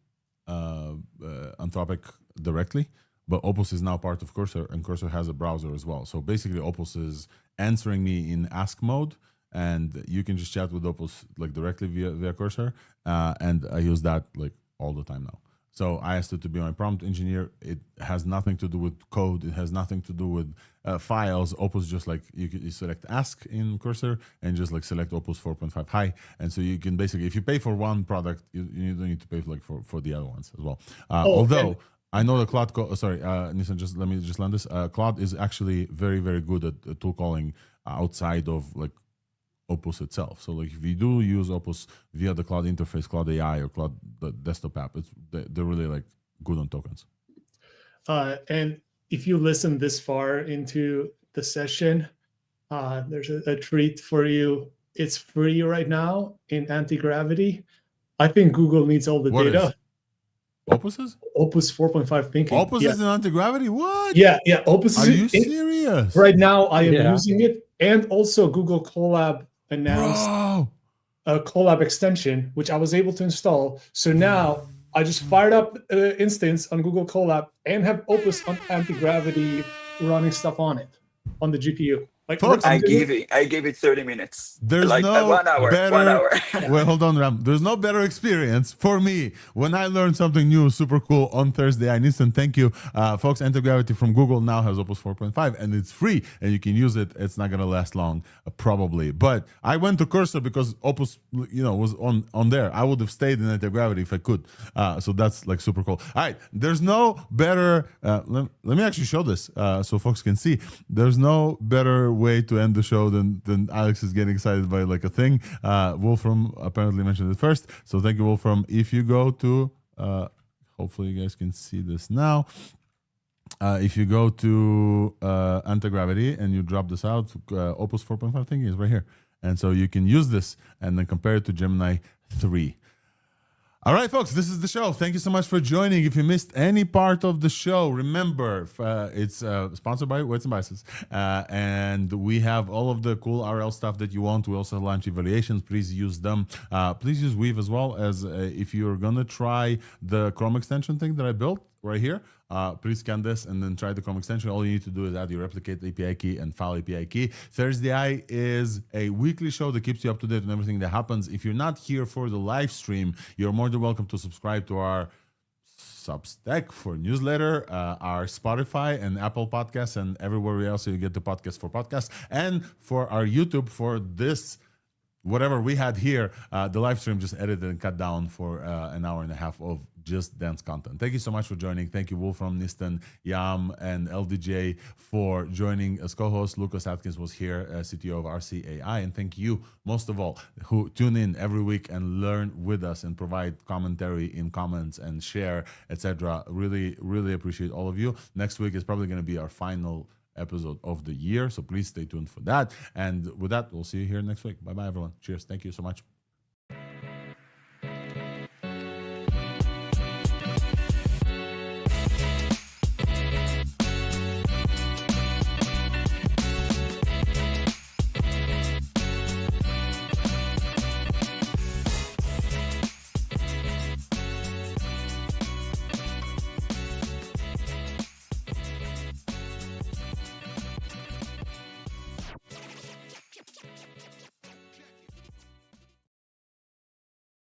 Anthropic directly, but Opus is now part of Cursor, and Cursor has a browser as well. So basically, Opus is answering me in ask mode, and you can just chat with Opus like directly via Cursor, and I use that like all the time now. So I asked it to be my prompt engineer. It has nothing to do with code. It has nothing to do with files. Opus just like you select ask in Cursor and just like select Opus 4.5 high. And so you can basically, if you pay for one product, you don't need to pay for the other ones as well. Although I know the Claude, Nissan, just let me just land this. Claude is actually very, very good at tool calling outside of like Opus itself. So like if you do use Opus via the Claude interface, Claude AI or Claude the desktop app, they're really like good on tokens. And if you listen this far into the session, there's a treat for you. It's free right now in anti-gravity. I think Google needs all the data. Opus is? Opus 4.5 thinking. Opus is in anti-gravity? What? Yeah. Opus Are you serious? Right now, I am using it. And also Google Colab announced a Colab extension, which I was able to install. So now I just fired up an instance on Google Colab and have Opus on anti-gravity running stuff on it, on the GPU. Like Folks, I'm I gonna- gave it 30 minutes. There's like no 1 hour. better. 1 hour. Wait, hold on, Ram. There's no better experience for me when I learn something new, super cool on ThursdAI. Nissan, thank you, folks. Anti-gravity from Google now has Opus 4.5, and it's free, and you can use it. It's not gonna last long, probably. But I went to Cursor because Opus, was on there. I would have stayed in anti-gravity if I could. So that's like super cool. All right, there's no better. Let me actually show this so folks can see. There's no better way to end the show than Alex is getting excited by like a thing. Wolfram apparently mentioned it first, so thank you, Wolfram. If you go to hopefully you guys can see this now. If you go to anti-gravity and you drop this out, Opus 4.5 thing is right here, and so you can use this and then compare it to Gemini 3. All right, folks, this is the show. Thank you so much for joining. If you missed any part of the show, remember, it's sponsored by Weights and Biases. And we have all of the cool RL stuff that you want. We also launch evaluations. Please use them. Please use Weave as well, as if you're going to try the Chrome extension thing that I built right here. Please scan this and then try the Chrome extension. All you need to do is add your replicate API key and file API key. ThursdAI is a weekly show that keeps you up to date on everything that happens. If you're not here for the live stream, you're more than welcome to subscribe to our Substack for newsletter, our Spotify and Apple Podcasts, and everywhere else you get the podcast for podcasts, and for our YouTube for this. Whatever we had here, the live stream just edited and cut down for an hour and a half of just dance content. Thank you so much for joining. Thank you, Wolfram, Nistan, Yam, and LDJ for joining as co-host. Lucas Atkins was here, CTO of RCAI. And thank you, most of all, who tune in every week and learn with us and provide commentary in comments and share, etc. Really, really appreciate all of you. Next week is probably going to be our final episode of the year, so please stay tuned for that. And with that, we'll see you here next week. Bye bye, everyone. Cheers. Thank you so much.